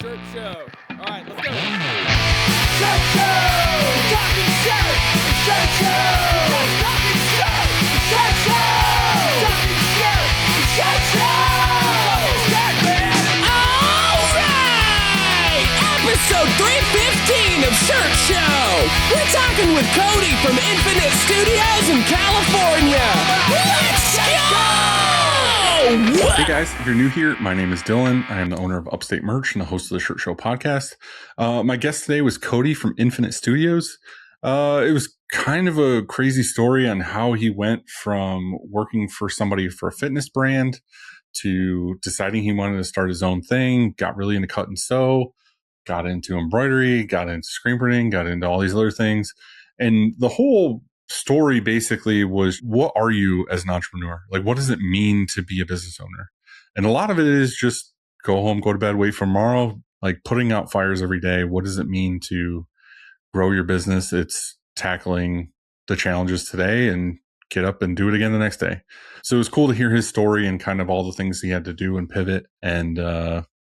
Shirt show. All right, let's go. Shirt show! Talking shirt! Shirt show! Talking shirt! Shirt show! Talking shirt! Shirt show! Shirt man! All right! Episode 315 of Shirt Show. We're talking with Cody from Infinite Studios in California. Let's go! Hey guys, if you're new here, my name is Dylan. I am the owner of Upstate Merch and the host of the Shirt Show podcast. My guest today was Cody from Infinite Studios. It was kind of a crazy story on how he went from working for somebody for a fitness brand to deciding he wanted to start his own thing, got really into cut and sew, got into embroidery, got into screen printing, got into all these other things. And the whole story basically was, what are you as an entrepreneur? Like, what does it mean to be a business owner? And a lot of it is just go home, go to bed, wait for tomorrow, like putting out fires every day. What does it mean to grow your business? It's tackling the challenges today and get up and do it again the next day. So it was cool to hear his story and kind of all the things he had to do and pivot and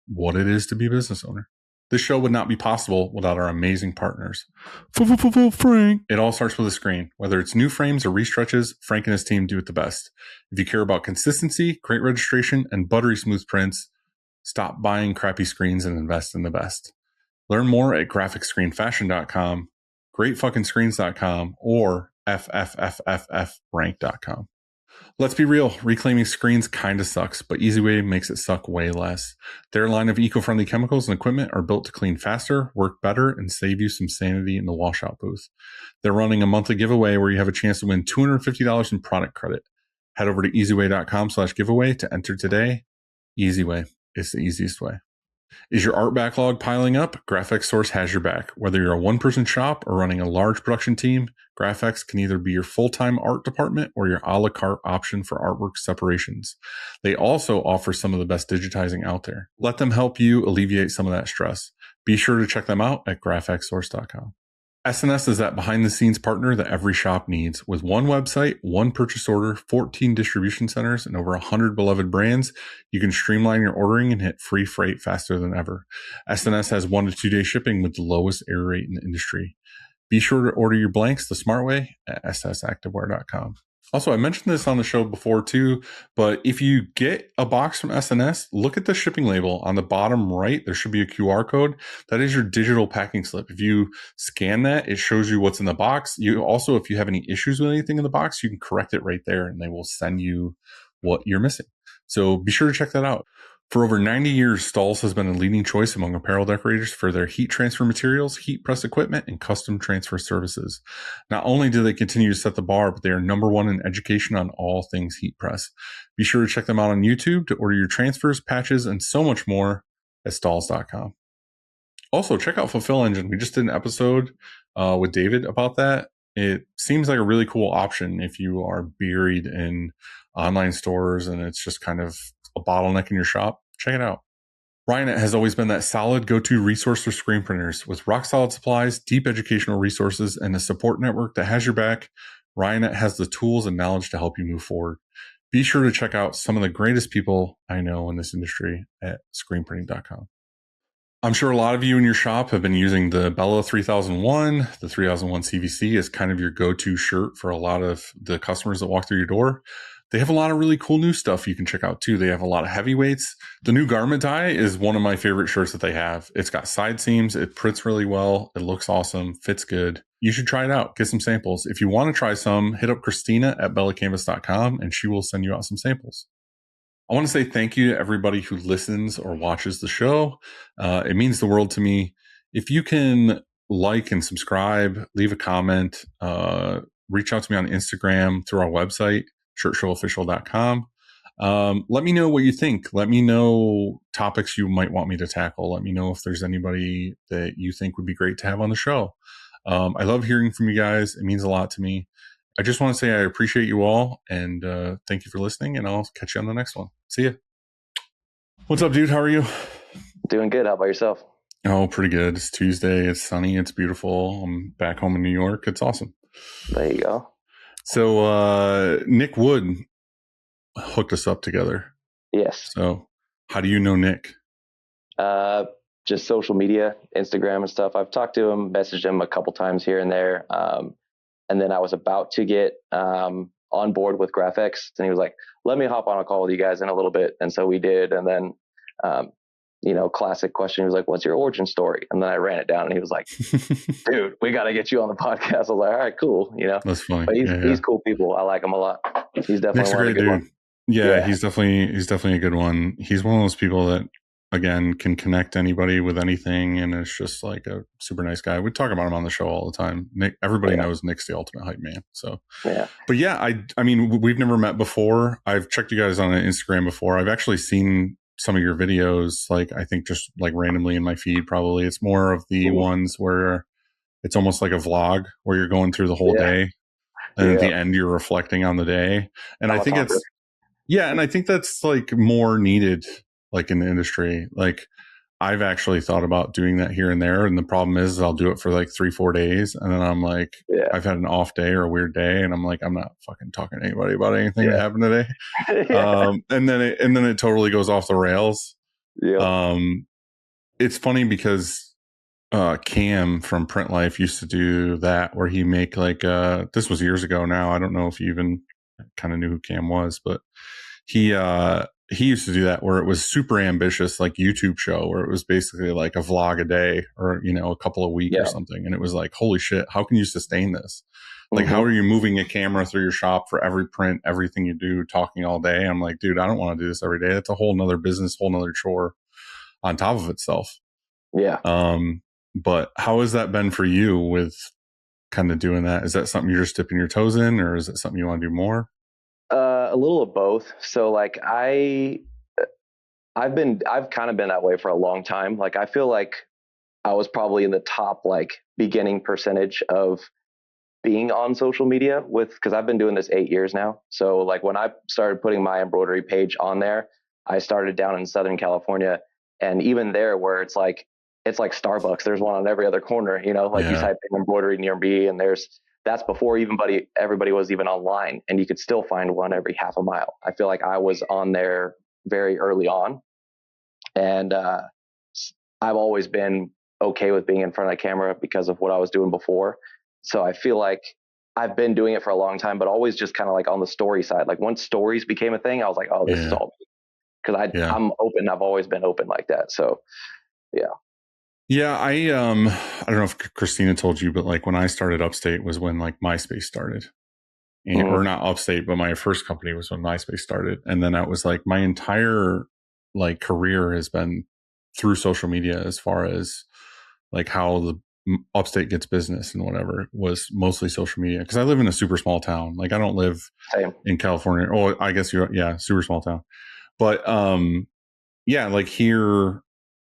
what it is to be a business owner. This show would not be possible without our amazing partners. Frank. It all starts with a screen. Whether it's new frames or restretches, Frank and his team do it the best. If you care about consistency, great registration, and buttery smooth prints, stop buying crappy screens and invest in the best. Learn more at graphicscreenfashion.com, greatfuckingscreens.com, or ffffrank.com. Let's be real, reclaiming screens kind of sucks, but EasyWay makes it suck way less. Their line of eco-friendly chemicals and equipment are built to clean faster, work better, and save you some sanity in the washout booth. They're running a monthly giveaway where you have a chance to win $250 in product credit. Head over to easyway.com/giveaway to enter today. EasyWay is the easiest way. Is your art backlog piling up? Graphics Source has your back. Whether you're a one-person shop or running a large production team, Graphics can either be your full-time art department or your a la carte option for artwork separations. They also offer some of the best digitizing out there. Let them help you alleviate some of that stress. Be sure to check them out at graphicsource.com. SNS is that behind-the-scenes partner that every shop needs. With one website, one purchase order, 14 distribution centers, and over 100 beloved brands, you can streamline your ordering and hit free freight faster than ever. SNS has 1 to 2 day shipping with the lowest error rate in the industry. Be sure to order your blanks the smart way at ssactivewear.com. Also, I mentioned this on the show before too, but if you get a box from SNS, look at the shipping label on the bottom right. There should be a QR code. That is your digital packing slip. If you scan that, it shows you what's in the box. You also, if you have any issues with anything in the box, you can correct it right there and they will send you what you're missing. So be sure to check that out. For over 90 years, Stahls has been a leading choice among apparel decorators for their heat transfer materials, heat press equipment, and custom transfer services. Not only do they continue to set the bar, but they are number one in education on all things heat press. Be sure to check them out on YouTube to order your transfers, patches, and so much more at stahls.com. Also, check out Fulfill Engine. We just did an episode with David about that. It seems like a really cool option if you are buried in online stores and it's just kind of a bottleneck in your shop. Check it out. Ryonet has always been that solid go-to resource for screen printers. With rock-solid supplies, deep educational resources, and a support network that has your back, Ryonet has the tools and knowledge to help you move forward. Be sure to check out some of the greatest people I know in this industry at screenprinting.com. I'm sure a lot of you in your shop have been using the Bella 3001, the 3001 CVC as kind of your go-to shirt for a lot of the customers that walk through your door. They have a lot of really cool new stuff you can check out too. They have a lot of heavyweights. The new garment tie is one of my favorite shirts that they have. It's got side seams. It prints really well. It looks awesome. Fits good. You should try it out. Get some samples. If you want to try some, hit up Christina at bellacanvas.com and she will send you out some samples. I want to say thank you to everybody who listens or watches the show. It means the world to me. If you can like and subscribe, leave a comment, reach out to me on Instagram through our website, shirtshowofficial.com. Let me know what you think. Let me know topics you might want me to tackle. Let me know if there's anybody that you think would be great to have on the show. I love hearing from you guys. It means a lot to me. I just want to say I appreciate you all and thank you for listening, and I'll catch you on the next one. See ya. What's up, dude? How are you? Doing good. How about yourself? Oh, pretty good. It's Tuesday. It's sunny. It's beautiful. I'm back home in New York. It's awesome. There you go. So Nick Wood hooked us up together. Yes. So how do you know Nick? just social media, Instagram and stuff. I've talked to him, messaged him a couple times here and there. And then I was about to get on board with GraphX, and he was like, let me hop on a call with you guys in a little bit. And so we did. And then, classic question. He was like, what's your origin story? And then I ran it down, and he was like, dude, we got to get you on the podcast. I was like, all right, cool. That's funny. But he's cool people. I like him a lot. He's definitely Nick's a great dude. one. Yeah, he's definitely a good one. He's one of those people that, again, can connect anybody with anything, and it's just like a super nice guy. We talk about him on the show all the time. Nick, everybody knows Nick's the ultimate hype man. So, but yeah, I mean, we've never met before. I've checked you guys on Instagram before. I've actually seen some of your videos, like I think just like randomly in my feed. Probably it's more of the ones where it's almost like a vlog where you're going through the whole day, and at the end you're reflecting on the day. And I think and I think that's like more needed, like in the industry. Like I've actually thought about doing that here and there. And the problem is I'll do it for like 3-4 days. And then I'm like, I've had an off day or a weird day. And I'm like, I'm not fucking talking to anybody about anything that happened today. And then it totally goes off the rails. It's funny because Cam from Print Life used to do that, where he make like, this was years ago now. I don't know if you even kind of knew who Cam was, but he used to do that, where it was super ambitious, like YouTube show, where it was basically like a vlog a day or, a couple of weeks or something. And it was like, holy shit, how can you sustain this? Like, how are you moving a camera through your shop for every print, everything you do, talking all day? I'm like, dude, I don't want to do this every day. That's a whole nother business, whole nother chore on top of itself. But how has that been for you with kind of doing that? Is that something you're just dipping your toes in, or is it something you want to do more? A little of both. So like I've kind of been that way for a long time. Like I feel like I was probably in the top like beginning percentage of being on social media because I've been doing this 8 years now. So like when I started putting my embroidery page on there, I started down in Southern California, and even there where it's like Starbucks, there's one on every other corner, you type in embroidery near me, and that's before everybody was even online, and you could still find one every half a mile. I feel like I was on there very early on, and I've always been okay with being in front of the camera because of what I was doing before. So I feel like I've been doing it for a long time, but always just kind of like on the story side. Like once stories became a thing, I was like, oh, this is all me. Because I'm open. I've always been open like that. So I don't know if Christina told you, but like when I started Upstate was when like MySpace started, or not Upstate, but my first company was when MySpace started. And then that was like my entire like career has been through social media, as far as like how the Upstate gets business and whatever, was mostly social media. Cause I live in a super small town. Like I don't live in California. Oh, I guess super small town. But like here,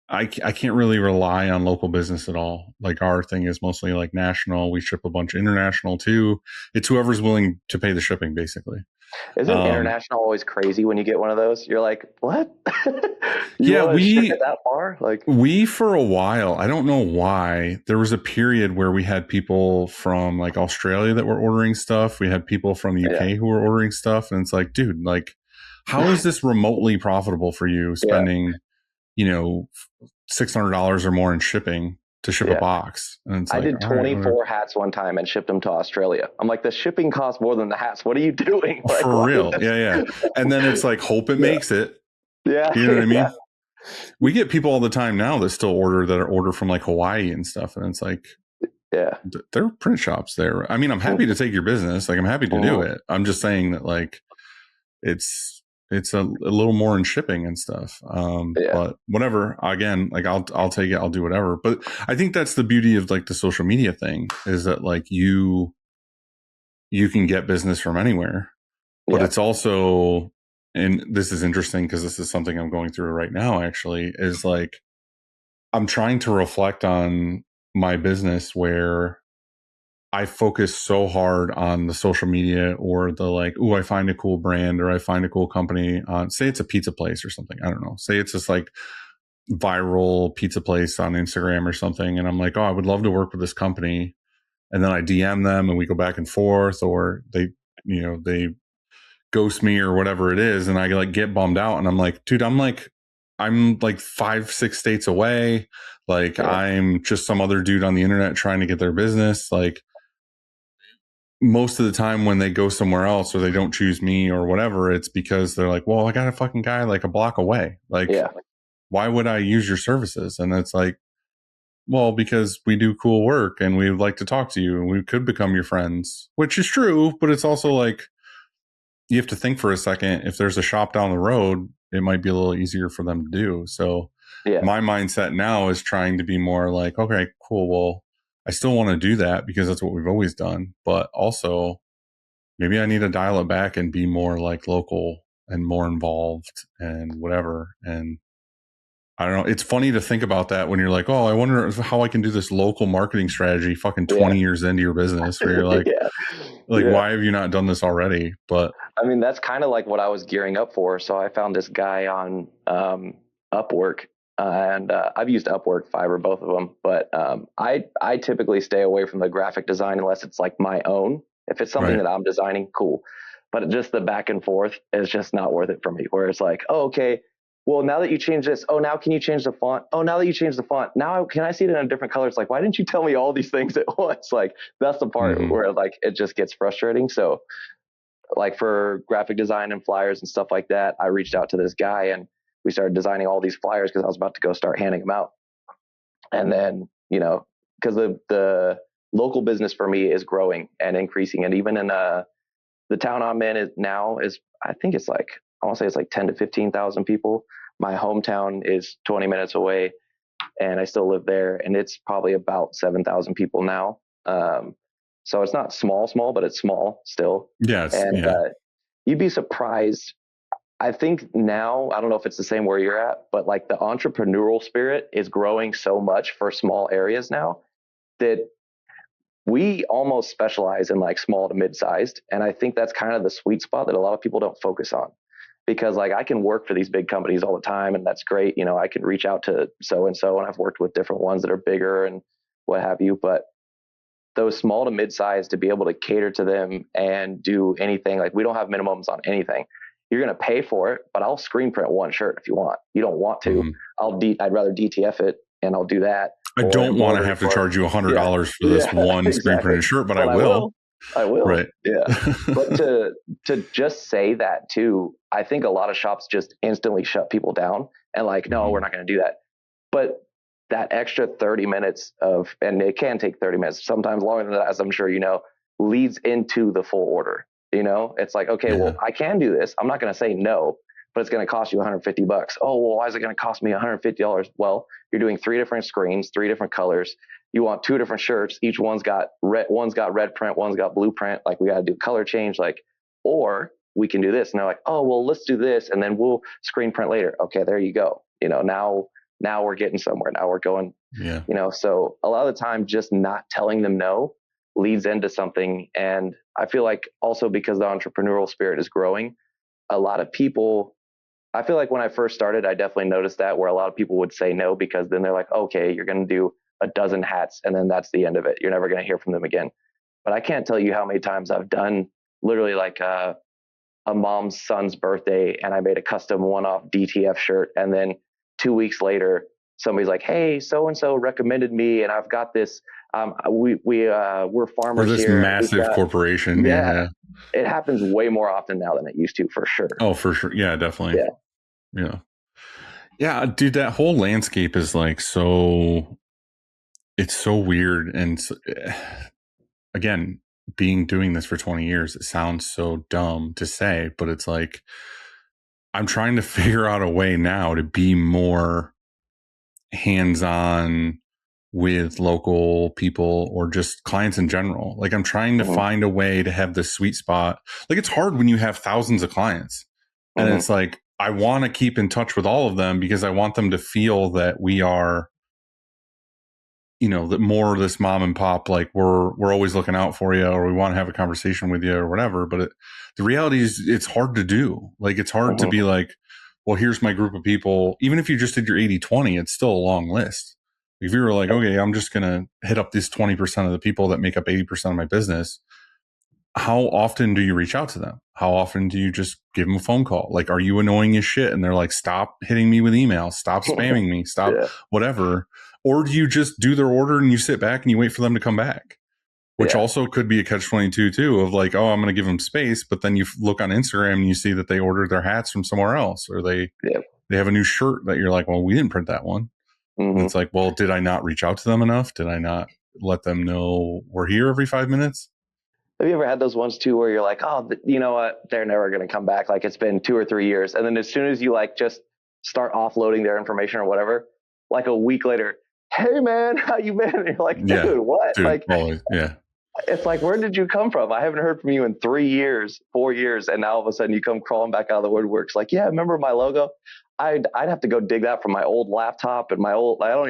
I can't really rely on local business at all. Like our thing is mostly like national. We ship a bunch of international too. It's whoever's willing to pay the shipping, basically. Isn't international always crazy when you get one of those? You're like, what? We ship it that far. Like we for a while, I don't know why, there was a period where we had people from like Australia that were ordering stuff. We had people from the UK who were ordering stuff, and it's like, dude, like, how is this remotely profitable for you spending, $600 or more in shipping to ship a box? And it's I did 24 hats one time and shipped them to Australia. I'm like, the shipping costs more than the hats. What are you doing? Like, for real? Yeah. And then it's like, hope it makes it. Yeah. You know what I mean? We get people all the time now that still order from like Hawaii and stuff. And it's like, there are print shops there. I mean, I'm happy to take your business. Like I'm happy to do it. I'm just saying that like, it's a little more in shipping and stuff. But whatever, again, like I'll take it. I'll do whatever. But I think that's the beauty of like the social media thing, is that like you can get business from anywhere, but it's also, and this is interesting because this is something I'm going through right now, actually, is like, I'm trying to reflect on my business where I focus so hard on the social media, or the like, oh, I find a cool brand, or I find a cool company on, say it's a pizza place or something. I don't know. Say it's just like viral pizza place on Instagram or something. And I'm like, oh, I would love to work with this company. And then I DM them and we go back and forth, or they ghost me or whatever it is. And I like get bummed out, and I'm like, dude, I'm like I'm like 5-6 states away. Like I'm just some other dude on the internet trying to get their business. Like most of the time when they go somewhere else or they don't choose me or whatever, it's because they're like, well, I got a fucking guy like a block away. Like, why would I use your services? And it's like, well, because we do cool work and we would like to talk to you and we could become your friends, which is true. But it's also like, you have to think for a second. If there's a shop down the road, it might be a little easier for them to do. So my mindset now is trying to be more like, okay, cool. Well, I still want to do that because that's what we've always done. But also maybe I need to dial it back and be more like local and more involved and whatever. And I don't know. It's funny to think about that when you're like, oh, I wonder how I can do this local marketing strategy fucking 20 years into your business where you're like, why have you not done this already? But I mean, that's kind of like what I was gearing up for. So I found this guy on Upwork, and I've used Upwork, Fiverr, both of them. But I typically stay away from the graphic design unless it's like my own. If it's something that I'm designing, cool. But just the back and forth is just not worth it for me. Where it's like, oh, okay, well, now that you change this, oh, now can you change the font? Oh, now that you change the font, now can I see it in a different color? It's like, why didn't you tell me all these things at once? Like, that's the part where like it just gets frustrating. So like for graphic design and flyers and stuff like that, I reached out to this guy and we started designing all these flyers because I was about to go start handing them out. And then, you know, because the local business for me is growing and increasing. And even in the town I'm in is I think it's like, I want to say it's like 10 to 15,000 people. My hometown is 20 minutes away and I still live there and it's probably about 7,000 people now. So it's not small, but it's small still. Yes. And you'd be surprised. I think now, I don't know if it's the same where you're at, but like the entrepreneurial spirit is growing so much for small areas now that we almost specialize in like small to mid-sized. And I think that's kind of the sweet spot that a lot of people don't focus on. Because like I can work for these big companies all the time and that's great. You know, I can reach out to so-and-so and I've worked with different ones that are bigger and what have you. But those small to mid-size, to be able to cater to them and do anything, like we don't have minimums on anything. You're going to pay for it, but I'll screen print one shirt if you want. You don't want to. I'd rather DTF it and I'll do that. I don't want to have to charge you $100 for this one screen printed shirt, but I will. I will. Right. Yeah. But to just say that too, I think a lot of shops just instantly shut people down and like, no, we're not going to do that. But that extra 30 minutes and it can take 30 minutes, sometimes longer than that, as I'm sure you know, leads into the full order. You know, it's like, okay, well, I can do this. I'm not going to say no, but it's going to cost you $150. Oh, well, why is it going to cost me $150? Well, you're doing 3 different screens, 3 different colors. You want 2 different shirts. Each one's got red print, one's got blue print. Like we got to do color change, like, or we can do this. And they're like, oh, well, let's do this. And then we'll screen print later. Okay, there you go. You know, now we're getting somewhere. Now we're going, you know, so a lot of the time just not telling them no leads into something. And I feel like also because the entrepreneurial spirit is growing, a lot of people, I feel like when I first started, I definitely noticed that where a lot of people would say no, because then they're like, okay, you're going to do a dozen hats and then that's the end of it. You're never going to hear from them again. But I can't tell you how many times I've done literally like a mom's son's birthday and I made a custom one-off DTF shirt. And then 2 weeks later, somebody's like, hey, so-and-so recommended me and I've got this, we're farmers this here. Massive corporation. Yeah. It happens way more often now than it used to, for sure. Oh, for sure. Yeah, definitely. Yeah, dude, that whole landscape is like it's so weird. And again, doing this for 20 years, it sounds so dumb to say, but it's like, I'm trying to figure out a way now to be more hands-on with local people or just clients in general. Like I'm trying to find a way to have this sweet spot. Like it's hard when you have thousands of clients and it's like, I want to keep in touch with all of them because I want them to feel that we are, you know, that more of this mom and pop, like we're always looking out for you or we want to have a conversation with you or whatever. But the reality is it's hard to do. Like it's hard to be like, well, here's my group of people. Even if you just did your 80-20, it's still a long list. If you were like, okay, I'm just going to hit up this 20% of the people that make up 80% of my business, how often do you reach out to them? How often do you just give them a phone call? Like, are you annoying as shit? And they're like, stop hitting me with emails, stop spamming me, stop whatever. Or do you just do their order and you sit back and you wait for them to come back? Which also could be a catch-22 too, of like, oh, I'm going to give them space. But then you look on Instagram and you see that they ordered their hats from somewhere else, or they have a new shirt that you're like, well, we didn't print that one. And it's like, well, did I not reach out to them enough? Did I not let them know we're here every 5 minutes? Have you ever had those ones too, where you're like, oh, you know what? They're never going to come back. Like it's been 2 or 3 years. And then as soon as you like just start offloading their information or whatever, like a week later, hey man, how you been? And you're like, dude, what? Dude, like, always, it's like, where did you come from? I haven't heard from you in 3 years, 4 years. And now all of a sudden you come crawling back out of the woodworks. Like, yeah, remember my logo? I'd have to go dig that from my old laptop and my old, I don't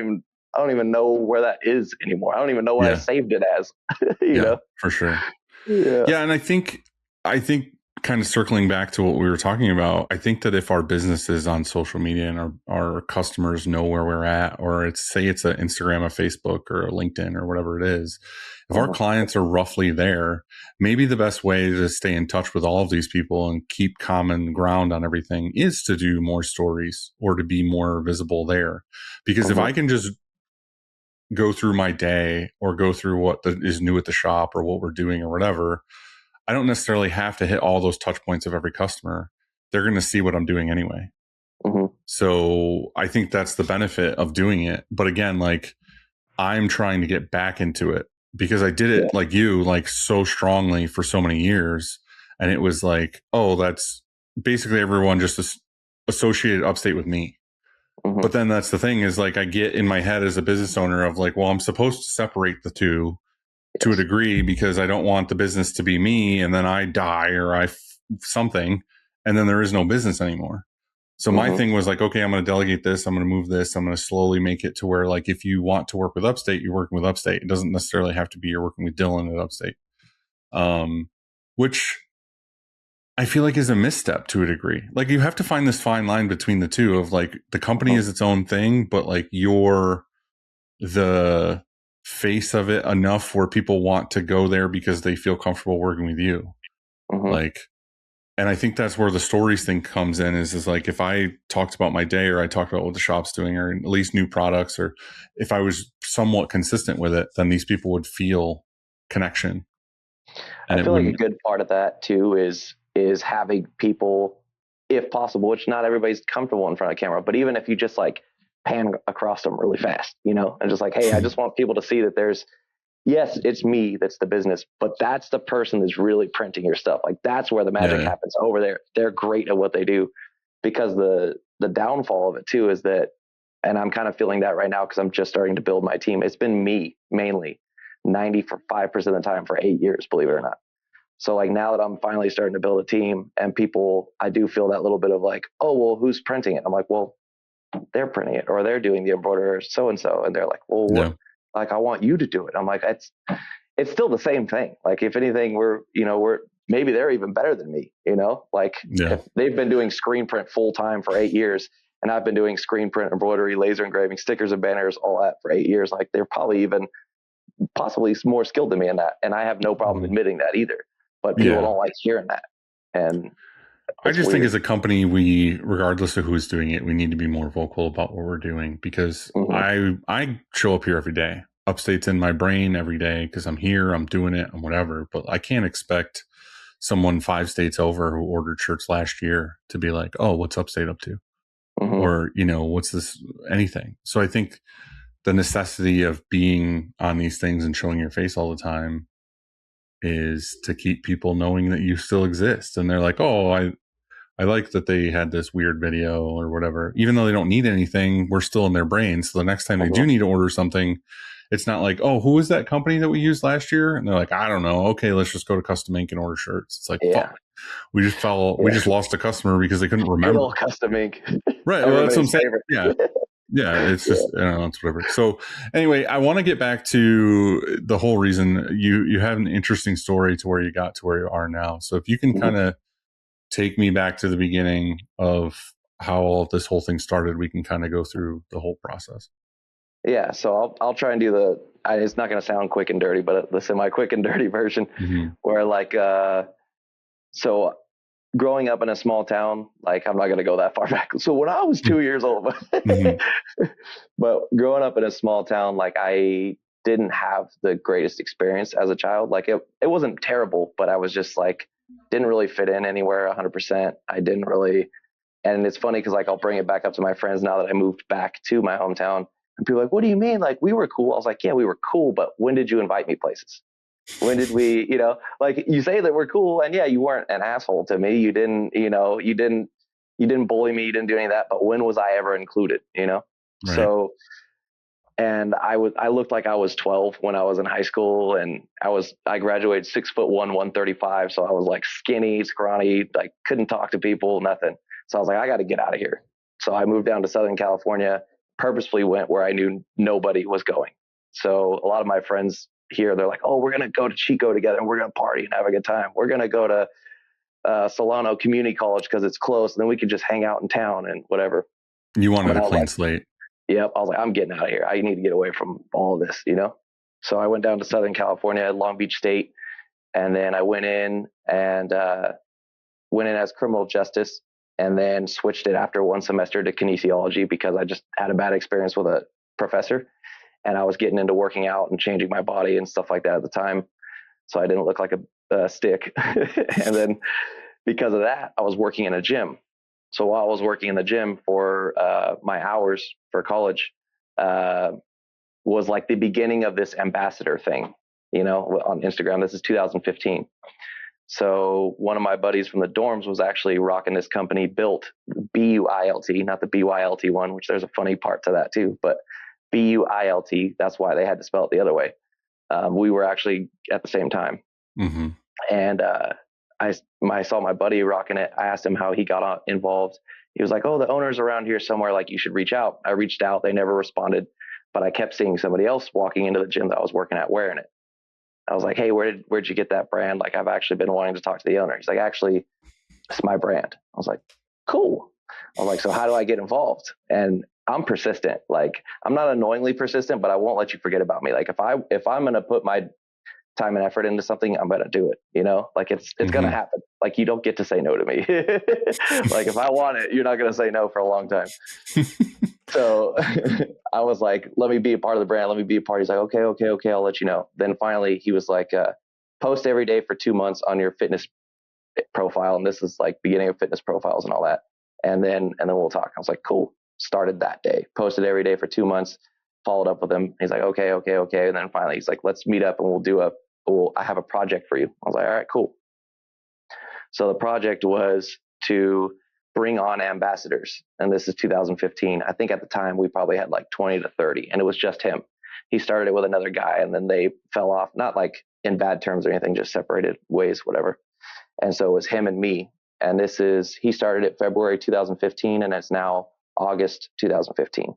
even know where that is anymore. I don't even know what I saved it as, you know? For sure. Yeah. And I think kind of circling back to what we were talking about, I think that if our business is on social media and our customers know where we're at, or say it's an Instagram, a Facebook, or a LinkedIn, or whatever it is, if our clients are roughly there, maybe the best way to stay in touch with all of these people and keep common ground on everything is to do more stories or to be more visible there. Because if I can just go through my day or go through what is new at the shop or what we're doing or whatever, I don't necessarily have to hit all those touch points of every customer. They're going to see what I'm doing anyway. So I think that's the benefit of doing it. But again, like, I'm trying to get back into it because I did it like you, like so strongly for so many years. And it was like, oh, that's basically everyone just associated Upstate with me. But then that's the thing is like, I get in my head as a business owner of like, well, I'm supposed to separate the two to a degree because I don't want the business to be me and then I die or something and then there is no business anymore. So my thing was like, okay, I'm going to delegate this. I'm going to move this. I'm going to slowly make it to where like, if you want to work with Upstate, you're working with Upstate. It doesn't necessarily have to be you're working with Dylan at Upstate. Which I feel like is a misstep to a degree. Like you have to find this fine line between the two of like the company is its own thing, but like you're the face of it enough where people want to go there because they feel comfortable working with you. Like, and I think that's where the stories thing comes in is like, if I talked about my day or I talked about what the shop's doing or at least new products, or if I was somewhat consistent with it, then these people would feel connection. And I feel like a good part of that too is having people, if possible, which not everybody's comfortable in front of camera, but even if you just like pan across them really fast, you know, and just like, hey, I just want people to see that yes, it's me that's the business, but that's the person that's really printing your stuff. Like that's where the magic happens over there. They're great at what they do, because the downfall of it too is that, and I'm kind of feeling that right now because I'm just starting to build my team. It's been me mainly 95% of the time for 8 years, believe it or not. So like now that I'm finally starting to build a team and people, I do feel that little bit of like, oh, well, who's printing it? I'm like, well, they're printing it or they're doing the embroidery so-and-so. And they're like, well, what? Like, I want you to do it. I'm like, it's still the same thing. Like if anything, we're maybe they're even better than me, you know, like if they've been doing screen print full time for 8 years and I've been doing screen print, embroidery, laser engraving, stickers and banners, all that for 8 years. Like they're probably even possibly more skilled than me in that. And I have no problem admitting that either, but people don't like hearing that. And I just think as a company, regardless of who's doing it, we need to be more vocal about what we're doing because I show up here every day. Upstate's in my brain every day because I'm here, I'm doing it, I'm whatever. But I can't expect someone 5 states over who ordered shirts last year to be like, oh, what's Upstate up to? Or, what's this, anything. So I think the necessity of being on these things and showing your face all the time is to keep people knowing that you still exist. And they're like, oh, I like that they had this weird video or whatever. Even though they don't need anything, we're still in their brains. So the next time they do need to order something, it's not like, oh, who was that company that we used last year? And they're like, I don't know. Okay, let's just go to Custom Ink and order shirts. It's like, fuck. We just lost a customer because they couldn't remember. Good old Custom Ink. Right. Well, that's what I'm saying. Yeah. Yeah, it's just, I don't know, it's whatever. So anyway, I want to get back to the whole reason you have an interesting story to where you got to where you are now. So if you can kind of take me back to the beginning of how all of this whole thing started, we can kind of go through the whole process. Yeah, so I'll try and do it's not going to sound quick and dirty, but the semi quick and dirty version, Mm-hmm. where like so growing up in a small town, like I'm not going to go that far back. So when I was 2 years old, Mm-hmm. but growing up in a small town, like I didn't have the greatest experience as a child. Like it wasn't terrible, but I was just like didn't really fit in anywhere 100%. I didn't really, and it's funny because like I'll bring it back up to my friends now that I moved back to my hometown, and people are like, "What do you mean? Like we were cool?" I was like, "Yeah, we were cool, but when did you invite me places? When did we, like you say that we're cool, and yeah, you weren't an asshole to me. You didn't, you didn't bully me. You didn't do any of that. But when was I ever included? Right. So, and I looked like I was 12 when I was in high school, and I graduated 6'1", 135. So I was like skinny, scrawny, like couldn't talk to people, nothing. So I was like, I got to get out of here. So I moved down to Southern California, purposefully went where I knew nobody was going. So a lot of my friends here, they're like, oh, we're going to go to Chico together and we're going to party and have a good time. We're going to go to Solano Community College because it's close. And then we could just hang out in town and whatever. You wanted But a I was clean like, slate. yep. I was like, I'm getting out of here. I need to get away from all of this. So I went down to Southern California, Long Beach State. And then I went in as criminal justice, and then switched it after one semester to kinesiology because I just had a bad experience with a professor. And I was getting into working out and changing my body and stuff like that at the time. So I didn't look like a stick. And then because of that, I was working in a gym. So while I was working in the gym for my hours for college, was like the beginning of this ambassador thing, on Instagram. This is 2015. So one of my buddies from the dorms was actually rocking this company Built, BUILT, not the BYLT one, which there's a funny part to that too, but BUILT. That's why they had to spell it the other way. We were actually at the same time. Mm-hmm. And I saw my buddy rocking it. I asked him how he got involved. He was like, oh, the owner's around here somewhere. Like, you should reach out. I reached out. They never responded. But I kept seeing somebody else walking into the gym that I was working at wearing it. I was like, hey, where'd you get that brand? Like, I've actually been wanting to talk to the owner. He's like, actually, it's my brand. I was like, cool. I was like, so how do I get involved? And I'm persistent. Like, I'm not annoyingly persistent, but I won't let you forget about me. Like, if I'm going to put my time and effort into something, I'm going to do it, like it's going to happen. Like, you don't get to say no to me. Like, if I want it, you're not going to say no for a long time. So I was like, let me be a part of the brand. Let me be a part. He's like, okay. I'll let you know. Then finally he was like, post every day for 2 months on your fitness profile. And this is like beginning of fitness profiles and all that. And then we'll talk. I was like, cool. Started that day, posted every day for 2 months, followed up with him. He's like, okay. And then finally he's like, let's meet up and I have a project for you. I was like, all right, cool. So the project was to bring on ambassadors. And this is 2015. I think at the time we probably had like 20 to 30, and it was just him. He started it with another guy, and then they fell off, not like in bad terms or anything, just separated ways, whatever. And so it was him and me. And he started it February 2015, and it's now August 2015.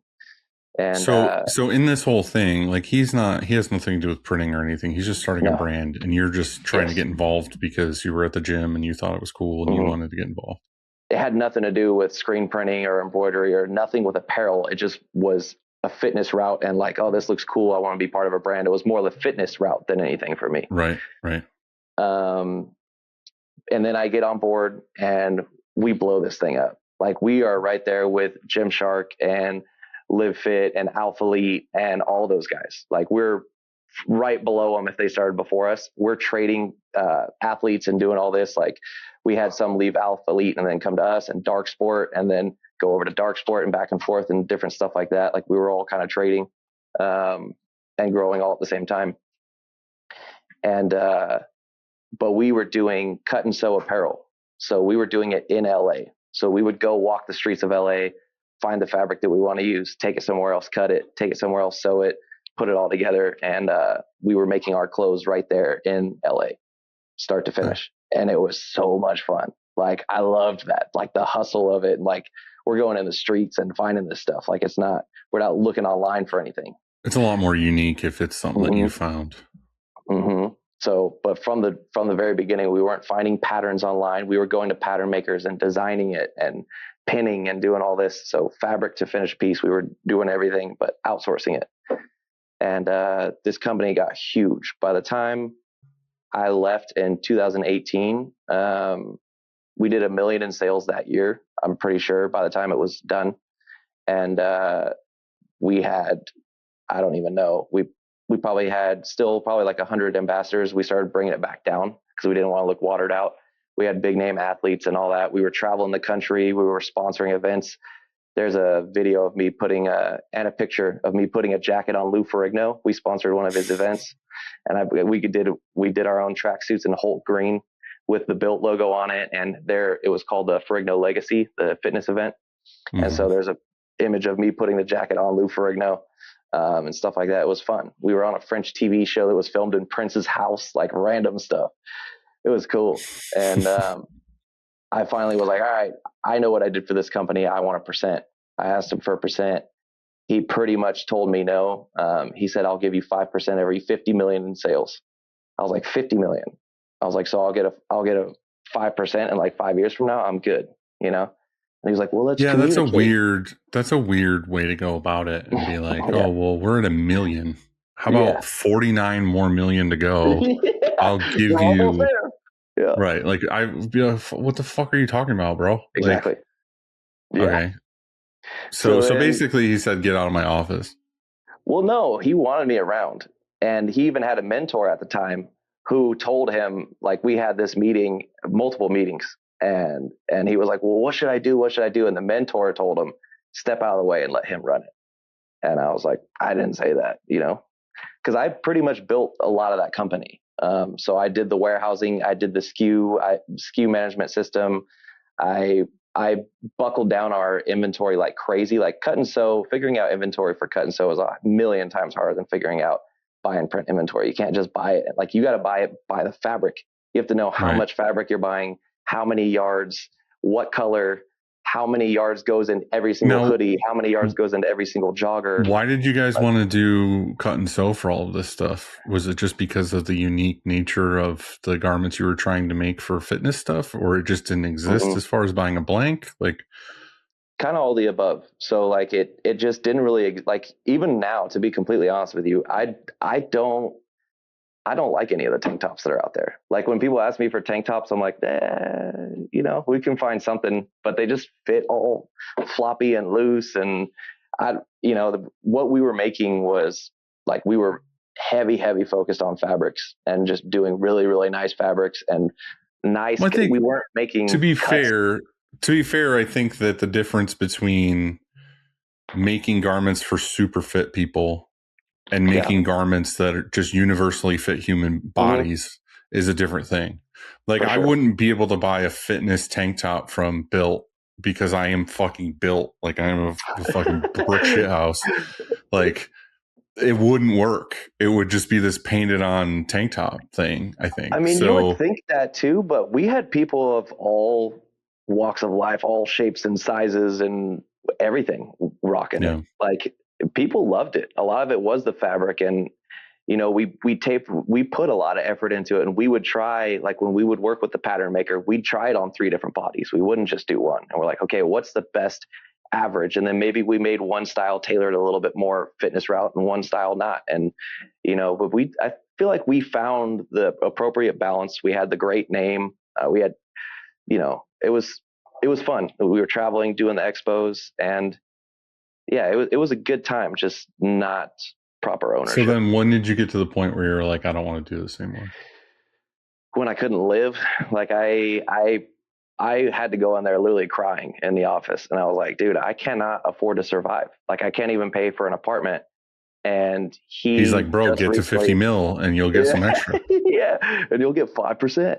And so in this whole thing, like he has nothing to do with printing or anything. He's just starting a brand, and you're just trying to get involved because you were at the gym and you thought it was cool and you wanted to get involved. It had nothing to do with screen printing or embroidery or nothing with apparel. It just was a fitness route, and like, oh, this looks cool. I want to be part of a brand. It was more the fitness route than anything for me. Right. And then I get on board and we blow this thing up. Like, we are right there with Gymshark and Live Fit and Alpha Elite and all those guys. Like, we're right below them if they started before us. We're trading athletes and doing all this. Like, we had some leave Alpha Elite and then come to us and Dark Sport and then go over to Dark Sport and back and forth and different stuff like that. Like, we were all kind of trading and growing all at the same time. And but we were doing cut and sew apparel. So we were doing it in LA. So we would go walk the streets of LA, find the fabric that we want to use, take it somewhere else, cut it, take it somewhere else, sew it, put it all together. And we were making our clothes right there in LA, start to finish. And it was so much fun. Like, I loved that, like the hustle of it. And like, we're going in the streets and finding this stuff. Like, we're not looking online for anything. It's a lot more unique if it's something that you found. So, but from the very beginning, we weren't finding patterns online. We were going to pattern makers and designing it and pinning and doing all this. So fabric to finished piece, we were doing everything, but outsourcing it. And this company got huge. By the time I left in 2018, we did $1 million in sales that year. I'm pretty sure by the time it was done. And we had, I don't even know, we probably had still probably like 100 ambassadors. We started bringing it back down because we didn't want to look watered out. We had big name athletes and all that. We were traveling the country. We were sponsoring events. There's a video of me and a picture of me putting a jacket on Lou Ferrigno. We sponsored one of his events, and we did our own tracksuits in Holt Green with the Built logo on it. And it was called the Ferrigno Legacy, the fitness event. Mm-hmm. And so there's a image of me putting the jacket on Lou Ferrigno. And stuff like that. It was fun. We were on a French TV show that was filmed in Prince's house, like random stuff. It was cool. And I finally was like, all right, I know what I did for this company. I want a percent. I asked him for a percent. He pretty much told me no. He said, I'll give you 5% every 50 million in sales. I was like, 50 million. I was like, so I'll get a 5%, and like 5 years from now, I'm good, you know? And he was like, well, let's communicate. That's a weird way to go about it and be like, yeah. Oh, well, we're at $1 million. How about 49 more million to go? Yeah. I'll give you. Yeah. Right. Like, what the fuck are you talking about, bro? Exactly. Like, yeah. Okay. So basically he said, get out of my office. Well, no, he wanted me around. And he even had a mentor at the time who told him, like, we had this meeting, multiple meetings. And he was like, well, what should I do? What should I do? And the mentor told him, step out of the way and let him run it. And I was like, I didn't say that, you know, because I pretty much built a lot of that company. So I did the warehousing, I did the SKU management system. I buckled down our inventory like crazy, like cut and sew. Figuring out inventory for cut and sew is 1,000,000 times harder than figuring out buy and print inventory. You can't just buy it. Like, you got to buy the fabric. You have to know how much fabric you're buying, how many yards, what color, how many yards goes in every single hoodie, how many yards goes into every single jogger. Why did you guys want to do cut and sew for all of this stuff? Was it just because of the unique nature of the garments you were trying to make for fitness stuff, or it just didn't exist as far as buying a blank? Like, kind of all the above. So like it just didn't really, like, even now, to be completely honest with you, I don't like any of the tank tops that are out there. Like, when people ask me for tank tops, I'm like, you know, we can find something, but they just fit all floppy and loose. And what we were making was like, we were heavy focused on fabrics and just doing really, really nice fabrics and nice. Well, we weren't making. To be fair, I think that the difference between making garments for super fit people and making garments that are just universally fit human bodies is a different thing. Like, I wouldn't be able to buy a fitness tank top from Built because I am fucking built. Like, I am a fucking brick shit house. Like, it wouldn't work. It would just be this painted on tank top thing, I think. I mean, you would think that too, but we had people of all walks of life, all shapes and sizes and everything rocking it. Like, people loved it. A lot of it was the fabric, and you know, we put a lot of effort into it, and we would try, like, when we would work with the pattern maker, we'd try it on 3 different bodies. We wouldn't just do one. And we're like, okay, what's the best average? And then maybe we made one style tailored a little bit more fitness route and one style not. And you know, but I feel like we found the appropriate balance. We had the great name. We had, you know, it was fun. We were traveling, doing the expos, and yeah, it was a good time, just not proper ownership. So then when did you get to the point where you're like, I don't want to do this anymore? When I couldn't live. Like, I had to go in there literally crying in the office. And I was like, dude, I cannot afford to survive. Like, I can't even pay for an apartment. And he's like, bro, get to 50 mil and you'll get some extra. Yeah. And you'll get 5%.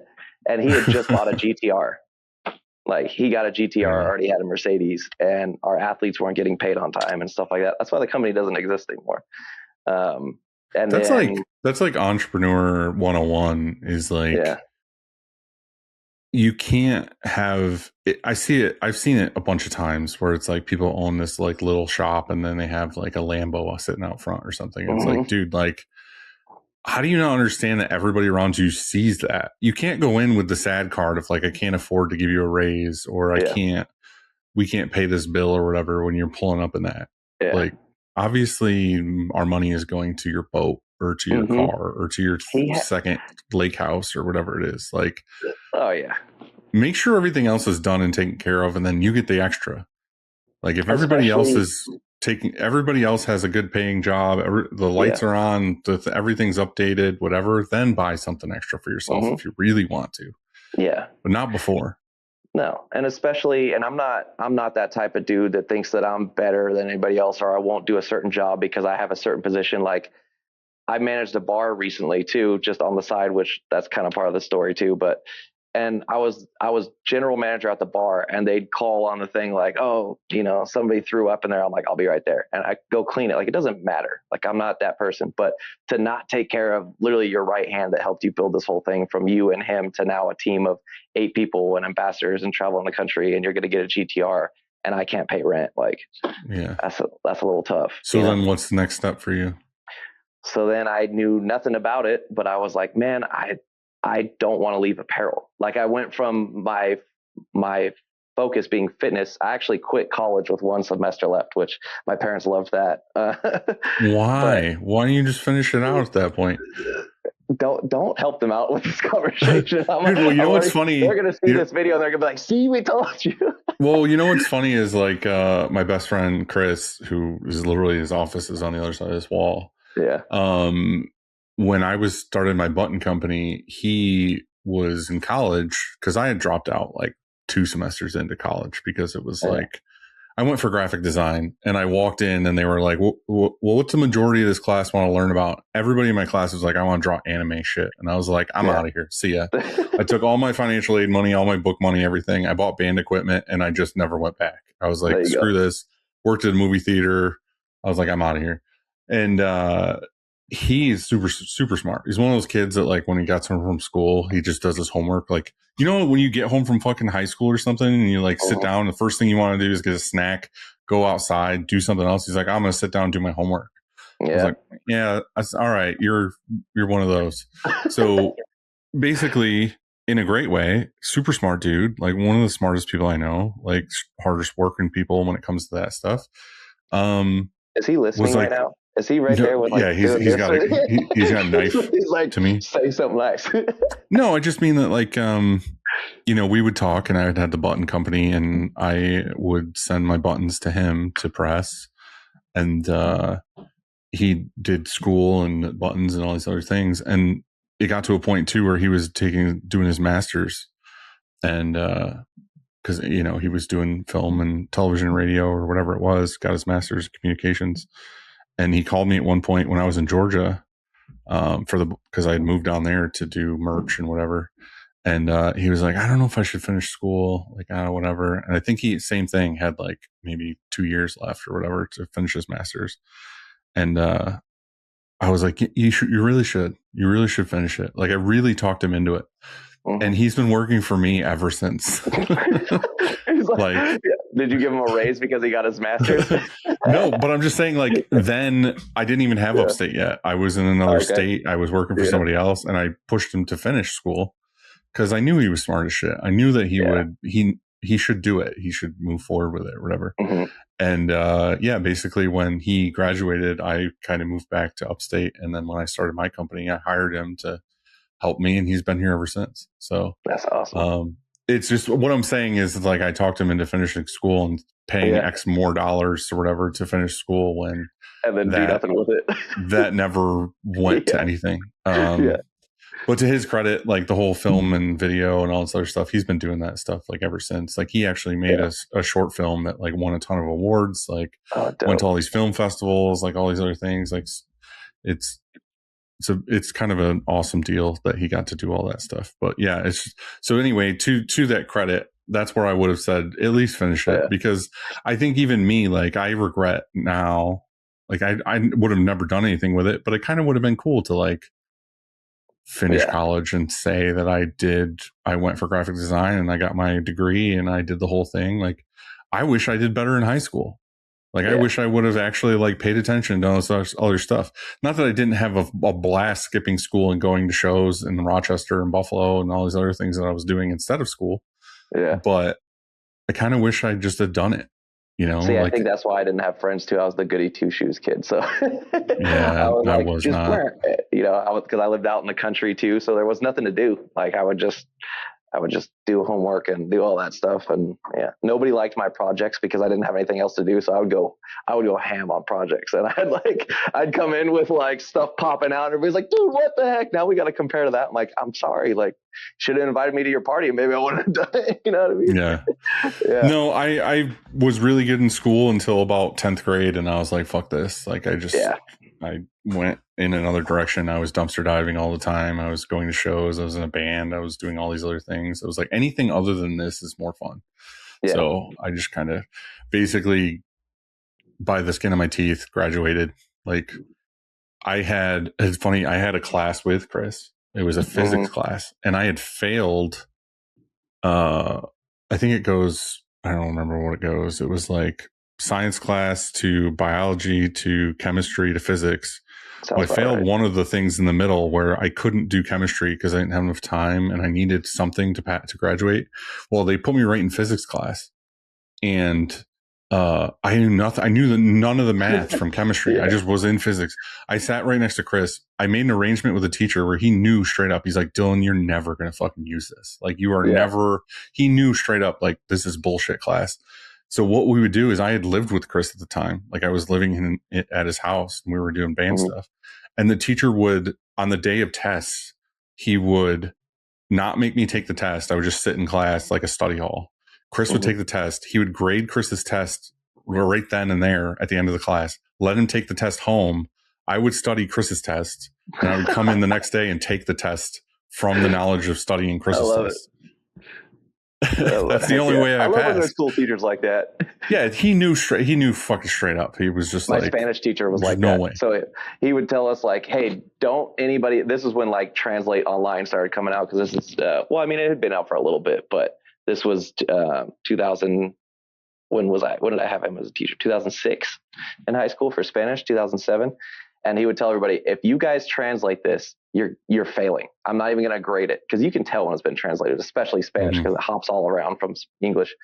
And he had just bought a GTR. Like, he got a GTR, already had a Mercedes, and our athletes weren't getting paid on time and stuff like that. That's why the company doesn't exist anymore. And that's like entrepreneur 101 is like, you can't have it. I've seen it a bunch of times where it's like people own this like little shop and then they have like a Lambo sitting out front or something. It's like, dude, like, how do you not understand that everybody around you sees that? You can't go in with the sad card of like, I can't afford to give you a raise, or we can't pay this bill or whatever when you're pulling up in that. Like, obviously our money is going to your boat or to your car or to your second lake house or whatever it is. Like, oh yeah, make sure everything else is done and taken care of, and then you get the extra. Like if everybody else has a good paying job, the lights are on, everything's updated, whatever, then buy something extra for yourself if you really want to. Yeah. But not before. No. And especially, and I'm not that type of dude that thinks that I'm better than anybody else, or I won't do a certain job because I have a certain position. Like I managed a bar recently too, just on the side, which that's kind of part of the story too. And I was general manager at the bar, and they'd call on the thing like, oh, somebody threw up in there. I'm like, I'll be right there. And I go clean it. Like, it doesn't matter. Like, I'm not that person, but to not take care of literally your right hand that helped you build this whole thing from you and him to now a team of 8 people and ambassadors and travel in the country, and you're going to get a GTR and I can't pay rent. Like, yeah, that's a little tough. So then what's the next step for you? So then I knew nothing about it, but I was like, man, I don't want to leave apparel. Like I went from my focus being fitness. I actually quit college with 1 semester left, which my parents loved that. Why? Why don't you just finish it out at that point? Don't help them out with this conversation. Dude, well, you know what's funny? They're going to see this video and they're going to be like, see, we told you. Well, you know what's funny is like my best friend, Chris, who is literally, his office is on the other side of this wall. Yeah. When I was starting my button company, he was in college because I had dropped out like 2 semesters into college because it was like, I went for graphic design and I walked in and they were like, well, what's the majority of this class want to learn about? Everybody in my class was like, I want to draw anime shit. And I was like, I'm out of here. See ya. I took all my financial aid money, all my book money, everything. I bought band equipment and I just never went back. I was like, screw this. Worked at a movie theater. I was like, I'm out of here. And, he's super, super smart. He's one of those kids that like when he got home from school, he just does his homework. Like, when you get home from fucking high school or something and you like sit down, the first thing you want to do is get a snack, go outside, do something else. He's like, I'm going to sit down and do my homework. Yeah. I was like, yeah, that's all right. You're one of those. So basically, in a great way, super smart dude, like one of the smartest people I know, like hardest working people when it comes to that stuff. Is he listening right now? Is he right there with like? Yeah, he's got a knife. He's like, to me, say something nice. No, I just mean that like, we would talk, and I had the button company, and I would send my buttons to him to press, and he did school and buttons and all these other things, and it got to a point too where he was doing his master's, and because he was doing film and television and radio or whatever it was, got his master's in communications. And he called me at one point when I was in Georgia because I had moved down there to do merch and whatever. And he was like, I don't know if I should finish school, like, whatever. And I think same thing, had like maybe 2 years left or whatever to finish his master's. And I was like, you really should finish it. Like I really talked him into it. Mm-hmm. And he's been working for me ever since. like, did you give him a raise because he got his master's? No, but I'm just saying, like, then I didn't even have upstate yet. I was in another state. I was working for somebody else, and I pushed him to finish school because I knew he was smart as shit. I knew that he should do it. He should move forward with it or whatever. Mm-hmm. And basically when he graduated, I kind of moved back to upstate. And then when I started my company, I hired him to help me, and he's been here ever since. So that's awesome. It's just what I'm saying is like I talked him into finishing school and paying X more dollars or whatever to finish school and then do nothing with it. That never went to anything. But to his credit, like the whole film and video and all this other stuff, he's been doing that stuff like ever since. Like he actually made a short film that like won a ton of awards, like went to all these film festivals, like all these other things. Like it's kind of an awesome deal that he got to do all that stuff. But yeah, so anyway, to that credit, that's where I would have said at least finish it, because I think even me, like I regret now, like I would have never done anything with it, but it kind of would have been cool to like finish college and say that I went for graphic design and I got my degree and I did the whole thing. Like I wish I did better in high school. Like, I wish I would have actually like paid attention to all this other stuff. Not that I didn't have a blast skipping school and going to shows in Rochester and Buffalo and all these other things that I was doing instead of school. Yeah. But I kind of wish I just had done it, you know, See, I like, think that's why I didn't have friends too. I was the goody two shoes kid. So I yeah, was I like, was just, not. you know, because I lived out in the country too. So there was nothing to do. Like I would just do homework and do all that stuff. And yeah, nobody liked my projects because I didn't have anything else to do. So I would go ham on projects, and I'd come in with like stuff popping out, and everybody's like, dude, what the heck? Now we got to compare to that. I'm like, I'm sorry. Like, should have invited me to your party and maybe I wouldn't have done it. You know what I mean? Yeah. Yeah. No, I was really good in school until about 10th grade. And I was like, fuck this. Like, I went in another direction. I was dumpster diving all the time. I was going to shows. I was in a band. I was doing all these other things. I was like, anything other than this is more fun. Yeah. So I just kind of basically, by the skin of my teeth, graduated. Like, it's funny, I had a class with Chris. It was a physics class, and I had failed. I think it goes, I don't remember what it goes. It was like science class to biology to chemistry to physics. Well, I failed one of the things in the middle where I couldn't do chemistry because I didn't have enough time and I needed something to graduate. Well, they put me right in physics class, and I knew nothing. I knew none of the math from chemistry. Yeah. I just was in physics. I sat right next to Chris. I made an arrangement with a teacher where he knew straight up. He's like, Dylan, you're never going to fucking use this. Like, you are never, he knew straight up, like, this is bullshit class. So what we would do is, I had lived with Chris at the time. Like, I was living at his house and we were doing band stuff. And the teacher would, on the day of tests, he would not make me take the test. I would just sit in class like a study hall. Chris would take the test. He would grade Chris's test right then and there at the end of the class. Let him take the test home. I would study Chris's test, and I would come in the next day and take the test from the knowledge of studying Chris's test. That's the only way I love passed. when there's school teachers like that. Yeah, he knew fucking straight up. He was just my like, Spanish teacher was like no that. way. So he would tell us like, hey, don't anybody, this is when like Translate Online started coming out. Cause this is, well, I mean, it had been out for a little bit, but this was 2000. When did I have him as a teacher? 2006 in high school for Spanish, 2007. And he would tell everybody, if you guys translate this, you're failing. I'm not even going to grade it, because you can tell when it's been translated, especially Spanish, because it hops all around from English.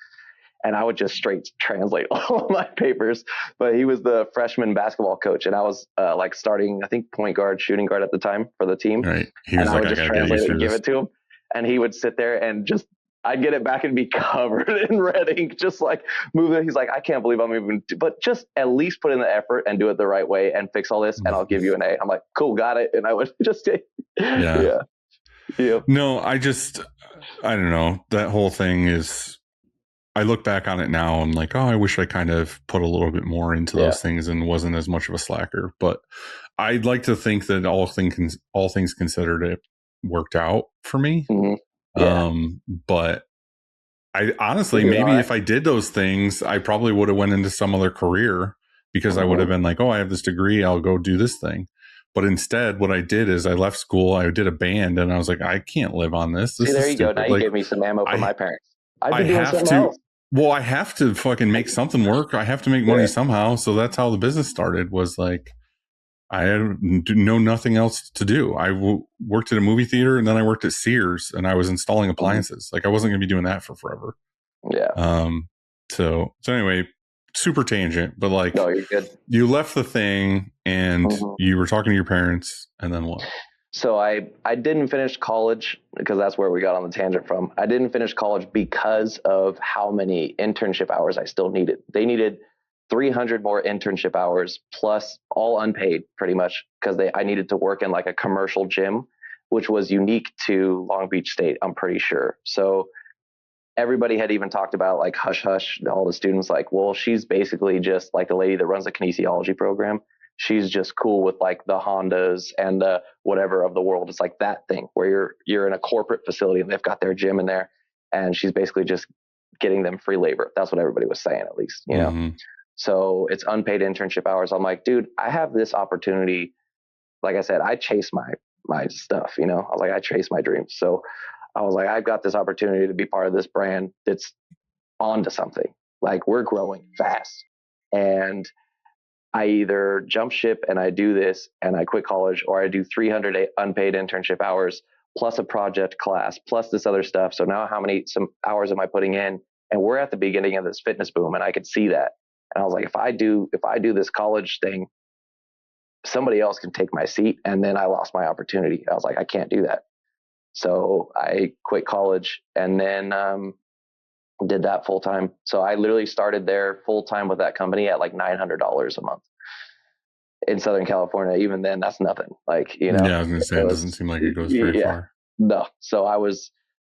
And I would just straight translate all of my papers. But he was the freshman basketball coach, and I was like starting, I think, point guard, shooting guard at the time for the team. Right. He was and like, I would just translate it and give it to him. And he would sit there and just, I'd get it back and be covered in red ink, just like moving. He's like, I can't believe I'm even, but just at least put in the effort and do it the right way and fix all this, and I'll give you an A. I'm like, cool, got it. And I would just, yeah. No, I don't know. That whole thing is, I look back on it now, I'm like, oh, I wish I kind of put a little bit more into those things and wasn't as much of a slacker. But I'd like to think that all things considered, it worked out for me. But I honestly, maybe if I did those things, I probably would have went into some other career, because I would have been like, oh, I have this degree, I'll go do this thing. But instead, what I did is I left school, I did a band, and I was like, I can't live on this. See, there you go. Now you like, gave me some ammo for my parents. I have to fucking make something work. I have to make money somehow. So that's how the business started, was like, I had nothing else to do. I worked at a movie theater, and then I worked at Sears, and I was installing appliances. Like, I wasn't going to be doing that for forever. Yeah. So anyway, super tangent, but like, no, you're good. You left the thing, and you were talking to your parents, and then what? So I didn't finish college, because that's where we got on the tangent from. I didn't finish college because of how many internship hours I still needed. They needed 300 more internship hours, plus all unpaid, pretty much, because I needed to work in like a commercial gym, which was unique to Long Beach State, I'm pretty sure. So everybody had even talked about like hush hush, all the students like, well, she's basically just like the lady that runs the kinesiology program. She's just cool with like the Hondas and the whatever of the world. It's like that thing where you're in a corporate facility and they've got their gym in there, and she's basically just getting them free labor. That's what everybody was saying, at least, you know? So it's unpaid internship hours. I'm like, dude, I have this opportunity. Like I said, I chase my stuff, you know, I was like, I chase my dreams. So I was like, I've got this opportunity to be part of this brand that's onto something. Like, we're growing fast. And I either jump ship and I do this and I quit college, or I do 300 unpaid internship hours plus a project class plus this other stuff. So now some hours am I putting in? And we're at the beginning of this fitness boom, and I could see that. And I was like, if I do this college thing, somebody else can take my seat. And then I lost my opportunity. I was like, I can't do that. So I quit college and then did that full time. So I literally started there full time with that company at like $900 a month in Southern California. Even then, that's nothing. Like, you know, Yeah, I was going to say, it doesn't seem like it goes very yeah, far. no. So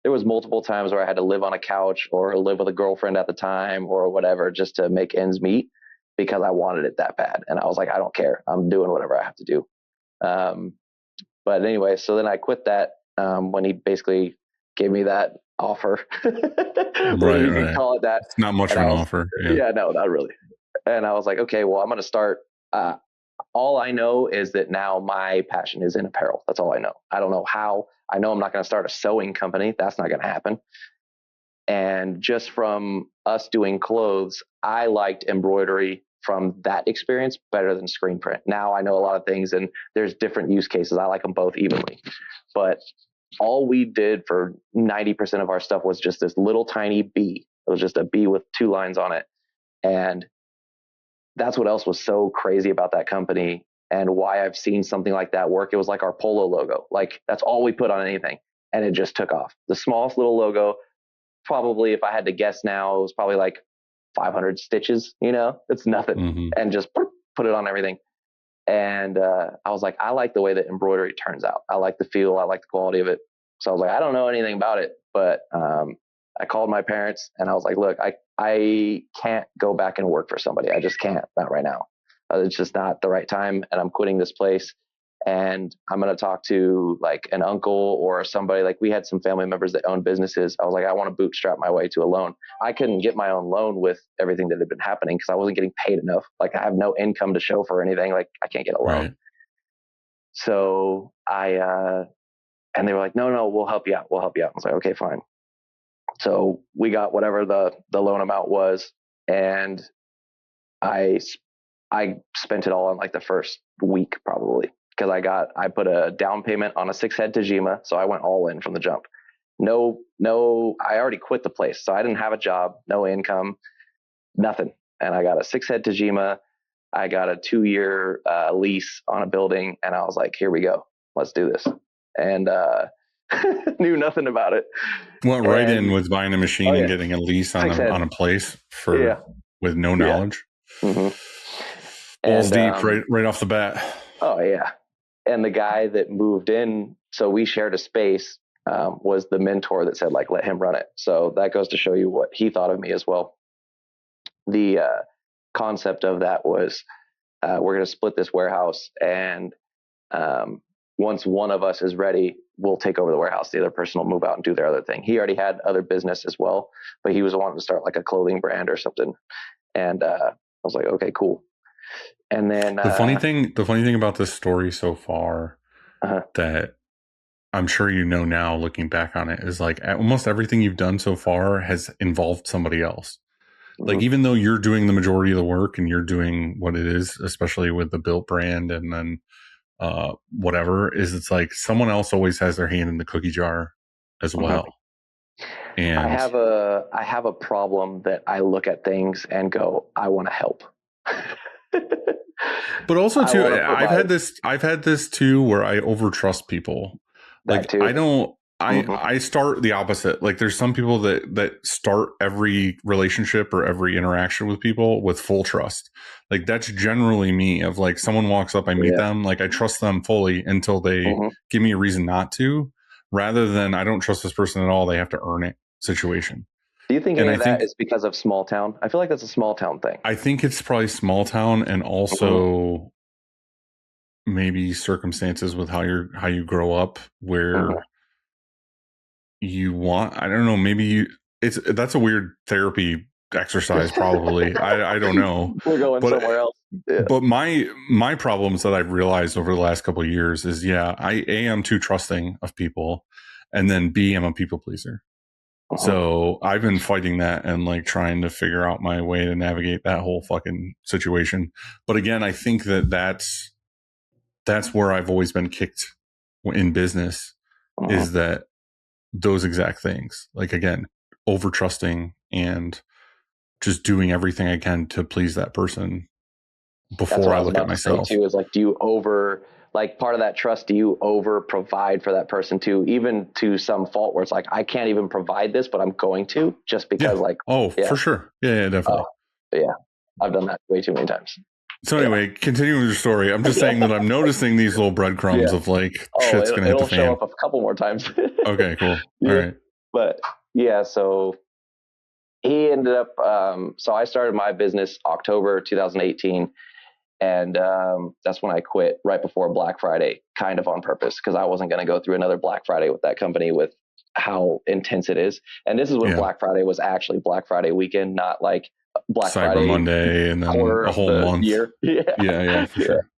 there was multiple times where I had to live on a couch or live with a girlfriend at the time or whatever, just to make ends meet because I wanted it that bad. And I was like, I don't care. I'm doing whatever I have to do. But anyway, so then I quit that when he basically gave me that offer, whether you can call it that. It's not much of an offer. Yeah, no, not really. And I was like, okay, well, I'm going to start. All I know is that now my passion is in apparel. That's all I know. I don't know how. I know I'm not going to start a sewing company. That's not going to happen. And just from us doing clothes, I liked embroidery from that experience better than screen print. Now I know a lot of things and there's different use cases. I like them both evenly. But all we did for 90% of our stuff was just this little tiny bee. It was just a bee with 2 lines on it. And that's what else was so crazy about that company and why I've seen something like that work. It was like our polo logo. Like that's all we put on anything. And it just took off. The smallest little logo, probably if I had to guess now, it was probably like 500 stitches, you know, it's nothing. Mm-hmm. And just put it on everything. And I was like, I like the way that embroidery turns out. I like the feel. I like the quality of it. So I was like, I don't know anything about it, but I called my parents and I was like, look, I can't go back and work for somebody. I just can't, not right now. It's just not the right time. And I'm quitting this place. And I'm going to talk to like an uncle or somebody. Like we had some family members that own businesses. I was like, I want to bootstrap my way to a loan. I couldn't get my own loan with everything that had been happening because I wasn't getting paid enough. Like I have no income to show for anything. Like I can't get a loan. Right. So and they were like, no, we'll help you out. We'll help you out. I was like, okay, fine. So we got whatever the loan amount was. And I spent it all in like the first week probably. Because I put a down payment on a 6-head Tajima, so I went all in from the jump. No, I already quit the place, so I didn't have a job, no income, nothing. And I got a 6-head Tajima. I got a 2-year lease on a building, and I was like, "Here we go, let's do this." And knew nothing about it. Went right in with buying a machine and getting a lease on a place with no knowledge. Yeah. Mm-hmm. Balls deep right off the bat. Oh yeah. And the guy that moved in, so we shared a space, was the mentor that said, like, let him run it. So that goes to show you what he thought of me as well. The concept of that was we're going to split this warehouse. And once one of us is ready, we'll take over the warehouse. The other person will move out and do their other thing. He already had other business as well, but he was wanting to start like a clothing brand or something. And I was like, okay, cool. And then the funny thing about this story so far that I'm sure you know now looking back on it is like almost everything you've done so far has involved somebody else. Mm-hmm. Like even though you're doing the majority of the work and you're doing what it is, especially with the Built brand and then whatever, is it's like someone else always has their hand in the cookie jar as well. And I have a problem that I look at things and go, I want to help. But also too, I've had this too where I overtrust people. Like I start the opposite. Like there's some people that start every relationship or every interaction with people with full trust. Like that's generally me. Of like someone walks up, I meet them, like I trust them fully until they give me a reason not to, rather than I don't trust this person at all. They have to earn it situation. Do you think any of that is because of small town? I feel like that's a small town thing. I think it's probably small town and also maybe circumstances with how you grow up where you want, I don't know, maybe that's a weird therapy exercise probably. I don't know. We're going somewhere else. Yeah. But my problems that I've realized over the last couple of years is I am too trusting of people, and then B, I'm a people pleaser. So I've been fighting that and like trying to figure out my way to navigate that whole fucking situation. But again, I think that's where I've always been kicked in business is that those exact things. Like again, over trusting and just doing everything I can to please that person That's what before I I was look at about to say myself. too, is like, do you like part of that trust, do you over provide for that person too, even to some fault where it's like, I can't even provide this, but I'm going to, just because Yeah. like, Oh, for sure. Yeah, definitely. Yeah, I've done that way too many times. So anyway, continuing your story, I'm just saying that I'm noticing these little breadcrumbs Yeah. of like Oh, shit's gonna hit the it'll show fan. up a couple more times. Okay, cool. Yeah. All right. But yeah, so he ended up, so I started my business October 2018. And that's when I quit right before Black Friday, kind of on purpose, because I wasn't going to go through another Black Friday with that company with how intense it is. And this is when Black Friday was actually Black Friday weekend, not like Black Cyber Friday Monday and then quarter a of whole the month. year. Yeah, for sure.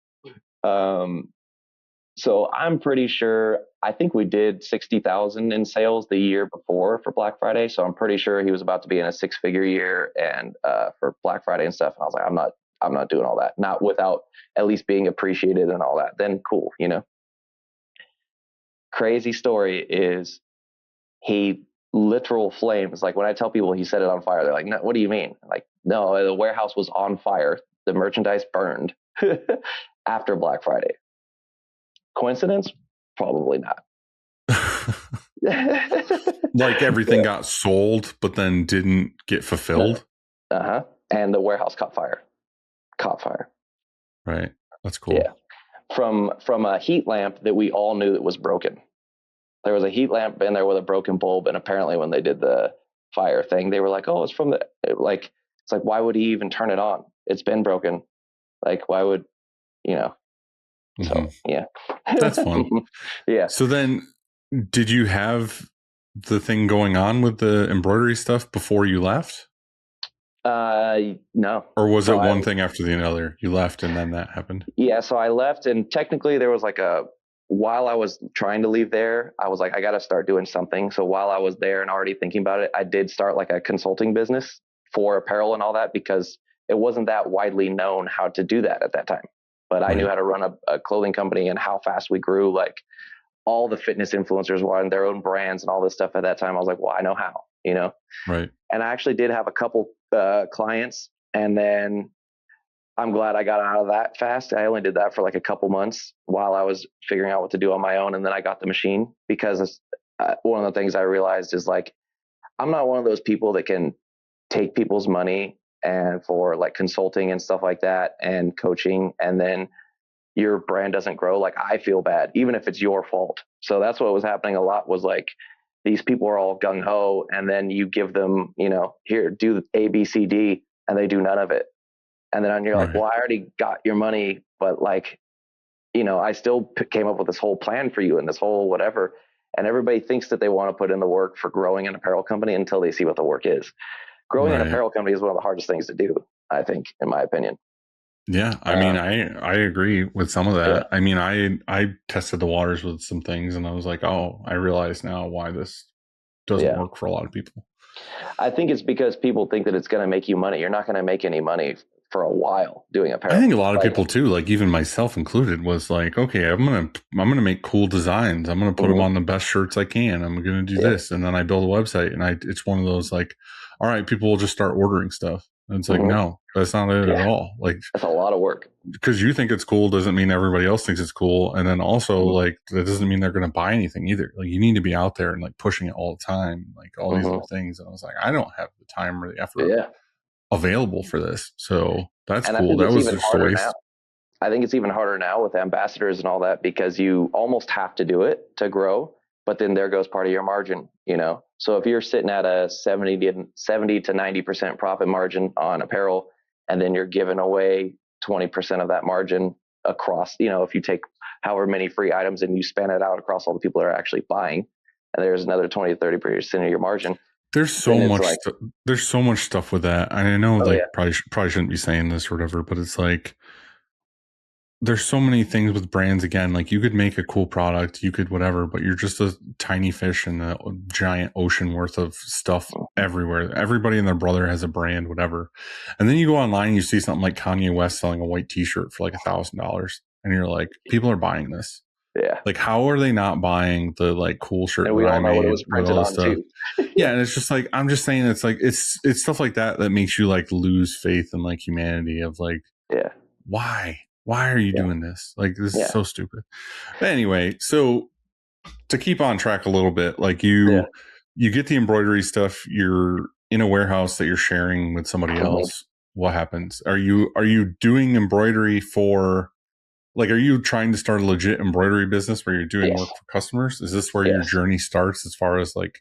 So I'm pretty sure, I think we did 60,000 in sales the year before for Black Friday. So I'm pretty sure he was about to be in a 6-figure year and for Black Friday and stuff. And I was like, I'm not doing all that, not without at least being appreciated and all that. Then cool, you know. Crazy story is he literal flames. Like when I tell people he set it on fire, they're like, no, what do you mean? I'm like, no, the warehouse was on fire. The merchandise burned after Black Friday. Coincidence? Probably not. Like everything got sold, but then didn't get fulfilled. And the warehouse caught fire. Right. That's cool. Yeah. From a heat lamp that we all knew that was broken. There was a heat lamp in there with a broken bulb, and apparently when they did the fire thing, they were like, "Oh, it's from the like." It's like, why would he even turn it on? It's been broken. Like, why would you know? So yeah, that's fun. Yeah. So then, did you have the thing going on with the embroidery stuff before you left? No. Or was it one thing after the other? You left and then that happened? Yeah, so I left, and technically there was like while I was trying to leave there, I was like, I got to start doing something. So while I was there and already thinking about it, I did start like a consulting business for apparel and all that, because it wasn't that widely known how to do that at that time. But I knew how to run a clothing company and how fast we grew. Like all the fitness influencers wanted their own brands and all this stuff at that time. I was like, well, I know how, you know? Right. And I actually did have a couple clients, and then I'm glad I got out of that fast. I only did that for like a couple months while I was figuring out what to do on my own. And then I got the machine, because one of the things I realized is like, I'm not one of those people that can take people's money and for like consulting and stuff like that and coaching, and then your brand doesn't grow. Like I feel bad, even if it's your fault. So that's what was happening a lot, was like, these people are all gung ho, and then you give them, you know, here, do A, B, C, D, and they do none of it. And then you're like, well, I already got your money, but like, you know, I still came up with this whole plan for you and this whole whatever. And everybody thinks that they want to put in the work for growing an apparel company until they see what the work is. Growing an apparel company is one of the hardest things to do, I think, in my opinion. Yeah. I mean, I agree with some of that. Yeah. I mean, I tested the waters with some things, and I was like, oh, I realize now why this doesn't work for a lot of people. I think it's because people think that it's going to make you money. You're not going to make any money for a while doing apparel. I think a lot of people too, like even myself included, was like, okay, I'm gonna make cool designs. I'm gonna put them on the best shirts I can. I'm gonna do this, and then I build a website, and it's one of those like, all right, people will just start ordering stuff. And it's like, no, that's not it at all. Like that's a lot of work. Because you think it's cool doesn't mean everybody else thinks it's cool, and then also like that doesn't mean they're gonna buy anything either. Like you need to be out there and like pushing it all the time, like all these other things. And I was like, I don't have the time or the effort available for this. So that's cool. That was just a waste. I think it's even harder now with ambassadors and all that, because you almost have to do it to grow, but then there goes part of your margin, you know? So if you're sitting at a 70 to 90% profit margin on apparel, and then you're giving away 20% of that margin across, you know, if you take however many free items and you span it out across all the people that are actually buying, and there's another 20 to 30% of your margin. There's so much. Like, there's so much stuff with that. I know, probably shouldn't be saying this or whatever, but it's like there's so many things with brands. Again, like you could make a cool product, you could whatever, but you're just a tiny fish in a giant ocean worth of stuff everywhere. Everybody and their brother has a brand, whatever. And then you go online and you see something like Kanye West selling a white T-shirt for like $1,000, and you're like, people are buying this. Yeah. Like, how are they not buying the like cool shirt And we that all I know what made it was with printed all this on stuff? too. Yeah, and it's just like, I'm just saying, it's like it's stuff like that that makes you like lose faith in like humanity of like, Yeah. why are you Yeah. doing this? Like, this is Yeah. so stupid. But anyway, so to keep on track a little bit, like Yeah. you get the embroidery stuff, you're in a warehouse that you're sharing with somebody else. What happens? Are you doing embroidery for, like, are you trying to start a legit embroidery business where you're doing Yes. work for customers? Is this where your Yes. journey starts as far as like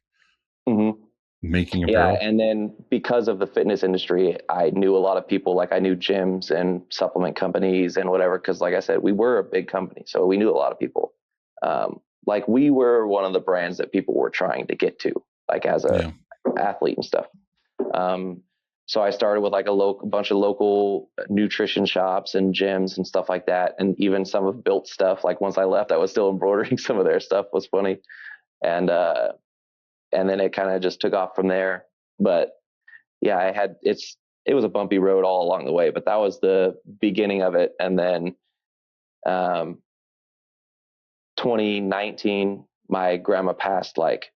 making Yeah. apparel? And then because of the fitness industry, I knew a lot of people, like I knew gyms and supplement companies and whatever. Cause like I said, we were a big company. So we knew a lot of people. Like we were one of the brands that people were trying to get to, like as a athlete and stuff. So I started with like a bunch of local nutrition shops and gyms and stuff like that. And even some of built stuff. Like once I left, I was still embroidering some of their stuff. Was funny. And then it kind of just took off from there. But yeah, it was a bumpy road all along the way, but that was the beginning of it. And then, 2019, my grandma passed like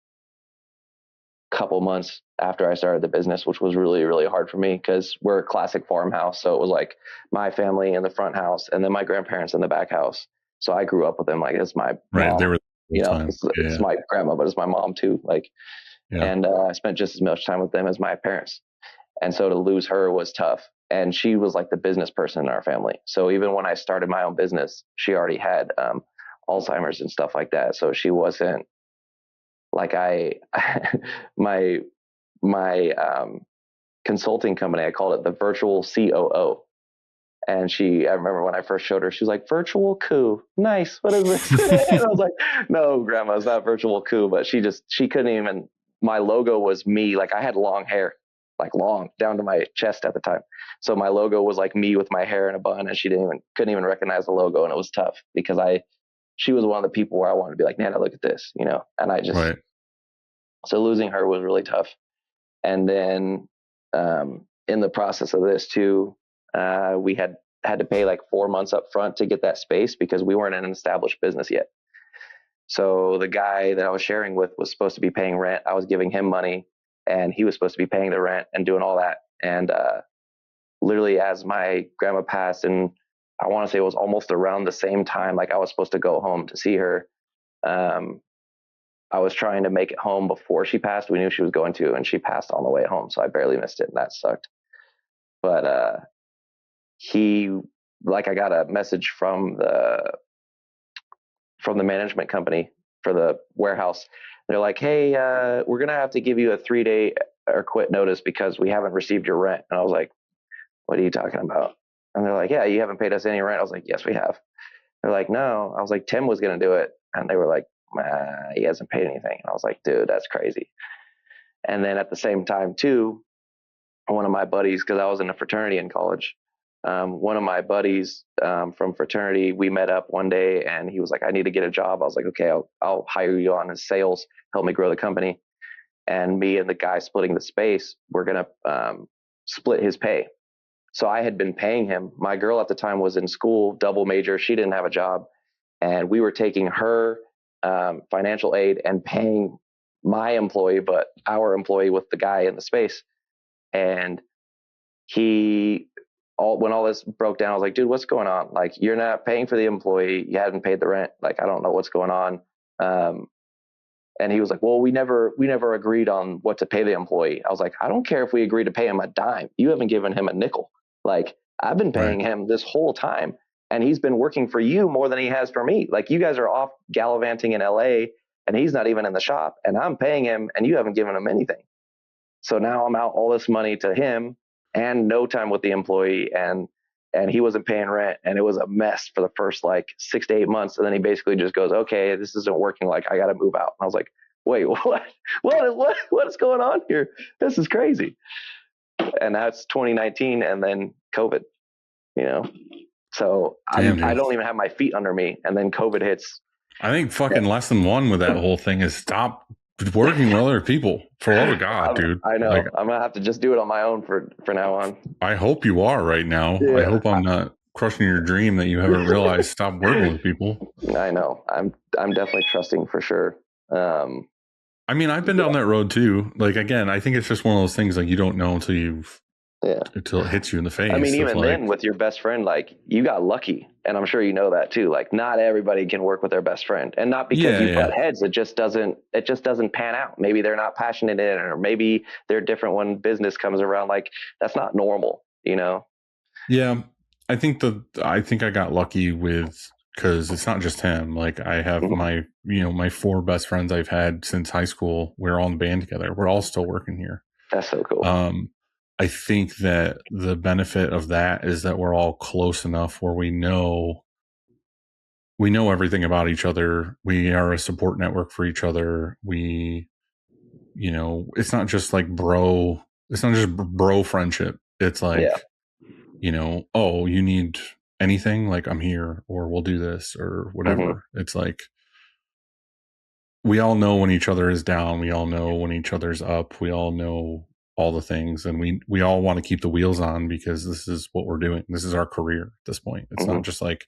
a couple months after I started the business, which was really, really hard for me because we're a classic farmhouse. So it was like my family in the front house and then my grandparents in the back house. So I grew up with them. Like it's my Right. mom, They were the whole time. it's my grandma, but it's my mom too. Like, and I spent just as much time with them as my parents. And so to lose her was tough. And she was like the business person in our family. So even when I started my own business, she already had Alzheimer's and stuff like that. So she wasn't like my consulting company, I called it the virtual COO. And I remember when I first showed her, she was like, virtual coup. Nice. What is this? And I was like, no, grandma, it's not virtual coup. But she couldn't even, my logo was me. Like I had long hair, like long down to my chest at the time. So my logo was like me with my hair in a bun and she couldn't even recognize the logo. And it was tough because she was one of the people where I wanted to be like, Nana, look at this, and I just, so losing her was really tough. And then, in the process of this too, we had to pay like 4 months up front to get that space because we weren't an established business yet. So the guy that I was sharing with was supposed to be paying rent. I was giving him money and he was supposed to be paying the rent and doing all that. And literally as my grandma passed, and I want to say it was almost around the same time, like I was supposed to go home to see her. I was trying to make it home before she passed. We knew she was going to, and she passed on the way home. So I barely missed it and that sucked. But I got a message from the management company for the warehouse. They're like, hey, we're going to have to give you a 3-day or quit notice because we haven't received your rent. And I was like, what are you talking about? And they're like, yeah, you haven't paid us any rent. I was like, yes, we have. They're like, no. I was like, Tim was going to do it. And they were like, he hasn't paid anything. And I was like, dude, that's crazy. And then at the same time too, one of my buddies, because I was in a fraternity in college, one of my buddies from fraternity, we met up one day and he was like, I need to get a job. I was like, okay, I'll hire you on as sales, help me grow the company. And me and the guy splitting the space, we're going to split his pay. So I had been paying him. My girl at the time was in school, double major. She didn't have a job. And we were taking her financial aid and paying my employee, but our employee with the guy in the space. And when all this broke down, I was like, dude, what's going on? Like, you're not paying for the employee. You haven't paid the rent. Like, I don't know what's going on. And he was like, well, we never agreed on what to pay the employee. I was like, I don't care if we agree to pay him a dime. You haven't given him a nickel. Like, I've been paying him this whole time and he's been working for you more than he has for me. Like, you guys are off gallivanting in LA and he's not even in the shop and I'm paying him and you haven't given him anything. So now I'm out all this money to him and no time with the employee and he wasn't paying rent and it was a mess for the first like 6 to 8 months. And then he basically just goes, okay, this isn't working. Like, I got to move out. And I was like, wait, what is going on here? This is crazy. And that's 2019 and then COVID, so I don't even have my feet under me. And then COVID hits. I think fucking lesson one with that whole thing is stop working with other people, for the love of God, dude. I know. I'm gonna have to just do it on my own for now on. I hope you are right now. Yeah. I hope I'm not crushing your dream that you haven't realized. Stop working with people. I know. I'm definitely trusting for sure. I mean, I've been down that road too. Like, again, I think it's just one of those things like you don't know until it hits you in the face. I mean, of, even like, then with your best friend, like you got lucky, and I'm sure you know that too. Like not everybody can work with their best friend, and not because you butt heads. It just doesn't pan out. Maybe they're not passionate in it, or maybe they're different when business comes around. Like that's not normal, you know? Yeah, I think I got lucky because it's not just him. Like I have my 4 best friends I've had since high school. We're all in the band together. We're all still working here. That's so cool. I think that the benefit of that is that we're all close enough where we know everything about each other. We are a support network for each other. It's not just like it's not just bro friendship. It's like, oh, you need anything? Like I'm here, or we'll do this or whatever. It's like, we all know when each other is down. We all know when each other's up. We all know all the things, and we all want to keep the wheels on because this is what we're doing. This is our career at this point. It's not just like,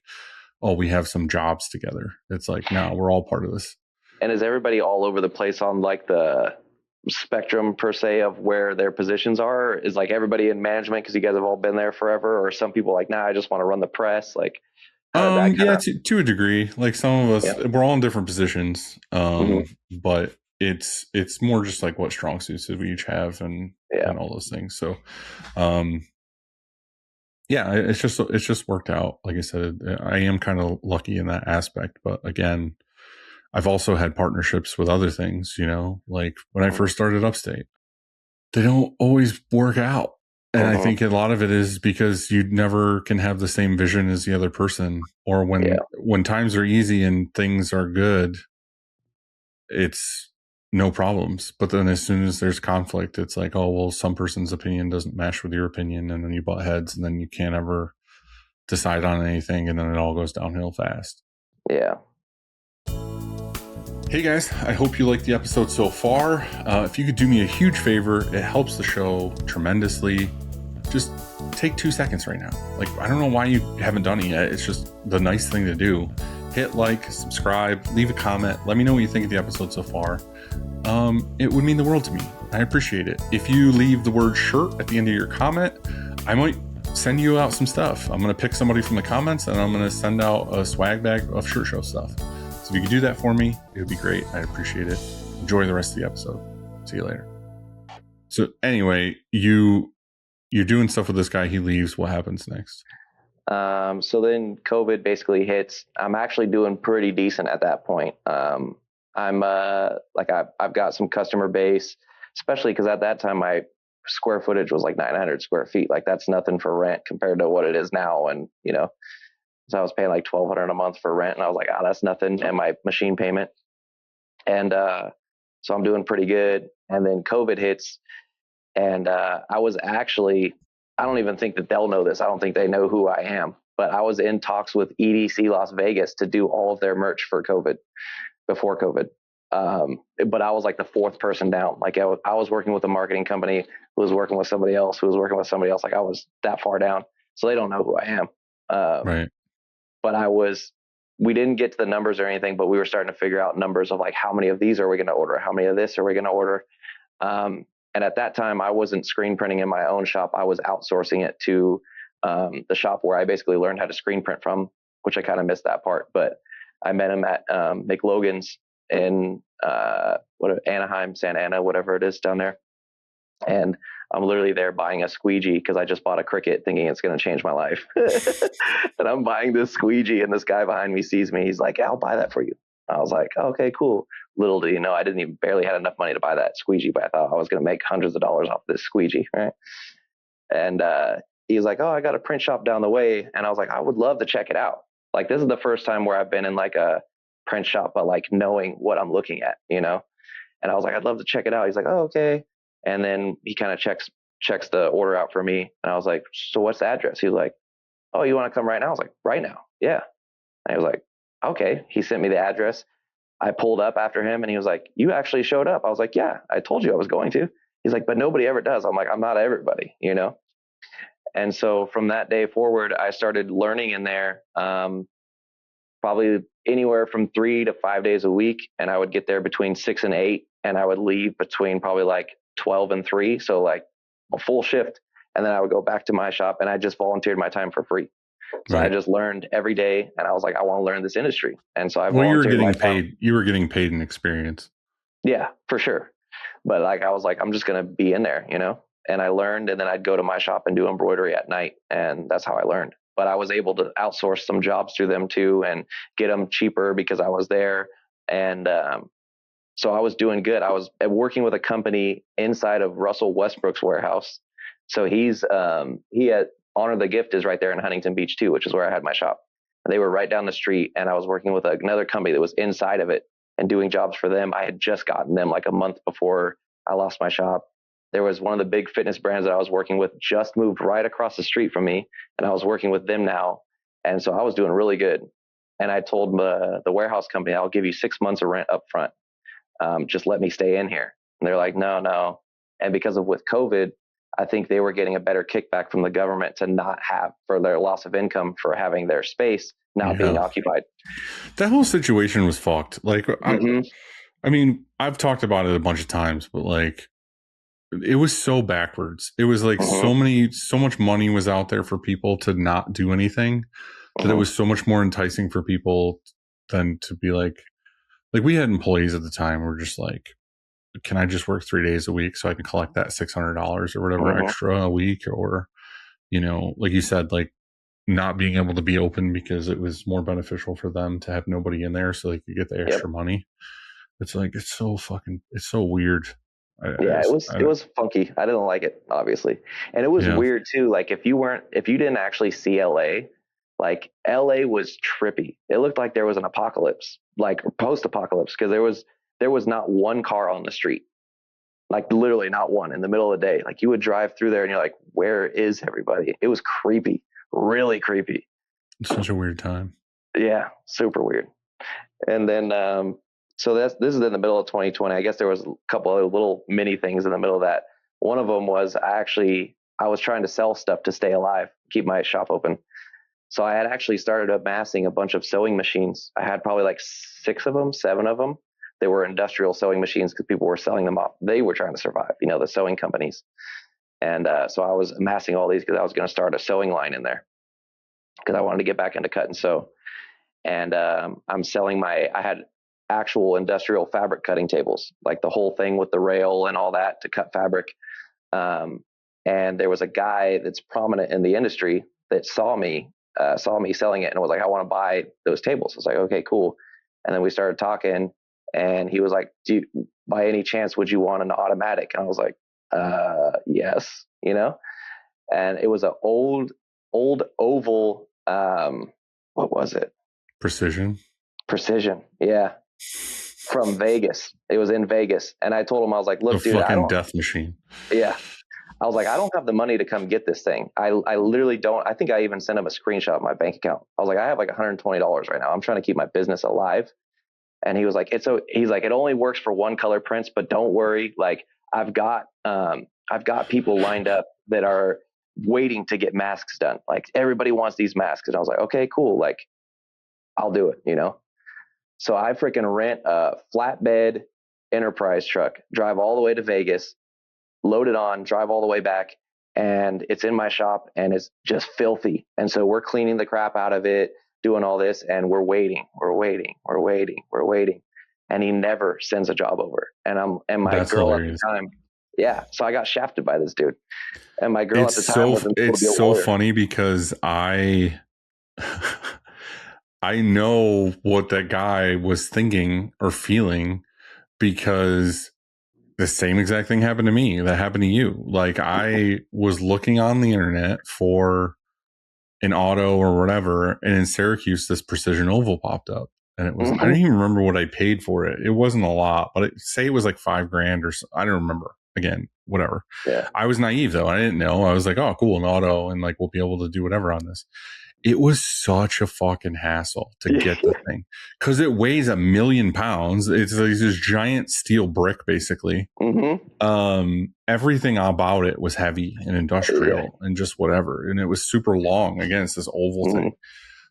oh, we have some jobs together. It's like, no, we're all part of this. And is everybody all over the place on like the spectrum per se of where their positions are? Is like everybody in management because you guys have all been there forever, or some people like, nah, I just want to run the press? Like, to a degree. Like some of us, we're all in different positions. But it's more just like what strong suits that we each have and all those things. So, it's just worked out. Like I said, I am kind of lucky in that aspect, but again, I've also had partnerships with other things, like when I first started Upstate, they don't always work out. And I think a lot of it is because you never can have the same vision as the other person, or when times are easy and things are good, it's no problems. But then as soon as there's conflict, it's like, oh, well, some person's opinion doesn't match with your opinion. And then you butt heads, and then you can't ever decide on anything. And then it all goes downhill fast. Yeah. Hey guys, I hope you liked the episode so far. If you could do me a huge favor, it helps the show tremendously. Just take 2 seconds right now. Like, I don't know why you haven't done it yet. It's just the nice thing to do. Hit like, subscribe, leave a comment. Let me know what you think of the episode so far. It would mean the world to me. I appreciate it. If you leave the word shirt at the end of your comment, I might send you out some stuff. I'm going to pick somebody from the comments, and I'm going to send out a swag bag of Shirt Show stuff. So if you could do that for me, it would be great. I'd appreciate it. Enjoy the rest of the episode. See you later. So anyway, you're doing stuff with this guy. He leaves. What happens next? So then COVID basically hits. I'm actually doing pretty decent at that point. I've got some customer base, especially because at that time my square footage was like 900 square feet. Like that's nothing for rent compared to what it is now. And, so I was paying like $1,200 a month for rent, and I was like, that's nothing. And my machine payment. And, so I'm doing pretty good. And then COVID hits, and, I don't even think that they'll know this. I don't think they know who I am, but I was in talks with EDC Las Vegas to do all of their merch for COVID, before COVID. But I was like the 4th person down. Like I was working with a marketing company who was working with somebody else, who was working with somebody else. Like I was that far down. So they don't know who I am. Right. But we didn't get to the numbers or anything, but we were starting to figure out numbers of like, how many of these are we going to order? How many of this are we going to order? And at that time I wasn't screen printing in my own shop. I was outsourcing it to, the shop where I basically learned how to screen print from, which I kind of missed that part, but I met him at, McLogan's in, Anaheim, Santa Ana, whatever it is down there. And I'm literally there buying a squeegee because I just bought a Cricut thinking it's going to change my life. And I'm buying this squeegee, and this guy behind me sees me. He's like, I'll buy that for you. I was like, okay, cool. Little do you know, I didn't even barely had enough money to buy that squeegee, but I thought I was going to make hundreds of dollars off this squeegee. Right. And he was like, oh, I got a print shop down the way. And I was like, I would love to check it out. Like, this is the first time where I've been in like a print shop, but like knowing what I'm looking at, And I was like, I'd love to check it out. He's like, oh, okay. And then he kind of checks the order out for me. And I was like, so what's the address? He was like, oh, you want to come right now? I was like, right now. Yeah. And he was like, okay. He sent me the address. I pulled up after him, and he was like, you actually showed up. I was like, yeah, I told you I was going to. He's like, but nobody ever does. I'm like, I'm not everybody, And so from that day forward, I started learning in there, probably anywhere from 3 to 5 days a week. And I would get there between 6 and 8, and I would leave between probably like 12 and 3. So like a full shift. And then I would go back to my shop, and I just volunteered my time for free. So I just learned every day, and I was like, I want to learn this industry. And so I volunteered my time. You were getting paid in experience. Yeah, for sure. But like, I was like, I'm just going to be in there, and I learned, and then I'd go to my shop and do embroidery at night. And that's how I learned. But I was able to outsource some jobs through them too, and get them cheaper because I was there. And, so I was doing good. I was working with a company inside of Russell Westbrook's warehouse. So he had Honor the Gift is right there in Huntington Beach too, which is where I had my shop. And they were right down the street, and I was working with another company that was inside of it and doing jobs for them. I had just gotten them like a month before I lost my shop. There was one of the big fitness brands that I was working with just moved right across the street from me, and I was working with them now. And so I was doing really good. And I told the warehouse company, I'll give you 6 months of rent up front. Just let me stay in here. And they're like, no. And because of with COVID, I think they were getting a better kickback from the government to not have for their loss of income for having their space not being occupied. That whole situation was fucked. Like, I mean, I've talked about it a bunch of times, but like, it was so backwards. It was like so much money was out there for people to not do anything that it was so much more enticing for people than to be like we had employees at the time who were just like, can I just work 3 days a week so I can collect that $600 or whatever extra a week? Or, like you said, like not being able to be open because it was more beneficial for them to have nobody in there so they could get the extra money. It's like, it's so weird. It was funky. I didn't like it, obviously. And it was weird too. Like if you didn't actually see LA, like LA was trippy. It looked like there was an apocalypse, like post-apocalypse, because there was not one car on the street, like literally not one in the middle of the day. Like you would drive through there and you're like, where is everybody? It was creepy, really creepy. It's such a weird time. Yeah, super weird. And then, so this is in the middle of 2020. I guess there was a couple of little mini things in the middle of that. One of them was I was trying to sell stuff to stay alive, keep my shop open. So I had actually started amassing a bunch of sewing machines. I had probably like 7 of them. They were industrial sewing machines because people were selling them off. They were trying to survive, the sewing companies. And so I was amassing all these because I was going to start a sewing line in there because I wanted to get back into cut and sew. And I'm selling I had actual industrial fabric cutting tables, like the whole thing with the rail and all that to cut fabric. And there was a guy that's prominent in the industry that saw me selling it and was like, I want to buy those tables. I was like, okay, cool. And then we started talking, and he was like, by any chance, would you want an automatic? And I was like, yes, and it was an old oval, what was it? Precision. Yeah. From Vegas. It was in Vegas. And I told him, I was like, look, dude, fucking death machine. Yeah. I was like, I don't have the money to come get this thing. I literally don't. I think I even sent him a screenshot of my bank account. I was like, I have like $120 right now. I'm trying to keep my business alive. And he was like, he's like, it only works for one color prints, but don't worry. Like I've got people lined up that are waiting to get masks done. Like everybody wants these masks. And I was like, okay, cool. Like I'll do it, So I freaking rent a flatbed Enterprise truck, drive all the way to Vegas, load it on, drive all the way back, and it's in my shop and it's just filthy. And so we're cleaning the crap out of it, doing all this, and we're waiting. And he never sends a job over. And my That's girl hilarious. at the time, yeah. So I got shafted by this dude. And my girl at the time it's so funny because I know what that guy was thinking or feeling, because the same exact thing happened to me. That happened to you. Like I was looking on the internet for an auto or whatever, and in Syracuse, this precision oval popped up, and it was I don't even remember what I paid for it. It wasn't a lot, but say it was like $5,000 or so. I don't remember. Again, whatever. Yeah. I was naive though. I didn't know. I was like, oh, cool, an auto, and like we'll be able to do whatever on this. it was such a fucking hassle to get the thing because it weighs 1,000,000 pounds. It's like this giant steel brick, basically. Everything about it was heavy and industrial and just whatever. And it was super long. Again, it's this oval thing.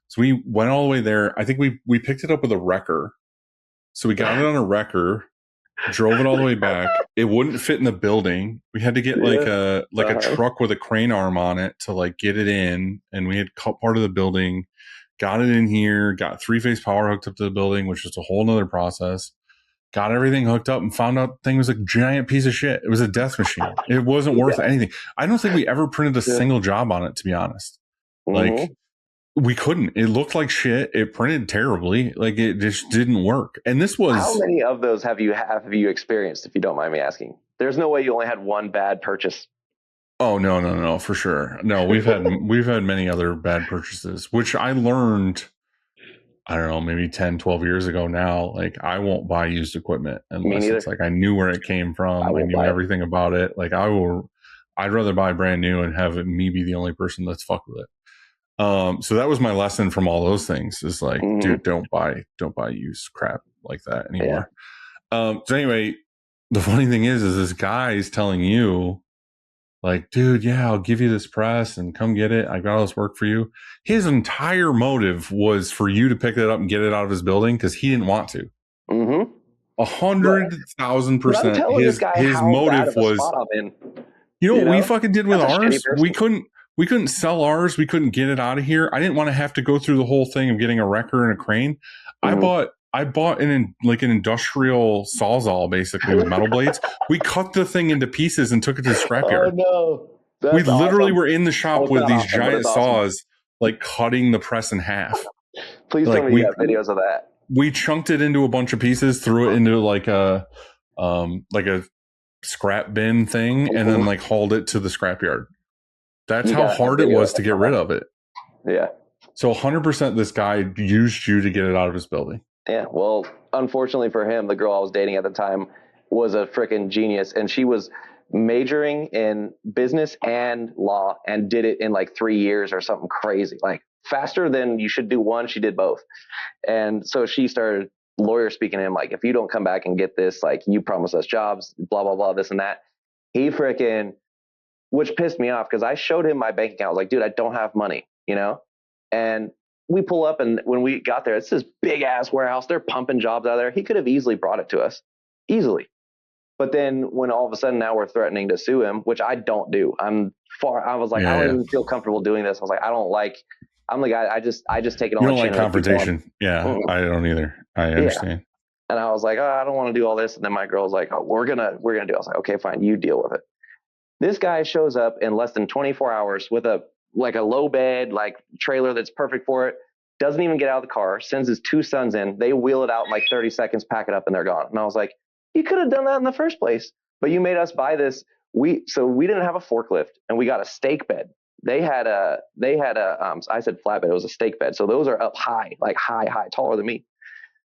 So we went all the way there. I think we picked it up with a wrecker. So we got it on a wrecker, drove it all the way back. It wouldn't fit in the building. We had to get like a truck with a crane arm on it to like get it in. And we had cut part of the building, got it in here, got 3-phase power hooked up to the building, which is a whole nother process. Got everything hooked up and found out the thing was a giant piece of shit. It was a death machine. It wasn't worth anything. I don't think we ever printed a single job on it, to be honest. Like, we couldn't. It looked like shit. It printed terribly. Like, it just didn't work. And this was... How many of those have you experienced, if you don't mind me asking? There's no way you only had one bad purchase. Oh, no, for sure. No, we've had many other bad purchases, which I learned, I don't know, maybe 10, 12 years ago now. Like, I won't buy used equipment unless it's like I knew where it came from. I knew everything about it. Like, I'd rather buy brand new and have me be the only person that's fucked with it. So that was my lesson from all those things is like, dude, don't buy used crap like that anymore. So anyway, the funny thing is this guy is telling you like, dude, yeah, I'll give you this press and come get it. I got all this work for you. His entire motive was for you to pick it up and get it out of his building because he didn't want to. 100,000%. His motive was, you know what we fucking did with ours? We couldn't sell ours. We couldn't get it out of here. I didn't want to have to go through the whole thing of getting a wrecker and a crane. I bought an industrial sawzall basically with metal blades. We cut the thing into pieces and took it to the scrapyard. Oh no! We literally were in the shop with these giant saws, like cutting the press in half. Please tell me you have videos of that. We chunked it into a bunch of pieces, threw it into like a scrap bin thing, and then like hauled it to the scrapyard. That's how hard it was to get rid of it. Yeah. So 100% this guy used you to get it out of his building. Yeah. Well, unfortunately for him, the girl I was dating at the time was a freaking genius. And she was majoring in business and law and did it in like 3 years or something crazy. Like faster than you should do one, she did both. And so she started lawyer speaking to him, like, if you don't come back and get this, like, you promised us jobs, blah, blah, blah, this and that. He freaking... Which pissed me off because I showed him my bank account. I was like, dude, I don't have money, you know? And we pull up, and when we got there, it's this big ass warehouse. They're pumping jobs out of there. He could have easily brought it to us. Easily. But then when all of a sudden now we're threatening to sue him, which I don't do. I was like, I don't even feel comfortable doing this. I was like, I'm the guy, I just take it on. You don't like confrontation. Yeah, I don't either. I understand. And I was like, I don't want to do all this. And then my girl's like, we're gonna do it. I was like, okay, fine, you deal with it. This guy shows up in less than 24 hours with a low bed, like trailer that's perfect for it. Doesn't even get out of the car, sends his 2 sons in. They wheel it out in like 30 seconds, pack it up, and they're gone. And I was like, you could have done that in the first place, but you made us buy this. So we didn't have a forklift, and we got a stake bed. They had a I said flatbed. It was a stake bed. So those are up high, like high, taller than me.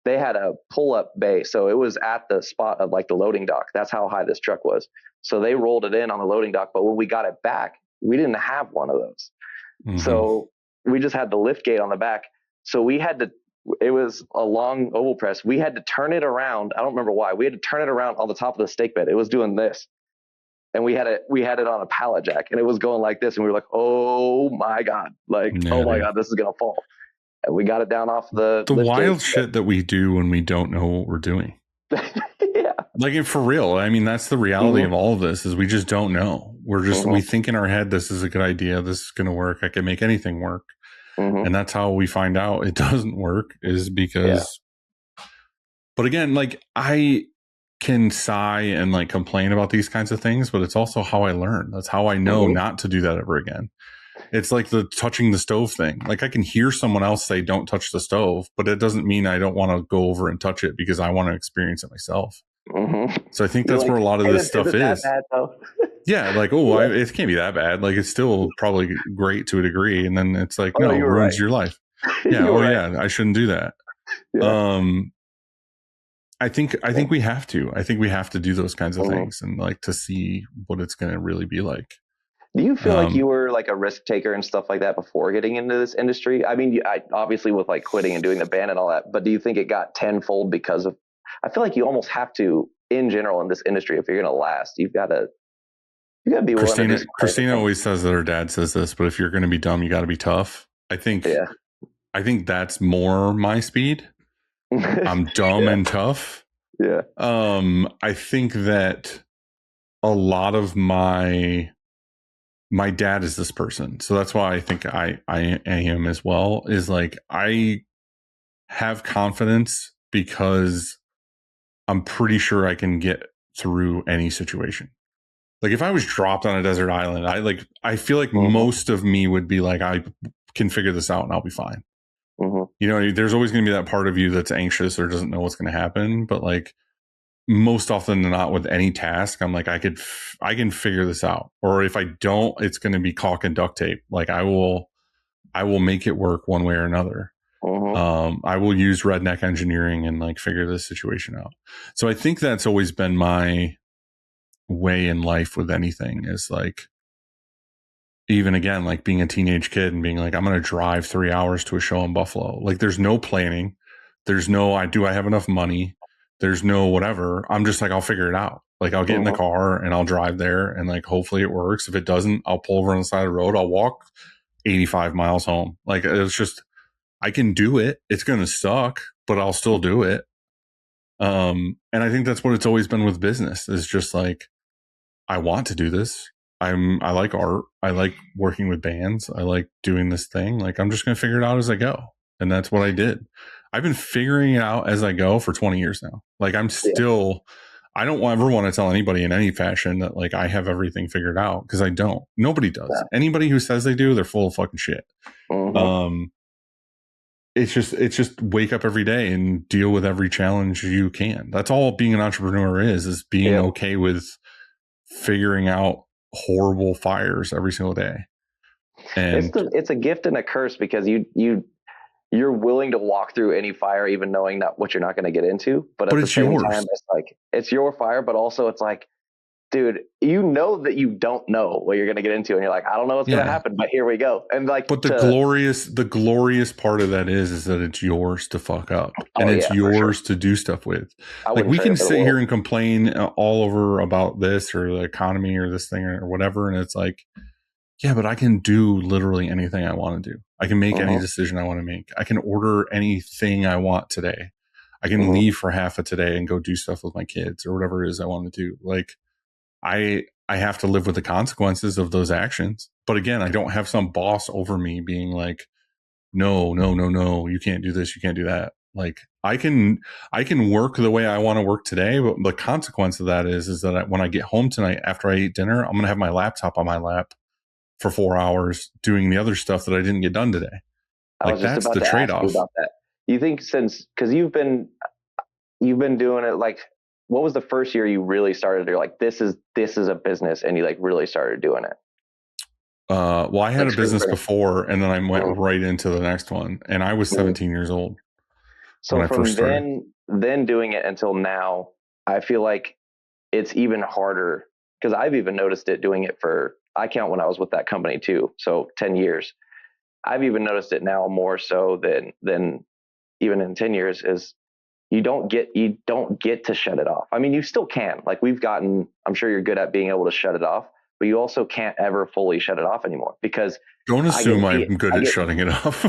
They had a pull-up bay. So it was at the spot of like the loading dock. That's how high this truck was. So they rolled it in on the loading dock. But when we got it back, we didn't have one of those. Mm-hmm. So we just had the lift gate on the back. So we had to, it was a long oval press. We had to turn it around. I don't remember why. We had to turn it around on the top of the stake bed. It was doing this. And we had it on a pallet jack, and it was going like this. And we were like, oh my God, oh my God, this is going to fall. And we got it down off the wild shit that we do when we don't know what we're doing. Yeah. Like, for real. I mean, that's the reality of all of this is we just don't know. We're just, we think in our head, this is a good idea. This is going to work. I can make anything work. And that's how we find out it doesn't work is because, but again, like I can sigh and like complain about these kinds of things, but it's also how I learn. That's how I know not to do that ever again. It's like the touching the stove thing. Like I can hear someone else say, don't touch the stove, but it doesn't mean I don't want to go over and touch it because I want to experience it myself. So I think that's where a lot of this stuff is. Yeah. Like, it can't be that bad. Like it's still probably great to a degree. And then it's like, no, it ruins your life. Yeah. I shouldn't do that. Yeah. I think we have to. I think we have to do those kinds of things and like to see what it's going to really be like. Do you feel like Um, you were like a risk taker and stuff like that before getting into this industry? I mean, obviously with like quitting and doing the band and all that, but do you think it got tenfold because of? I feel like you almost have to, in general, in this industry, if you're going to last, you got to be willing to do some crazy Christina things. always says that her dad says this, but if you're going to be dumb, you got to be tough. Yeah. I think that's more my speed. I'm dumb Yeah. and tough. Yeah. I think that a lot of my dad is this person, so that's why I think I am as well. Is like I have confidence because I'm pretty sure I can get through any situation. Like if I was dropped on a desert island, I feel like Mm-hmm. most of me would be like, I can figure this out and I'll be fine. Mm-hmm. You know, there's always going to be that part of you that's anxious or doesn't know what's going to happen. But like most often than not with any task, I'm like, I can figure this out. Or if I don't, it's going to be caulk and duct tape. Like I will make it work one way or another. Mm-hmm. I will use redneck engineering and like figure this situation out. So I think that's always been my way in life with anything is like, even again, like being a teenage kid and being like, I'm going to drive 3 hours to a show in Buffalo. Like there's no planning. There's no, I have enough money. There's no whatever. I'm just like, I'll figure it out. Like I'll get in the car and I'll drive there and like, hopefully it works. If it doesn't, I'll pull over on the side of the road. I'll walk 85 miles home. Like it's just, I can do it. It's going to suck, but I'll still do it. And I think that's what it's always been with business is just like, I want to do this. I like art. I like working with bands. I like doing this thing. Like I'm just going to figure it out as I go. And that's what I did. I've been figuring it out as I go for 20 years now. Like I'm still, I don't ever want to tell anybody in any fashion that like I have everything figured out because I don't. Nobody does. Yeah. Anybody who says they do, they're full of fucking shit. Mm-hmm. It's just wake up every day and deal with every challenge you can. That's all being an entrepreneur is being okay with figuring out horrible fires every single day. And It's a gift and a curse because you're willing to walk through any fire, even knowing that what you're not going to get into. But at the same time, it's like it's your fire, but also it's like, dude, you know that you don't know what you're going to get into, and you're like, I don't know what's going to happen, but here we go. And like, but the glorious part of that is that it's yours to fuck up, and it's yours to do stuff with. Like we can sit here and complain all over about this or the economy or this thing or whatever, and it's like, yeah, but I can do literally anything I want to do. I can make any decision I want to make. I can order anything I want today. I can leave for half of today and go do stuff with my kids or whatever it is I want to do. Like I have to live with the consequences of those actions. But again, I don't have some boss over me being like, no, you can't do this, you can't do that. Like I can work the way I want to work today, but the consequence of that is that when I get home tonight after I eat dinner, I'm going to have my laptop on my lap for 4 hours doing the other stuff that I didn't get done today. I was just about to ask you about that. You think because you've been doing it, like what was the first year you really started? You're like, this is a business, and you like really started doing it. Well, I had a business before, and then I went right into the next one, and I was 17 years old. So from then doing it until now, I feel like it's even harder because I've even noticed it doing it for, I count when I was with that company too. So 10 years, I've even noticed it now more so than even in 10 years is you don't get to shut it off. I mean, you still can, like I'm sure you're good at being able to shut it off, but you also can't ever fully shut it off anymore because don't assume I'm good at shutting it off.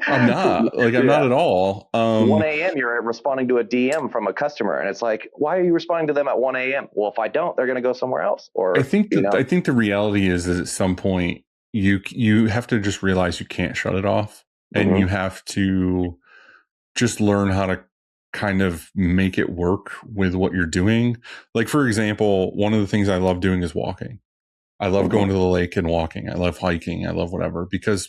I'm not. Like I'm not at all. 1 a.m. you're responding to a DM from a customer, and it's like, why are you responding to them at 1 a.m.? Well, if I don't, they're going to go somewhere else. Or I think the reality is at some point you have to just realize you can't shut it off, and you have to just learn how to kind of make it work with what you're doing. Like for example, one of the things I love doing is walking. I love going to the lake and walking. I love hiking. I love whatever because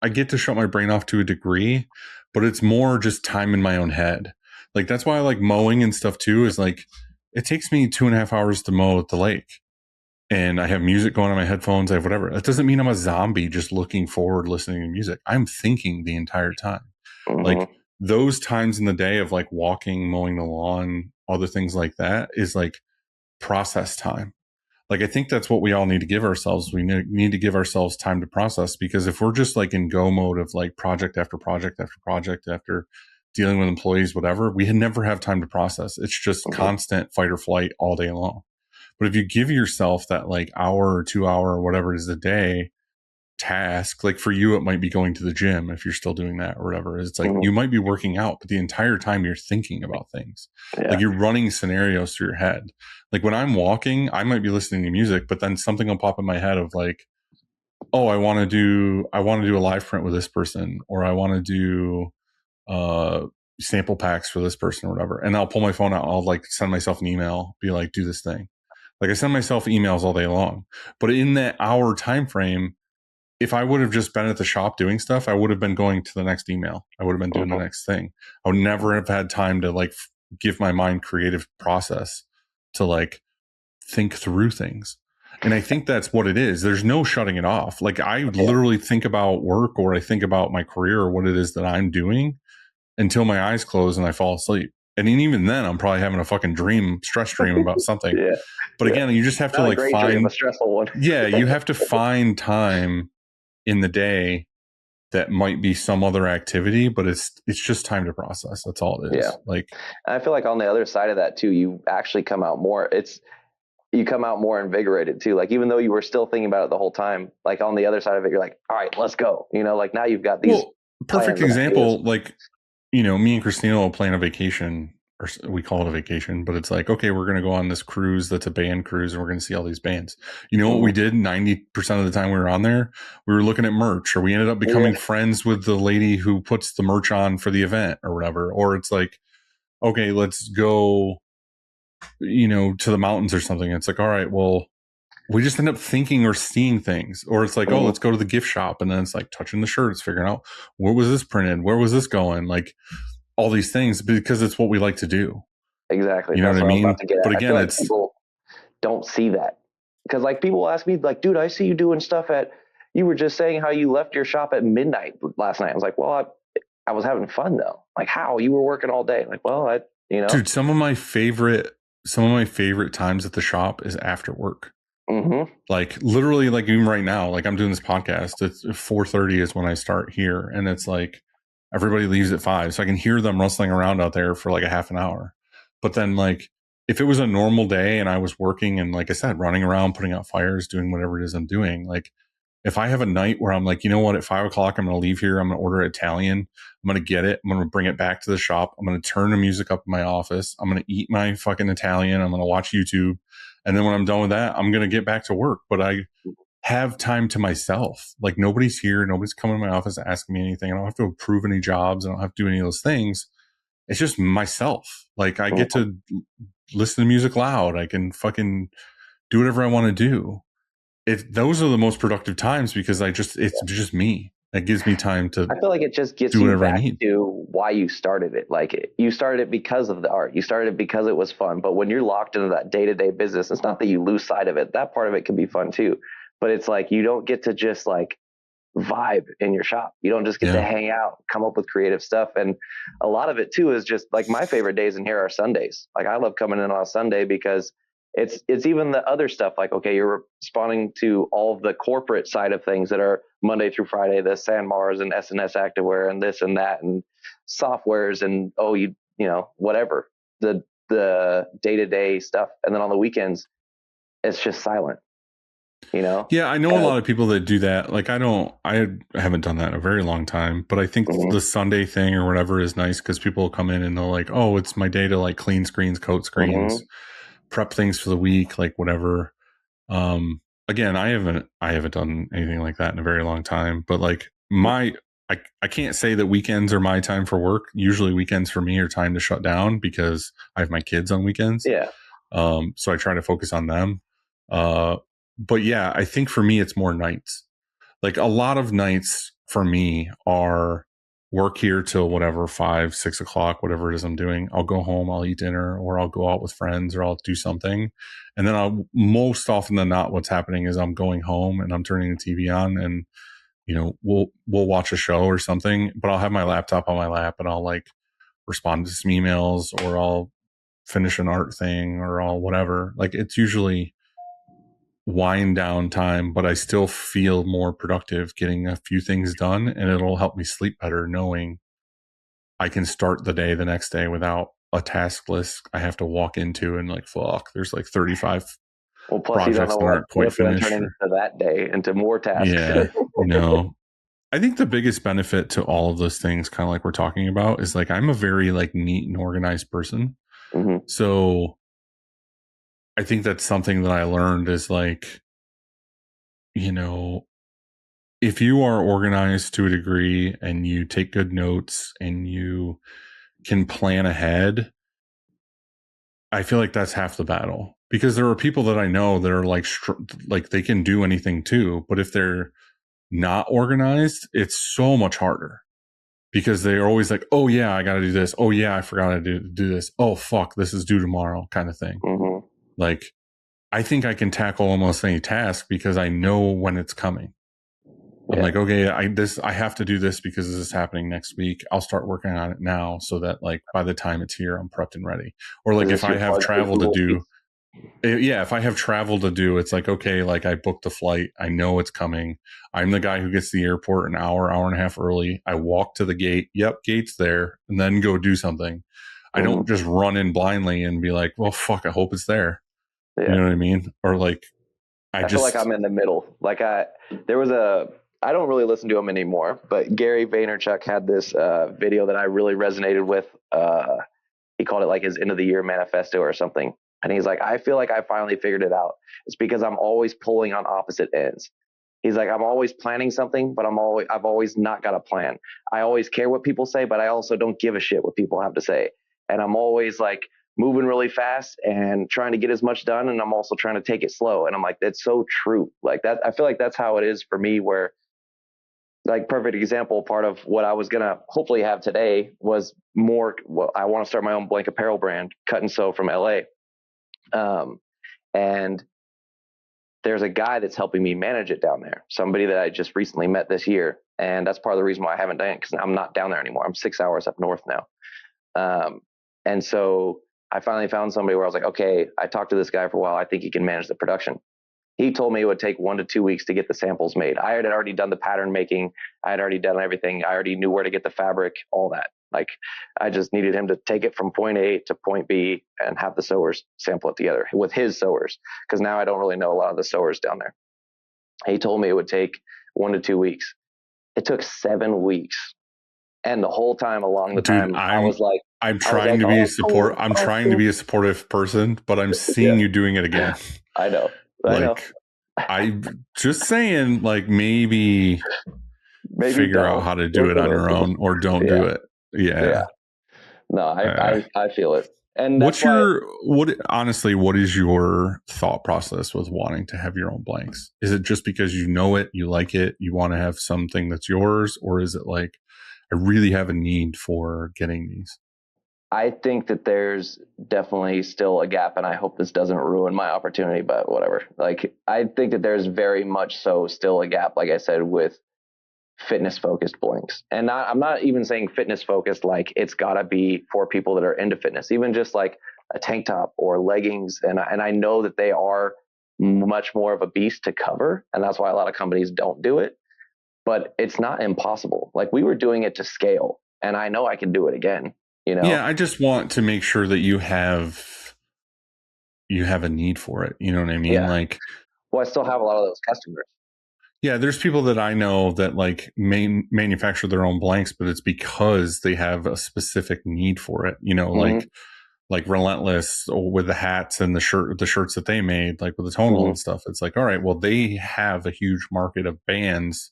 I get to shut my brain off to a degree, but it's more just time in my own head. Like that's why I like mowing and stuff too, is like it takes me 2.5 hours to mow at the lake. And I have music going on my headphones. I have whatever. That doesn't mean I'm a zombie just looking forward, listening to music. I'm thinking the entire time. Like those times in the day of like walking, mowing the lawn, other things like that is like process time. Like, I think that's what we all need to give ourselves. We need to give ourselves time to process, because if we're just like in go mode of like project after project after project after dealing with employees, whatever, we never have time to process. It's just constant fight or flight all day long. But if you give yourself that like hour or 2 hour or whatever it is a day task, like for you, it might be going to the gym if you're still doing that or whatever. It's like you might be working out, but the entire time you're thinking about things. Like you're running scenarios through your head. Like when I'm walking, I might be listening to music, but then something will pop in my head of like, oh, I want to do a live print with this person, or I want to do sample packs for this person or whatever. And I'll pull my phone out. I'll like send myself an email, be like, do this thing. Like I send myself emails all day long, but in that hour time frame, if I would have just been at the shop doing stuff, I would have been going to the next email. I would have been doing the next thing. I would never have had time to like give my mind creative process to like think through things. And I think that's what it is. There's no shutting it off. Like I literally think about work, or I think about my career or what it is that I'm doing until my eyes close and I fall asleep. And even then, I'm probably having a fucking stress dream about something. But again, you just have to like find a stressful one. you have to find time in the day that might be some other activity, but it's just time to process. That's all it is. Yeah. Like, and I feel like on the other side of that too, you actually come out more. You come out more invigorated too. Like even though you were still thinking about it the whole time, like on the other side of it, you're like, all right, let's go. You know, like now you've got these. Well, perfect example. Like, you know, me and Christina will plan a vacation, or we call it a vacation, but it's like, okay, we're going to go on this cruise that's a band cruise and we're going to see all these bands. You know what we did 90% of the time we were on there? We were looking at merch, or we ended up becoming friends with the lady who puts the merch on for the event or whatever. Or it's like, okay, let's go, you know, to the mountains or something. It's like, all right, well, we just end up thinking or seeing things. Or it's like, oh, let's go to the gift shop. And then it's like touching the shirts, figuring out where was this printed? Where was this going? Like all these things, because it's what we like to do. Exactly. You know what I mean? But again, like people don't see that. Because like people ask me like, dude, I see you doing stuff you were just saying how you left your shop at midnight last night. I was like, well, I was having fun though. Like how? You were working all day. Like, well, Dude, some of my favorite times at the shop is after work. Like literally, like even right now, like I'm doing this podcast. It's 4:30 is when I start here, and it's like everybody leaves at 5, so I can hear them rustling around out there for like a half an hour. But then, like if it was a normal day and I was working and, like I said, running around, putting out fires, doing whatever it is I'm doing, like if I have a night where I'm like, you know what, at 5 o'clock I'm going to leave here, I'm going to order Italian, I'm going to get it, I'm going to bring it back to the shop, I'm going to turn the music up in my office, I'm going to eat my fucking Italian, I'm going to watch YouTube. And then when I'm done with that, I'm going to get back to work. But I have time to myself. Like nobody's here. Nobody's coming to my office asking me anything. I don't have to approve any jobs. I don't have to do any of those things. It's just myself. Like I get to listen to music loud. I can fucking do whatever I want to do. Those are the most productive times because it's just me. That gives me time to. I feel like it just gets you back to why you started it. Like you started it because of the art. You started it because it was fun. But when you're locked into that day-to-day business, it's not that you lose sight of it. That part of it can be fun too. But it's like you don't get to just like vibe in your shop. You don't just get to hang out, come up with creative stuff. And a lot of it too is just like my favorite days in here are Sundays. Like I love coming in on a Sunday because it's even the other stuff like, okay, you're responding to all of the corporate side of things that are Monday through Friday, the SanMars and SNS Activewear and this and that and softwares and, whatever, the day-to-day stuff. And then on the weekends, it's just silent, Yeah, I know a lot of people that do that. Like I haven't done that in a very long time, but I think the Sunday thing or whatever is nice because people will come in and they'll like, oh, it's my day to like clean screens, coat screens, prep things for the week, like whatever. Again, I haven't done anything like that in a very long time, but like I can't say that weekends are my time for work. Usually weekends for me are time to shut down because I have my kids on weekends. Yeah. So I try to focus on them. But yeah, I think for me, it's more nights. Like a lot of nights for me are work here till whatever, 5, 6 o'clock, whatever it is I'm doing. I'll go home, I'll eat dinner, or I'll go out with friends, or I'll do something. And then most often than not, what's happening is I'm going home and I'm turning the TV on and, we'll watch a show or something, but I'll have my laptop on my lap and I'll like respond to some emails or I'll finish an art thing or I'll whatever. Like it's usually wind down time, but I still feel more productive getting a few things done, and it'll help me sleep better knowing I can start the day the next day without a task list I have to walk into and like, fuck, there's like 35 Well, plus you don't projects know that aren't quite what's going to finished. turn into that day, into more tasks. Yeah, no. I think the biggest benefit to all of those things, kind of like we're talking about, is like I'm a very like neat and organized person. Mm-hmm. So I think that's something that I learned is like, you know, if you are organized to a degree and you take good notes and you can plan ahead, I feel like that's half the battle. Because there are people that I know that are like they can do anything too, but if they're not organized, it's so much harder because they're always like, oh yeah, I got to do this. Oh yeah, I forgot to do this. Oh fuck, this is due tomorrow, kind of thing. Mm-hmm. Like, I think I can tackle almost any task because I know when it's coming. I'm like, okay, I have to do this because this is happening next week. I'll start working on it now so that like by the time it's here, I'm prepped and ready. Or like if I have travel to do, if I have travel to do, it's like, okay, like I booked the flight. I know it's coming. I'm the guy who gets to the airport an hour and a half early. I walk to the gate. Yep, gate's there, and then go do something. I don't just run in blindly and be like, well, fuck, I hope it's there. Yeah. You know what I mean? Or like, I feel like I'm in the middle. Like I don't really listen to him anymore, but Gary Vaynerchuk had this video that I really resonated with. He called it like his end of the year manifesto or something. And he's like, I feel like I finally figured it out. It's because I'm always pulling on opposite ends. He's like, I'm always planning something, but I've always not got a plan. I always care what people say, but I also don't give a shit what people have to say. And I'm always like moving really fast and trying to get as much done. And I'm also trying to take it slow. And I'm like, that's so true. Like that, I feel like that's how it is for me, where like perfect example, part of what I was going to hopefully have today was more, well, I want to start my own blank apparel brand, Cut and Sew from LA. And there's a guy that's helping me manage it down there. Somebody that I just recently met this year. And that's part of the reason why I haven't done it, because I'm not down there anymore. I'm 6 hours up north now. And so I finally found somebody where I was like, okay, I talked to this guy for a while. I think he can manage the production. He told me it would take 1 to 2 weeks to get the samples made. I had already done the pattern making. I had already done everything. I already knew where to get the fabric, all that. Like, I just needed him to take it from point A to point B and have the sewers sample it together with his sewers, because now I don't really know a lot of the sewers down there. He told me it would take 1 to 2 weeks. It took 7 weeks. And the whole time along the time, I was like, I'm trying to be a supportive person, but I'm seeing you doing it again. I know. I'm just saying, like, maybe figure out how to do it on your own, or don't do it. Yeah. No, I feel it. And what is your thought process with wanting to have your own blanks? Is it just because you know it, you like it, you want to have something that's yours, or is it like, I really have a need for getting these? I think that there's definitely still a gap, and I hope this doesn't ruin my opportunity, but whatever. Like, I think that there's very much so still a gap, like I said, with fitness focused blanks. And I'm not even saying fitness focused like it's got to be for people that are into fitness, even just like a tank top or leggings. And I know that they are much more of a beast to cover, and that's why a lot of companies don't do it. But it's not impossible. Like, we were doing it to scale, and I know I can do it again. You know? Yeah, I just want to make sure that you have a need for it. You know what I mean? Yeah. Like, well, I still have a lot of those customers. Yeah, there's people that I know that like manufacture their own blanks, but it's because they have a specific need for it. You know, like Relentless, or with the hats and the shirts that they made, like with the tonal and stuff. It's like, all right, well, they have a huge market of bands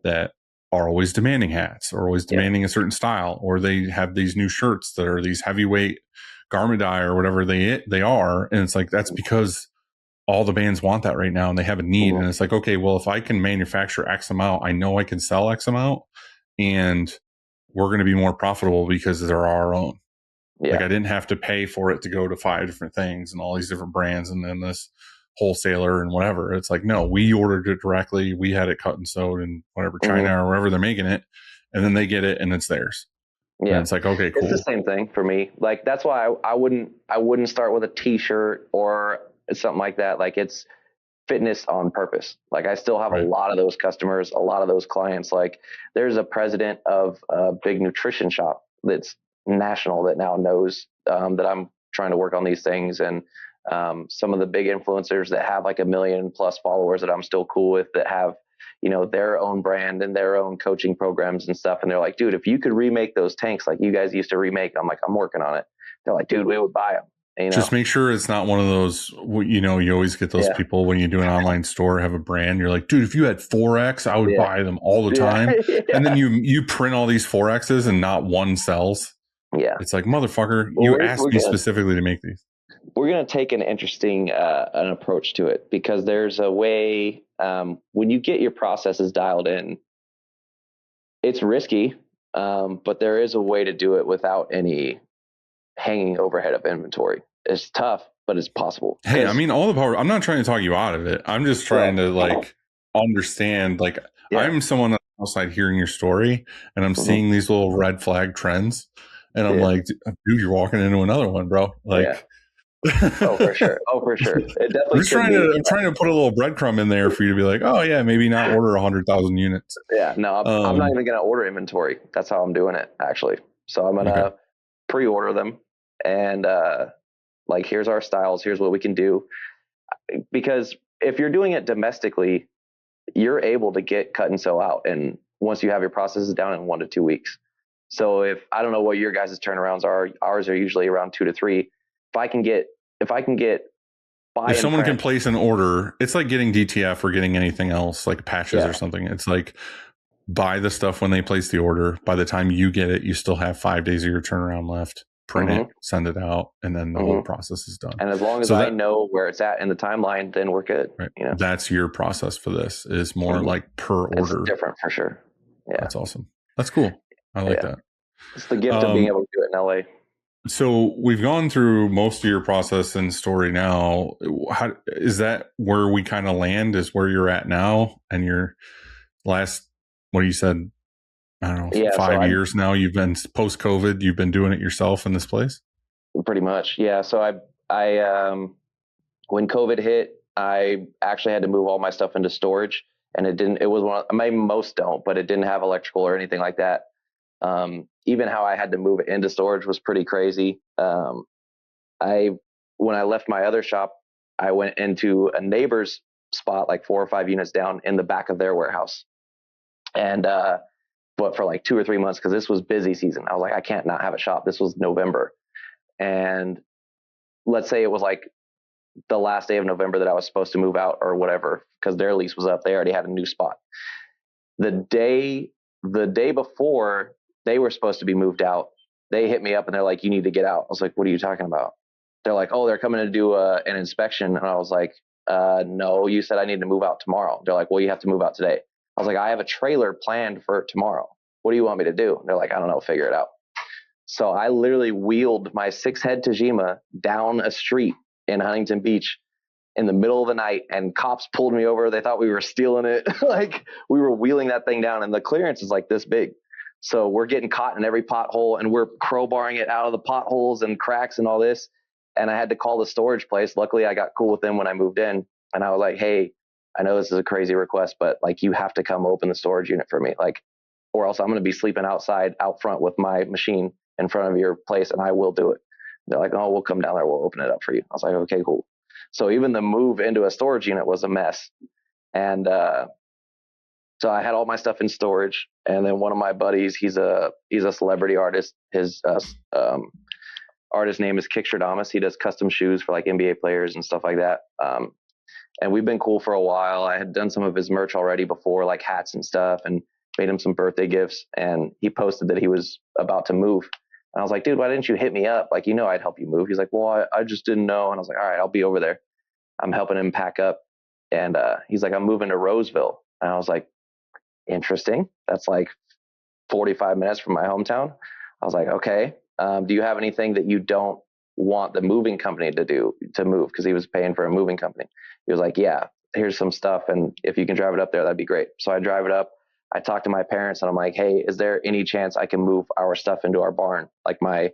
that are always demanding hats, or always demanding a certain style, or they have these new shirts that are these heavyweight garment dye or whatever they are, and it's like, that's because all the bands want that right now, and they have a need. And it's like, okay, well, if I can manufacture X amount, I know I can sell X amount, and we're going to be more profitable because they're our own. Like, I didn't have to pay for it to go to 5 different things and all these different brands and then this wholesaler and whatever. It's like, no, we ordered it directly. We had it cut and sewed in whatever, China or wherever they're making it, and then they get it and it's theirs. Yeah, and it's like, okay, cool. It's the same thing for me. Like, that's why I wouldn't start with a t-shirt or something like that. Like, it's fitness on purpose. Like I still have Right. a lot of those customers, a lot of those clients. Like there's a president of a big nutrition shop that's national that now knows that I'm trying to work on these things. And some of the big influencers that have like 1 million plus followers that I'm still cool with, that have, their own brand and their own coaching programs and stuff. And they're like, dude, if you could remake those tanks like you guys used to remake, I'm like, I'm working on it. They're like, dude, we would buy them. Just make sure it's not one of those, you always get those people when you do an online store, have a brand. You're like, dude, if you had 4X, I would buy them all the time. And then you print all these 4Xs and not one sells. Yeah. It's like, motherfucker, you asked me specifically to make these. We're going to take an interesting an approach to it, because there's a way when you get your processes dialed in, it's risky, but there is a way to do it without any hanging overhead of inventory. It's tough, but it's possible. Hey, I mean, all the power. I'm not trying to talk you out of it. I'm just trying to understand. Like, I'm someone outside hearing your story, and I'm seeing these little red flag trends, and I'm like, dude, you're walking into another one, bro. Like, oh, for sure. It definitely. I'm trying to put a little breadcrumb in there for you to be like, oh yeah, maybe not order 100,000 units. Yeah, no, I'm not even going to order inventory. That's how I'm doing it, actually. So I'm going to pre-order them, and like, here's our styles, here's what we can do. Because if you're doing it domestically, you're able to get cut and sew out, and once you have your processes down, in 1 to 2 weeks. So if I don't know what your guys' turnarounds are, ours are usually around 2 to 3. If I can get if someone can place an order, it's like getting DTF or getting anything else, like patches or something. It's like, buy the stuff when they place the order. By the time you get it, you still have 5 days of your turnaround left. Print it, send it out, and then the whole process is done. And as long as I know where it's at in the timeline, then we're good. Right. That's your process for this, is more like per order. It's different for sure. Yeah. That's awesome. That's cool. I like that. It's the gift of being able to do it in LA. So we've gone through most of your process and story now. How is that where we kind of land, is where you're at now? And your last, what you said, I don't know, 5 years now, you've been post-COVID, you've been doing it yourself in this place? Pretty much. Yeah. So I when COVID hit, I actually had to move all my stuff into storage, and it was maybe most don't, but it didn't have electrical or anything like that. Even how I had to move it into storage was pretty crazy. When I left my other shop, I went into a neighbor's spot, like 4 or 5 units down in the back of their warehouse. And, but for like 2 or 3 months, because this was busy season, I was like, I can't not have a shop. This was November. And let's say it was like the last day of November that I was supposed to move out or whatever, because their lease was up. They already had a new spot. The day before they were supposed to be moved out, they hit me up and they're like, you need to get out. I was like, what are you talking about? They're like, oh, they're coming to do an inspection. And I was like, no, you said I need to move out tomorrow. They're like, well, you have to move out today. I was like, I have a trailer planned for tomorrow. What do you want me to do? And they're like, I don't know, figure it out. So I literally wheeled my 6-head Tajima down a street in Huntington Beach in the middle of the night, and cops pulled me over. They thought we were stealing it. Like, we were wheeling that thing down, and the clearance is like this big. So we're getting caught in every pothole, and we're crowbarring it out of the potholes and cracks and all this. And I had to call the storage place. Luckily, I got cool with them when I moved in, and I was like, hey, I know this is a crazy request, but like, you have to come open the storage unit for me, like, or else I'm going to be sleeping outside out front with my machine in front of your place, and I will do it. They're like, oh, we'll come down there. We'll open it up for you. I was like, okay, cool. So even the move into a storage unit was a mess. And so I had all my stuff in storage. And then one of my buddies, he's a celebrity artist. His artist name is Kikstradamus. He does custom shoes for like NBA players and stuff like that. And we've been cool for a while. I had done some of his merch already before, like hats and stuff, and made him some birthday gifts. And he posted that he was about to move. And I was like, dude, why didn't you hit me up? Like, I'd help you move. He's like, well, I just didn't know. And I was like, all right, I'll be over there. I'm helping him pack up. And he's like, I'm moving to Roseville. And I was like, interesting. That's like 45 minutes from my hometown. I was like, okay. Do you have anything that you don't want the moving company to move? Because he was paying for a moving company. He was like, yeah, here's some stuff. And if you can drive it up there, that'd be great. So I drive it up. I talked to my parents and I'm like, hey, is there any chance I can move our stuff into our barn? Like my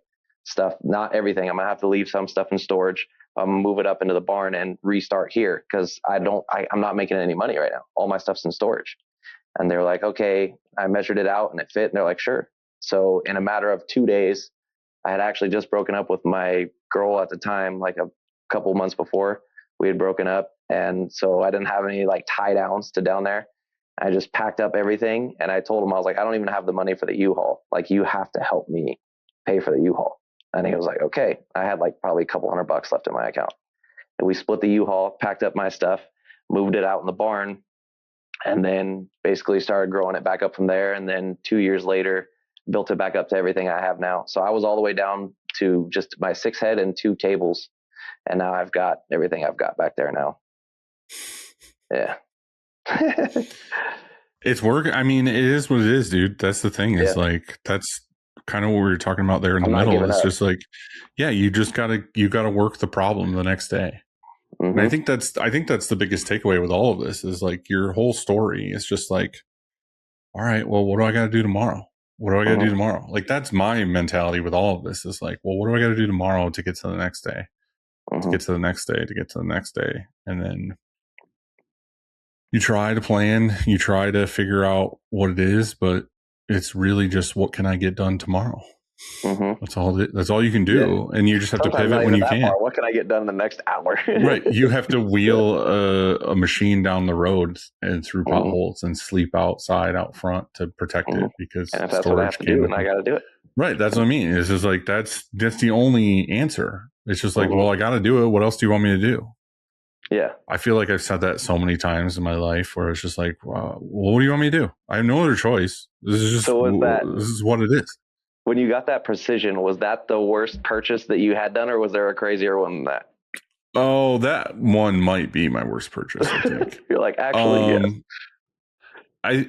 stuff, not everything. I'm gonna have to leave some stuff in storage. I'm gonna move it up into the barn and restart here because I'm not making any money right now. All my stuff's in storage. And they're like, okay, I measured it out and it fit. And they're like, sure. So in a matter of 2 days, I had actually just broken up with my girl at the time, like a couple months before we had broken up. And so I didn't have any like tie downs to down there. I just packed up everything and I told him, I was like, I don't even have the money for the U-Haul. Like, you have to help me pay for the U-Haul. And he was like, okay. I had like probably a couple $100 left in my account. And we split the U-Haul, packed up my stuff, moved it out in the barn, and then basically started growing it back up from there. And then 2 years later, built it back up to everything I have now. So I was all the way down to just my 6 head and 2 tables. And now I've got everything I've got back there now. Yeah. It's work. I mean, it is what it is, dude. That's the thing. Is Yeah. like, that's kind of what we were talking about there in the I'm not middle. giving It's up. just like, yeah, you gotta work the problem the next day. Mm-hmm. And I think that's the biggest takeaway with all of this is like your whole story is just like, all right, well, what do I got to do tomorrow? What do I got to do tomorrow? Like, that's my mentality with all of this is like, well, what do I got to do tomorrow to get to the next day, to get to the next day, to get to the next day? And then you try to plan, you try to figure out what it is, but it's really just, what can I get done tomorrow? That's all you can do. Yeah. And you just have Sometimes to pivot when you can. What can I get done in the next hour? Right. You have to wheel a machine down the road and through potholes and sleep outside out front to protect it, because and if that's what I have to do, then I got to do it. Right. That's what I mean. It's just like, that's the only answer. It's just like, well, I got to do it. What else do you want me to do? Yeah. I feel like I've said that so many times in my life where it's just like, well, what do you want me to do? I have no other choice. This is just, this is what it is. When you got that Precision, was that the worst purchase that you had done, or was there a crazier one than that? Oh, that one might be my worst purchase, I think. You're like, actually, yes.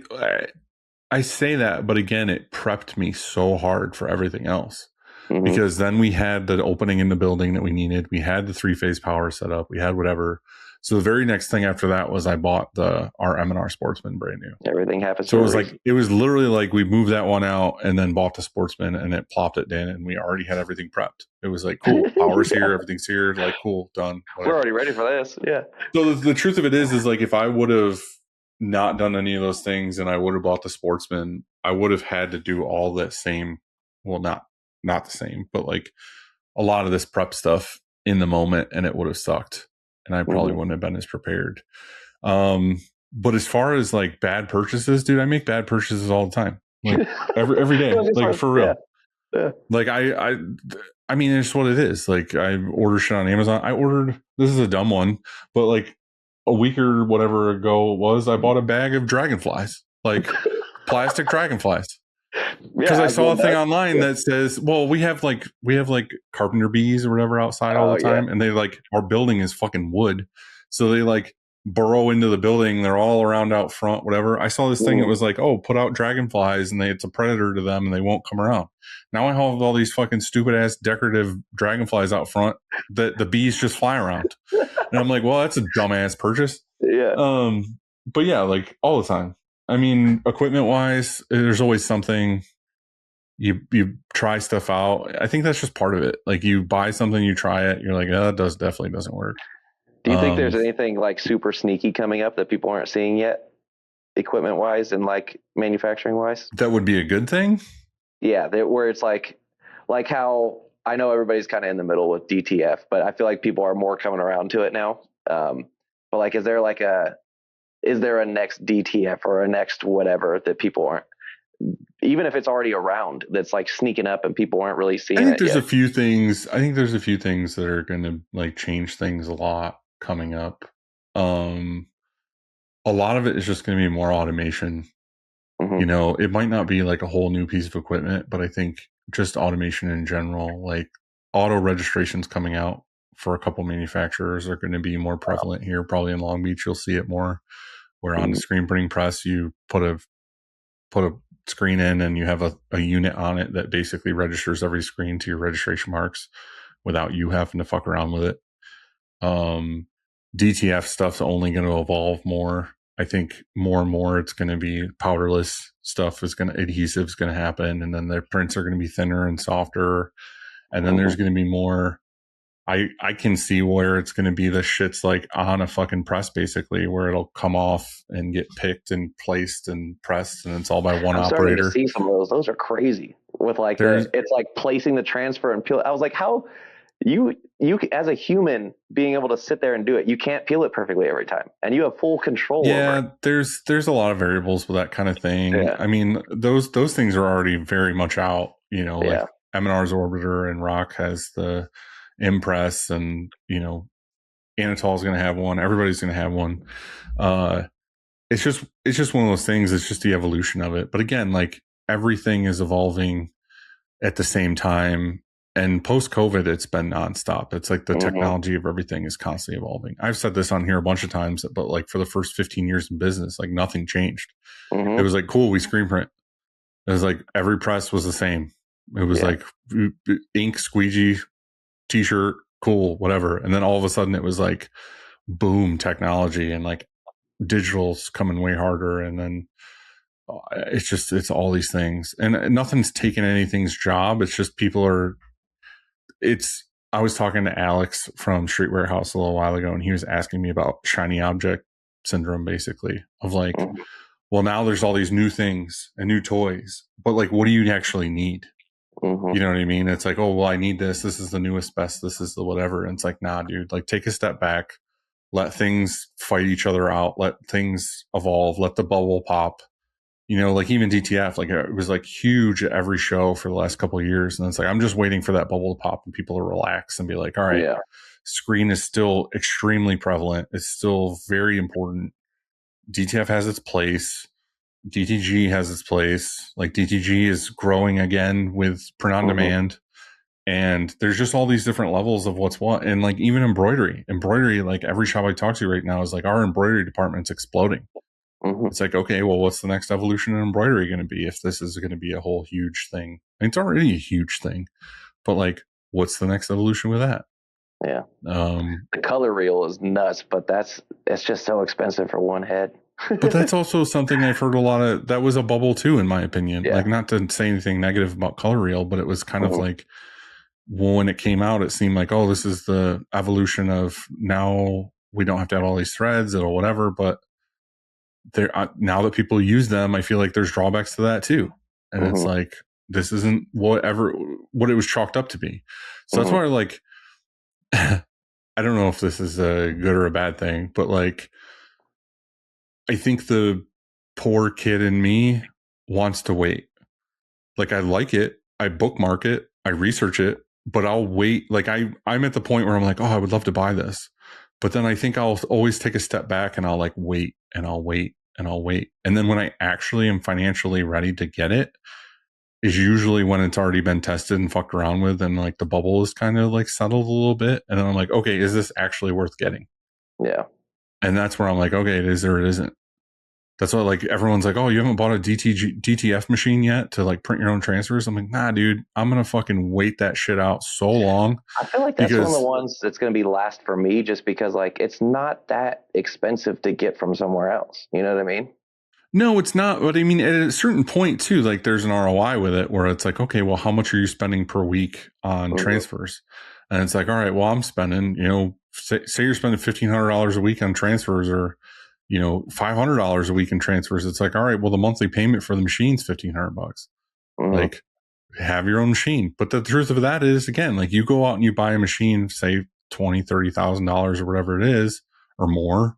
I say that, but again, it prepped me so hard for everything else. Because then we had the opening in the building that we needed. We had the 3-phase power set up. We had whatever. So the very next thing after that was I bought our M&R Sportsman brand new. Everything happens. So it was literally like we moved that one out and then bought the Sportsman and it plopped it in and we already had everything prepped. It was like, cool, power's here, everything's here, like, cool, done. Whatever. We're already ready for this. Yeah. So the truth of it is like, if I would have not done any of those things and I would have bought the Sportsman, I would have had to do all that same, well, not the same, but like a lot of this prep stuff in the moment, and it would have sucked. And I probably wouldn't have been as prepared. But as far as like bad purchases, dude, I make bad purchases all the time. Like every day, like for real. Yeah. Like I mean, it's what it is. Like I order shit on Amazon. This is a dumb one, but like a week or whatever ago it was, I bought a bag of dragonflies, like plastic dragonflies. Because I saw a thing online that says, well, we have like carpenter bees or whatever outside all the time. And they like, our building is fucking wood. So they like burrow into the building. They're all around out front, whatever. I saw this thing that was like, oh, put out dragonflies and it's a predator to them and they won't come around. Now I have all these fucking stupid ass decorative dragonflies out front that the bees just fly around. And I'm like, well, that's a dumbass purchase. Yeah. But yeah, like all the time. I mean, equipment wise, there's always something. You try stuff out. I think that's just part of it. Like you buy something, you try it, you're like, oh, that definitely doesn't work. Do you think there's anything like super sneaky coming up that people aren't seeing yet, equipment wise and like manufacturing wise? That would be a good thing. Yeah, where it's like how I know everybody's kind of in the middle with DTF, but I feel like people are more coming around to it now. But like, is there a next DTF or a next whatever that people aren't, even if it's already around, that's like sneaking up and people aren't really seeing it? I think there's a few things that are going to like change things a lot coming up. A lot of it is just going to be more automation. You know, it might not be like a whole new piece of equipment, but I think just automation in general, like auto registrations coming out for a couple manufacturers are going to be more prevalent here. Probably in Long Beach, you'll see it more. Where on the screen printing press, you put a screen in and you have a unit on it that basically registers every screen to your registration marks without you having to fuck around with it. DTF stuff's only going to evolve more. I think more and more it's going to be powderless stuff adhesive's going to happen. And then the prints are going to be thinner and softer. And then there's going to be more. I can see where it's going to be the shit's like on a fucking press, basically, where it'll come off and get picked and placed and pressed, and it's all by one I'm starting to operator. see some of those. Those are crazy. With like it's like placing the transfer and peel. I was like, how you as a human being able to sit there and do it, you can't peel it perfectly every time, and you have full control. Yeah, over it. there's a lot of variables with that kind of thing. Yeah. I mean, those things are already very much out. You know, like M&R's orbiter and Rock has the Impress, and you know, Anatol's going to have one. Everybody's going to have one. It's just one of those things. It's just the evolution of it. But again, like everything is evolving at the same time. And post COVID, it's been nonstop. It's like the technology of everything is constantly evolving. I've said this on here a bunch of times, but like for the first 15 years in business, like nothing changed. It was like, cool, we screen print. It was like every press was the same. It was like ink, squeegee, t-shirt, cool, whatever. And then all of a sudden it was like boom, technology, and like digital's coming way harder. And then it's all these things, and nothing's taken anything's job. It's just I was talking to Alex from Street Warehouse a little while ago, and he was asking me about shiny object syndrome, basically, of like, well, now there's all these new things and new toys, but like, what do you actually need? You know what I mean? It's like, oh, well, I need this. This is the newest best. This is the whatever. And it's like, nah, dude, like take a step back, let things fight each other out, let things evolve, let the bubble pop. You know, like even DTF, like it was like huge at every show for the last couple of years. And it's like, I'm just waiting for that bubble to pop and people to relax and be like, all right, screen is still extremely prevalent. It's still very important. DTF has its place. DTG has its place. Like DTG is growing again with print on demand. And there's just all these different levels of what's what. And like even embroidery, like every shop I talk to right now is like our embroidery department's exploding. It's like, okay, well, what's the next evolution in embroidery going to be if this is going to be a whole huge thing? I mean, it's already a huge thing, but like, what's the next evolution with that? Yeah. The color reel is nuts, but it's just so expensive for one head. But that's also something I've heard a lot of. That was a bubble too, in my opinion. Like, not to say anything negative about color reel, but it was kind of like when it came out, it seemed like, oh, this is the evolution of now we don't have to have all these threads or whatever, but there now that people use them, I feel like there's drawbacks to that too. And it's like, this isn't what it was chalked up to be. So that's why, like, I don't know if this is a good or a bad thing, but like, I think the poor kid in me wants to wait. Like, I like it. I bookmark it. I research it, but I'll wait. Like I'm at the point where I'm like, oh, I would love to buy this. But then I think I'll always take a step back and I'll like wait and I'll wait and I'll wait. And then when I actually am financially ready to get it is usually when it's already been tested and fucked around with, and like the bubble is kind of like settled a little bit. And then I'm like, okay, is this actually worth getting? Yeah. And that's where I'm like, okay, it is or it isn't. That's why like everyone's like, oh, you haven't bought a DTF machine yet to like print your own transfers? I'm like, nah, dude, I'm going to fucking wait that shit out so long. I feel like that's one of the ones that's going to be last for me, just because like it's not that expensive to get from somewhere else. You know what I mean? No, it's not. But I mean, at a certain point too, like there's an ROI with it where it's like, okay, well, how much are you spending per week on transfers? And it's like, all right, well, I'm spending, you know, say you're spending $1,500 a week on transfers, or you know, $500 a week in transfers. It's like, all right, well, the monthly payment for the machine's $1,500. Like, have your own machine. But the truth of that is, again, like you go out and you buy a machine, say $20,000, $30,000 or whatever it is, or more.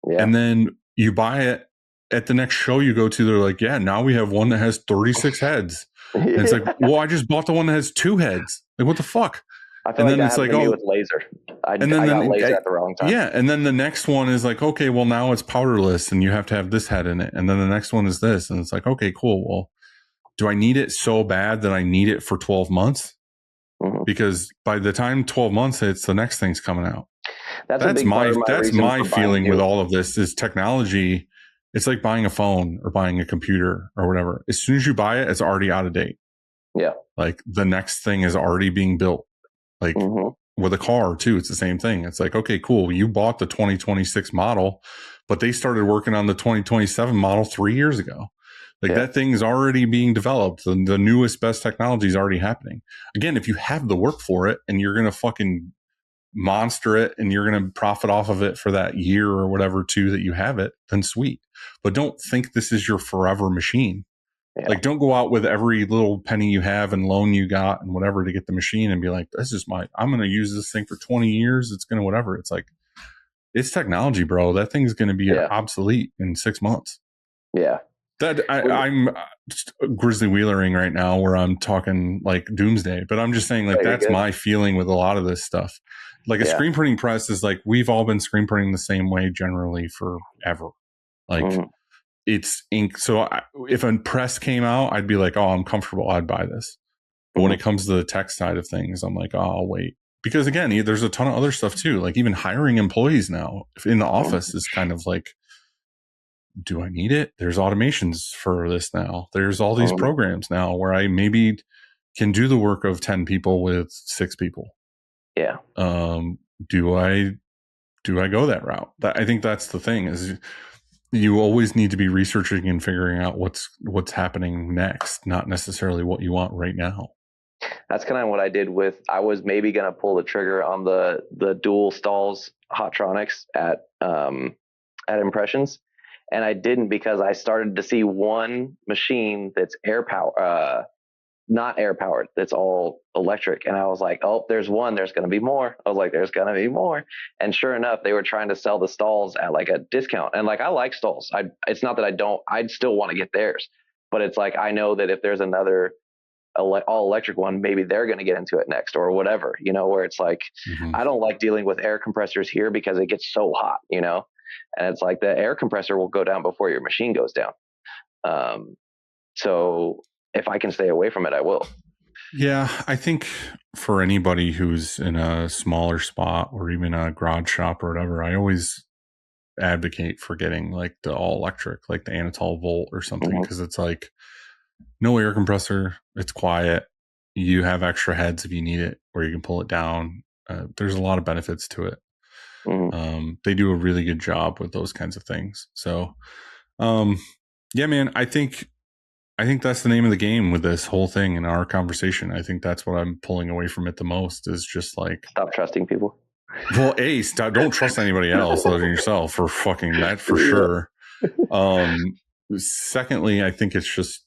Yeah. And then you buy it at the next show you go to. They're like, yeah, now we have one that has 36 heads. And it's like, well, I just bought the one that has 2 heads. Like, what the fuck? I feel it's like, oh, with laser. I got laser at the wrong time. Yeah, and then the next one is like, okay, well, now it's powderless, and you have to have this head in it. And then the next one is this, and it's like, okay, cool. Well, do I need it so bad that I need it for 12 months? Because by the time 12 months hits, the next thing's coming out. That's my feeling with all of this is technology. It's like buying a phone or buying a computer or whatever. As soon as you buy it, it's already out of date. Yeah, like the next thing is already being built. Like with a car too, it's the same thing. It's like, okay, cool. You bought the 2026 model, but they started working on the 2027 model 3 years ago. Like that thing's already being developed. The newest, best technology is already happening. Again, if you have the work for it and you're going to fucking monster it and you're going to profit off of it for that year or whatever too that you have it, then sweet. But don't think this is your forever machine. Yeah. Like, don't go out with every little penny you have and loan you got and whatever to get the machine and be like, this is I'm going to use this thing for 20 years. It's going to whatever. It's like, it's technology, bro. That thing's going to be obsolete in 6 months. Yeah. I'm just grizzly wheelering right now where I'm talking like doomsday, but I'm just saying like, that's my feeling with a lot of this stuff. Like a screen printing press is like, we've all been screen printing the same way generally forever. Like, it's ink. So if a press came out, I'd be like, oh, I'm comfortable. I'd buy this. But when it comes to the tech side of things, I'm like, oh, I'll wait. Because again, there's a ton of other stuff too. Like even hiring employees now in the office is kind of like, do I need it? There's automations for this now. There's all these programs now where I maybe can do the work of 10 people with 6 people. Yeah. Do I go that route? I think that's the thing is, you always need to be researching and figuring out what's happening next, not necessarily what you want right now. That's kind of what I did I was maybe going to pull the trigger on the dual stalls Hotronics at Impressions. And I didn't because I started to see one machine that's not air powered. That's all electric. And I was like, oh, there's one, there's going to be more. I was like, there's going to be more. And sure enough, they were trying to sell the stalls at like a discount. And like, I like stalls. It's not that I'd still want to get theirs, but it's like, I know that if there's another all electric one, maybe they're going to get into it next or whatever, where it's like, I don't like dealing with air compressors here because it gets so hot, and it's like the air compressor will go down before your machine goes down. So if I can stay away from it, I will. Yeah, I think for anybody who's in a smaller spot or even a garage shop or whatever, I always advocate for getting like the all electric, like the Anatol Volt or something, because it's like no air compressor. It's quiet. You have extra heads if you need it, or you can pull it down. There's a lot of benefits to it. They do a really good job with those kinds of things. So, yeah, man, I think that's the name of the game with this whole thing in our conversation. I think that's what I'm pulling away from it the most is just like, stop trusting people. Well, don't trust anybody else other than yourself for fucking that for sure. Secondly, I think it's just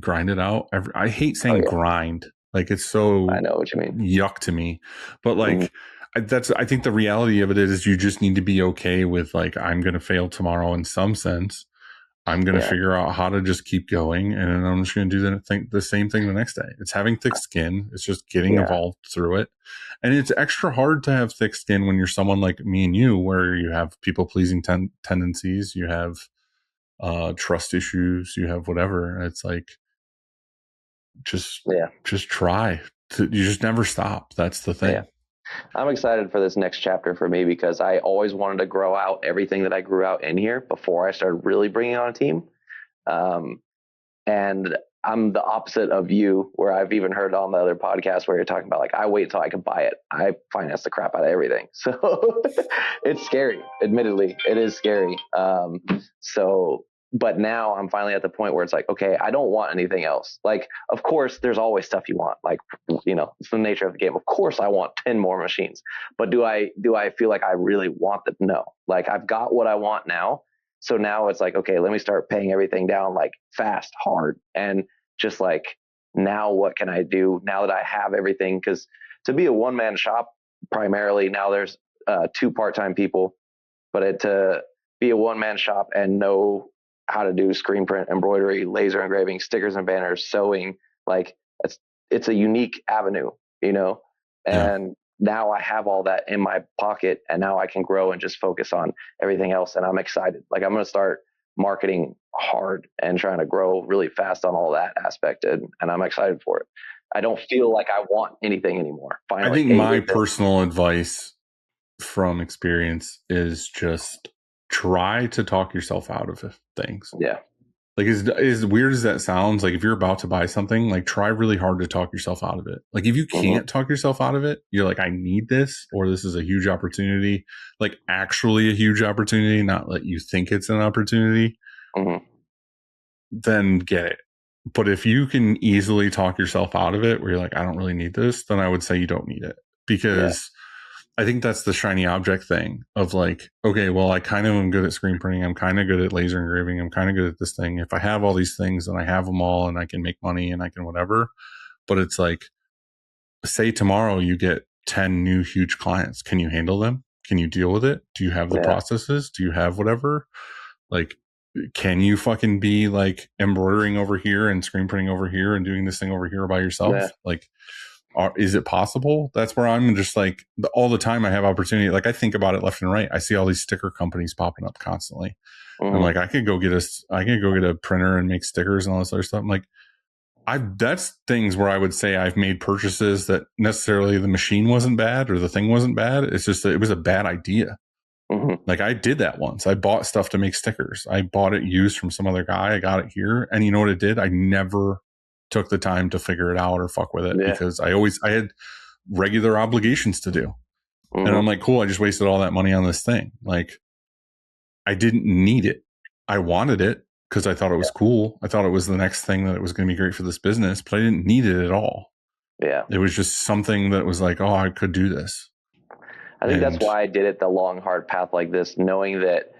grind it out. I hate saying grind. Like it's so I know what you mean. Yuck to me. But like I think the reality of it is you just need to be okay with like, I'm going to fail tomorrow in some sense. I'm going to figure out how to just keep going. And then I'm just going to do the same thing the next day. It's having thick skin. It's just getting evolved through it. And it's extra hard to have thick skin when you're someone like me and you, where you have people pleasing tendencies, you have trust issues, you have whatever. It's like, just try. You just never stop. That's the thing. Yeah. I'm excited for this next chapter for me because I always wanted to grow out everything that I grew out in here before I started really bringing on a team. And I'm the opposite of you, where I've even heard on the other podcast where you're talking about like, I wait till I can buy it. I finance the crap out of everything. So it's scary. Admittedly, it is scary. But now I'm finally at the point where it's like, okay, I don't want anything else. Like, of course, there's always stuff you want. Like, it's the nature of the game. Of course, I want 10 more machines. But do I feel like I really want them? No. Like, I've got what I want now. So now it's like, okay, let me start paying everything down like fast, hard. And just like, now what can I do now that I have everything? Because to be a one-man shop, primarily now there's 2 part-time people. But to be a one-man shop and know how to do screen print, embroidery, laser engraving, stickers and banners, sewing, like it's a unique avenue, and now I have all that in my pocket and now I can grow and just focus on everything else. And I'm excited. Like I'm going to start marketing hard and trying to grow really fast on all that aspect. And I'm excited for it. I don't feel like I want anything anymore. Finally, I think my personal advice from experience is just try to talk yourself out of things. Yeah. Like as weird as that sounds, like if you're about to buy something, like try really hard to talk yourself out of it. Like if you can't talk yourself out of it, you're like, I need this, or this is a huge opportunity, like actually a huge opportunity, not let you think it's an opportunity. then get it. But if you can easily talk yourself out of it, where you're like, I don't really need this, then I would say you don't need it, because I think that's the shiny object thing of like, okay, well, I kind of am good at screen printing. I'm kind of good at laser engraving. I'm kind of good at this thing. If I have all these things and I have them all and I can make money and I can whatever, but it's like, say tomorrow you get 10 new huge clients. Can you handle them? Can you deal with it? Do you have the processes? Do you have whatever? Like, can you fucking be like embroidering over here and screen printing over here and doing this thing over here by yourself? Yeah. Like, is it possible? That's where I'm just like, all the time I have opportunity. Like, I think about it left and right. I see all these sticker companies popping up constantly. I'm like, I could go get a printer and make stickers and all this other stuff. I'm like, that's things where I would say I've made purchases that necessarily the machine wasn't bad or the thing wasn't bad. It's just that it was a bad idea. Like, I did that once. I bought stuff to make stickers. I bought it used from some other guy. I got it here. And you know what it did? I never took the time to figure it out or fuck with it because I had regular obligations to do. And I'm like, cool, I just wasted all that money on this thing. Like, I didn't need it. I wanted it because I thought it was cool. I thought it was the next thing that it was going to be great for this business, but I didn't need it at all. Yeah. It was just something that was like, oh, I could do this. I think that's why I did it the long, hard path like this, knowing that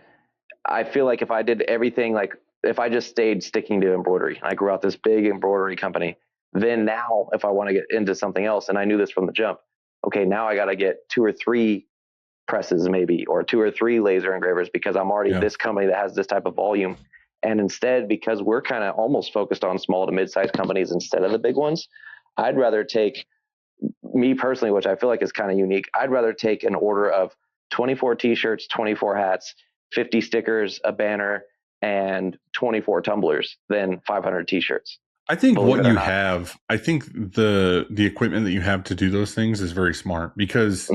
I feel like if I did everything, like if I just stayed sticking to embroidery, I grew out this big embroidery company, then now if I want to get into something else, and I knew this from the jump, okay, now I got to get 2 or 3 presses maybe, or 2 or 3 laser engravers because I'm already this company that has this type of volume. And instead, because we're kind of almost focused on small to mid-sized companies instead of the big ones, I'd rather take, me personally, which I feel like is kind of unique, I'd rather take an order of 24 t-shirts, 24 hats, 50 stickers, a banner, and 24 tumblers than 500 t-shirts. I think what you have, I think the equipment that you have to do those things is very smart, because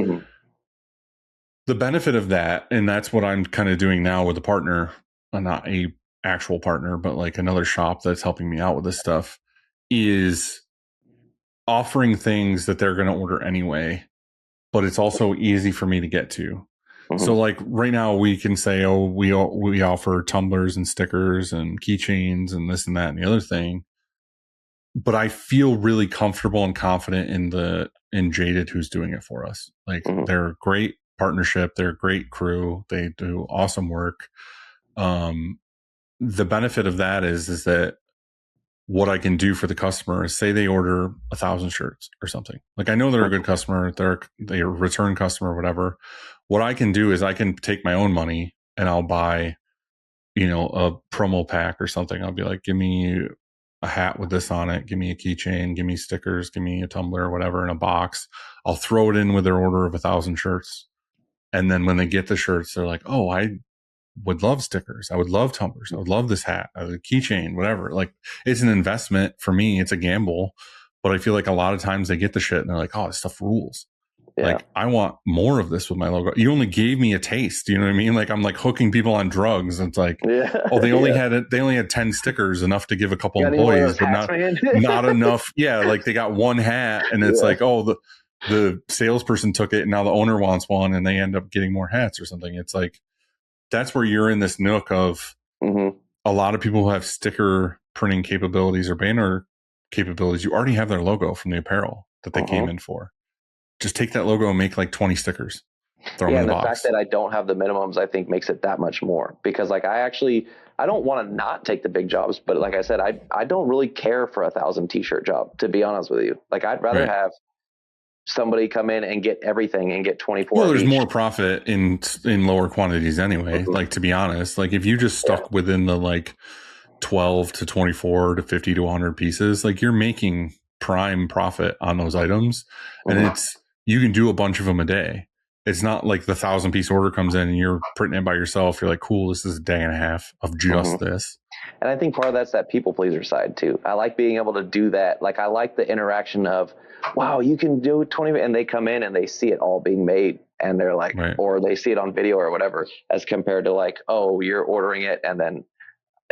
the benefit of that, and that's what I'm kind of doing now with a partner, not a actual partner, but like another shop that's helping me out with this stuff, is offering things that they're going to order anyway, but it's also easy for me to get to. So like right now we can say, oh, we offer tumblers and stickers and keychains and this and that and the other thing. But I feel really comfortable and confident in Jaded, who's doing it for us. Like, they're a great partnership. They're a great crew. They do awesome work. The benefit of that is that what I can do for the customer is, say they order 1,000 shirts or something. Like, I know they're a good customer, they're a return customer, whatever. What I can do is I can take my own money and I'll buy, a promo pack or something. I'll be like, give me a hat with this on it, give me a keychain, give me stickers, give me a tumbler, whatever, in a box. I'll throw it in with their order of 1,000 shirts. And then when they get the shirts, they're like, oh, I would love stickers. I would love tumblers. I would love this hat, a keychain, whatever. Like, it's an investment for me. It's a gamble, but I feel like a lot of times they get the shit and they're like, oh, this stuff rules. Like, I want more of this with my logo. You only gave me a taste. You know what I mean? Like, I'm like hooking people on drugs. It's like, oh, they only had 10 stickers, enough to give a couple employees, but not enough. Yeah. Like, they got one hat and it's like, oh, the salesperson took it and now the owner wants one and they end up getting more hats or something. It's like, that's where you're in this nook of a lot of people who have sticker printing capabilities or banner capabilities. You already have their logo from the apparel that they came in for. Just take that logo and make like 20 stickers. Throw them in the box. Fact that I don't have the minimums, I think, makes it that much more, because like I don't want to not take the big jobs, but like I said, I don't really care for 1,000 t-shirt job, to be honest with you. Like, I'd rather have somebody come in and get everything and get 24. Well, there's more profit in lower quantities anyway. Like, to be honest, like if you just stuck within the like 12 to 24 to 50 to 100 pieces, like, you're making prime profit on those items, and you can do a bunch of them a day. It's not like the 1,000-piece order comes in and you're printing it by yourself. You're like, cool, this is a day and a half of just this. And I think part of that's that people pleaser side too. I like being able to do that. Like, I like the interaction of, wow, you can do 20, and they come in and they see it all being made and they're like, or they see it on video or whatever, as compared to like, oh, you're ordering it and then,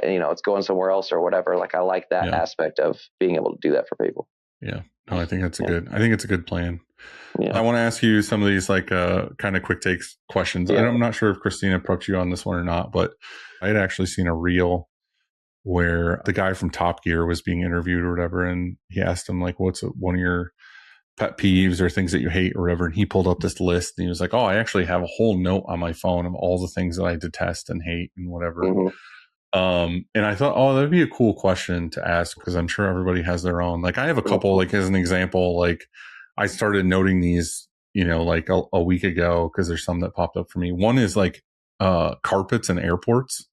it's going somewhere else or whatever. Like, I like that aspect of being able to do that for people. Yeah. No, I think that's I think it's a good plan. Yeah. I want to ask you some of these like kind of quick takes questions. I'm not sure if Christina approached you on this one or not, but I had actually seen a reel where the guy from Top Gear was being interviewed or whatever, and he asked him like, "What's one of your pet peeves or things that you hate or whatever?" And he pulled up this list, and he was like, "Oh, I actually have a whole note on my phone of all the things that I detest and hate and whatever." And I thought, oh, that'd be a cool question to ask, because I'm sure everybody has their own. Like, I have a couple, like, as an example, like, I started noting these, like a week ago, because there's some that popped up for me. One is like carpets in airports.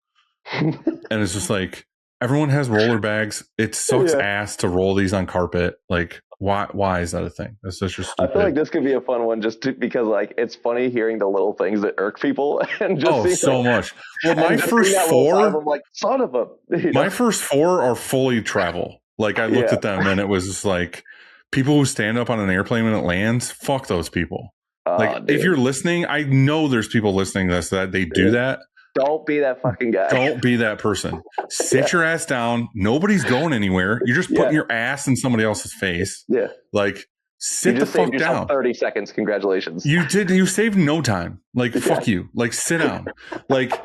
And it's just like, everyone has roller bags. It sucks ass to roll these on carpet. Like, why is that a thing? That's just stupid. I feel like this could be a fun one because like it's funny hearing the little things that irk people and just much. Well, my first four, I'm like, son of a. My first four are fully travel. Like, I looked at them and it was just like, people who stand up on an airplane when it lands, fuck those people. If you're listening, I know there's people listening to this that they do that. Don't be that fucking guy. Don't be that person. Sit your ass down. Nobody's going anywhere. You're just putting your ass in somebody else's face. Yeah. Like, sit the fuck down. 30 seconds. Congratulations. You did. You saved no time. Like, fuck you. Like, sit down. Like,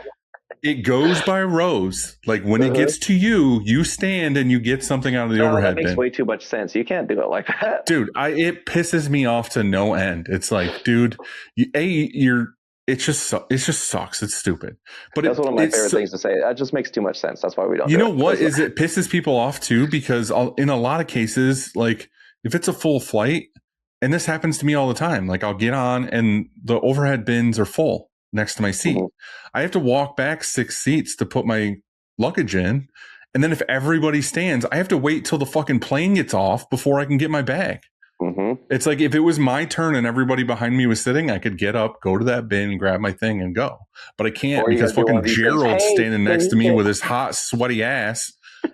it goes by rows. Like, when it gets to you, you stand and you get something out of the overhead bin. That makes way too much sense. You can't do it like that. Dude, it pisses me off to no end. It's like, dude, it just sucks. It's stupid. But that's one of my favorite things to say. That just makes too much sense. That's why we don't. You know what is it pisses people off too, because in a lot of cases, like, if it's a full flight, and this happens to me all the time, like, I'll get on and the overhead bins are full next to my seat. I have to walk back 6 seats to put my luggage in. And then if everybody stands, I have to wait till the fucking plane gets off before I can get my bag. It's like, if it was my turn and everybody behind me was sitting, I could get up, go to that bin, grab my thing and go. But I can't, because fucking Gerald's standing next to me with his hot, sweaty ass.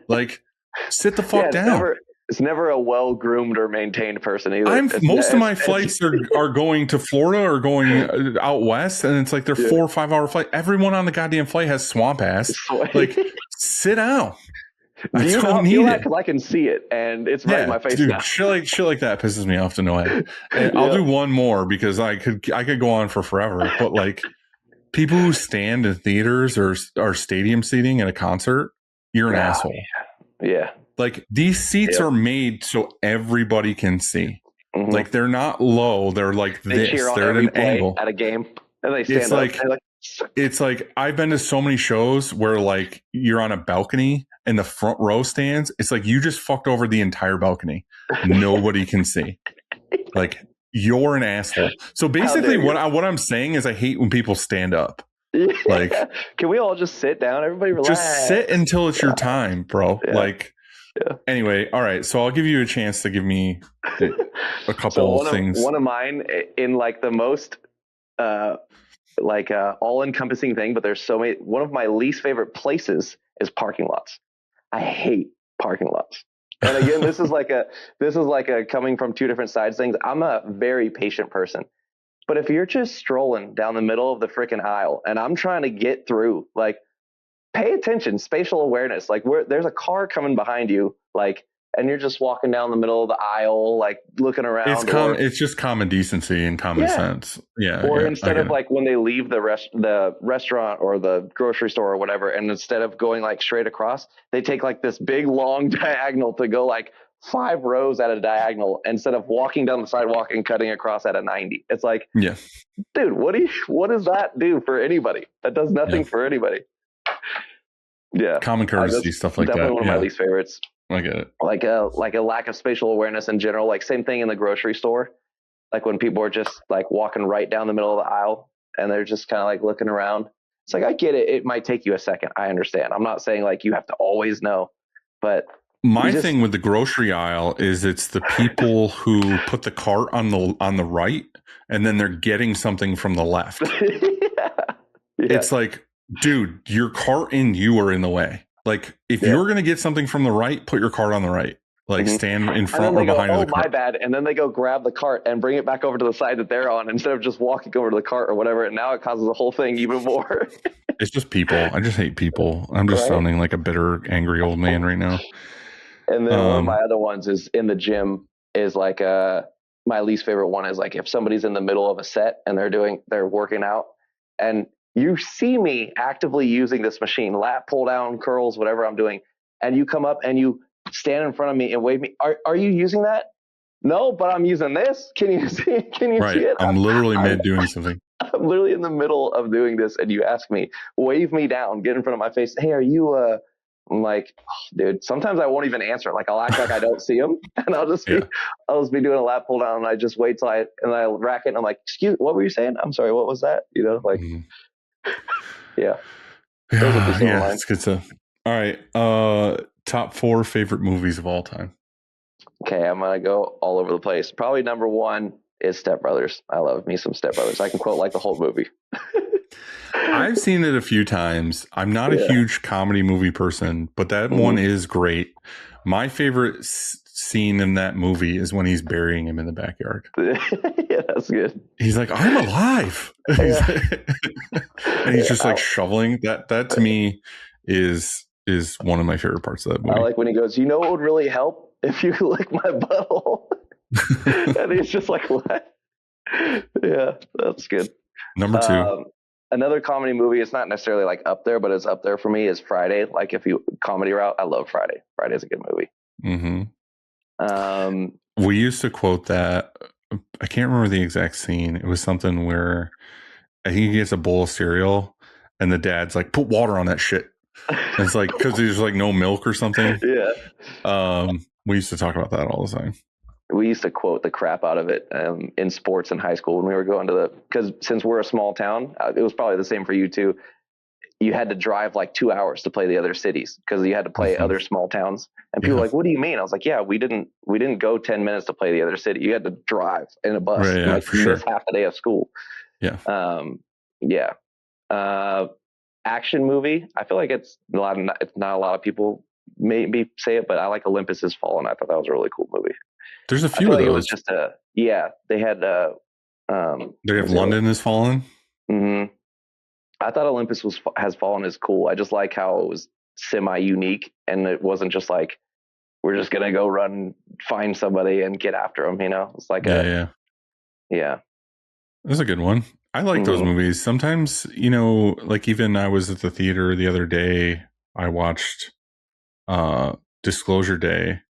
Like, sit the fuck down. It's never a well-groomed or maintained person either. Most of my flights are going to Florida or going out west, and it's like they're 4 or 5 hour flight. Everyone on the goddamn flight has swamp ass. Like, sit down. Do you not feel that? Because I can see it, and it's right in my face now. Shit like that pisses me off to no end. And I'll do one more, because I could go on for forever. But like, people who stand in theaters or stadium seating at a concert, you're an asshole. Yeah. Like, these seats are made so everybody can see. Like, they're not low. They're like this. They're at an angle. At a game. And they stand up. It's like, I've been to so many shows where, like, you're on a balcony and the front row stands. It's like, you just fucked over the entire balcony. Nobody can see. Like, you're an asshole. So basically what I'm saying is, I hate when people stand up. Like, can we all just sit down? Everybody relax. Just sit until it's your time, bro. Like, anyway, all right. So I'll give you a chance to give me a couple things. One of mine, in like the most all-encompassing thing, but there's so many. One of my least favorite places is parking lots. I hate parking lots. And again, this is like a coming from two different sides things. I'm a very patient person. But if you're just strolling down the middle of the freaking aisle and I'm trying to get through, like, pay attention, spatial awareness. Like, there's a car coming behind you, like, and you're just walking down the middle of the aisle, like, looking around. It's just common decency and common sense. Yeah. Or instead of like when they leave the restaurant or the grocery store or whatever, and instead of going like straight across, they take like this big long diagonal to go like 5 rows at a diagonal instead of walking down the sidewalk and cutting across at a 90. It's like, dude, what does that do for anybody? That does nothing for anybody. Yeah. Common courtesy, stuff like that. Definitely one of my least favorites. I get it. Like a lack of spatial awareness in general. Like, same thing in the grocery store. Like, when people are just like walking right down the middle of the aisle and they're just kind of like looking around. It's like, I get it. It might take you a second. I understand. I'm not saying like you have to always know, but my thing with the grocery aisle is it's the people who put the cart on the right and then they're getting something from the left. It's like, dude, your cart and you are in the way. Like, if you're going to get something from the right, put your cart on the right. Like, stand in front or behind the cart. My bad. And then they go grab the cart and bring it back over to the side that they're on instead of just walking over to the cart or whatever. And now it causes the whole thing even more. It's just people. I just hate people. I'm just sounding like a bitter, angry old man right now. And then one of my other ones is in the gym is like my least favorite one is like if somebody's in the middle of a set and they're working out and you see me actively using this machine, lat pull down, curls, whatever I'm doing, and you come up and you stand in front of me and wave me. Are you using that? No, but I'm using this. Can you see? Can you see Right. it? I'm literally mid doing something. I'm literally in the middle of doing this, and you ask me, wave me down, get in front of my face. Hey, are you? I'm like, oh, dude. Sometimes I won't even answer. Like I'll act like I don't see him, and I'll just be doing a lap pull down, and I just wait till I rack it, and I'm like, excuse, what were you saying? I'm sorry, what was that? You know, like, yeah. Those would be some of mine. It's good stuff. All right. Top 4 favorite movies of all time. Okay, I'm gonna go all over the place. Probably number 1 is Step Brothers. I love me some Step Brothers. I can quote like the whole movie. I've seen it a few times. I'm not a huge comedy movie person, but that one is great. My favorite scene in that movie is when he's burying him in the backyard. Yeah, that's good. He's like, I'm alive. And he's just like shoveling. That to me is one of my favorite parts of that movie. I like when he goes, you know what would really help if you lick my butthole? And he's just like, what? Yeah, that's good. Number 2. Another comedy movie, it's not necessarily like up there, but it's up there for me, is Friday. Like if you comedy route, I love Friday. Friday's a good movie. We used to quote that. I can't remember the exact scene. It was something where I think he gets a bowl of cereal and the dad's like, put water on that shit. And it's like, because there's like no milk or something. Yeah. We used to talk about that all the time. We used to quote the crap out of it in sports in high school when we were going to because since we're a small town, it was probably the same for you too. You had to drive like 2 hours to play the other cities because you had to play other small towns. And people were like, what do you mean? I was like, yeah, we didn't go 10 minutes to play the other city. You had to drive in a bus, right, like miss half the day of school. Yeah. Action movie. I feel like it's not a lot of people maybe say it, but I like Olympus Has Fallen. I thought that was a really cool movie. There's a few of those. It was just they had they have London Has Fallen. Mm-hmm. I thought Olympus Has Fallen is cool. I just like how it was semi-unique, and it wasn't just like we're just gonna go run, find somebody, and get after them. You know, it's like yeah. That's a good one. I like those movies. Sometimes, you know, like even I was at the theater the other day. I watched Disclosure Day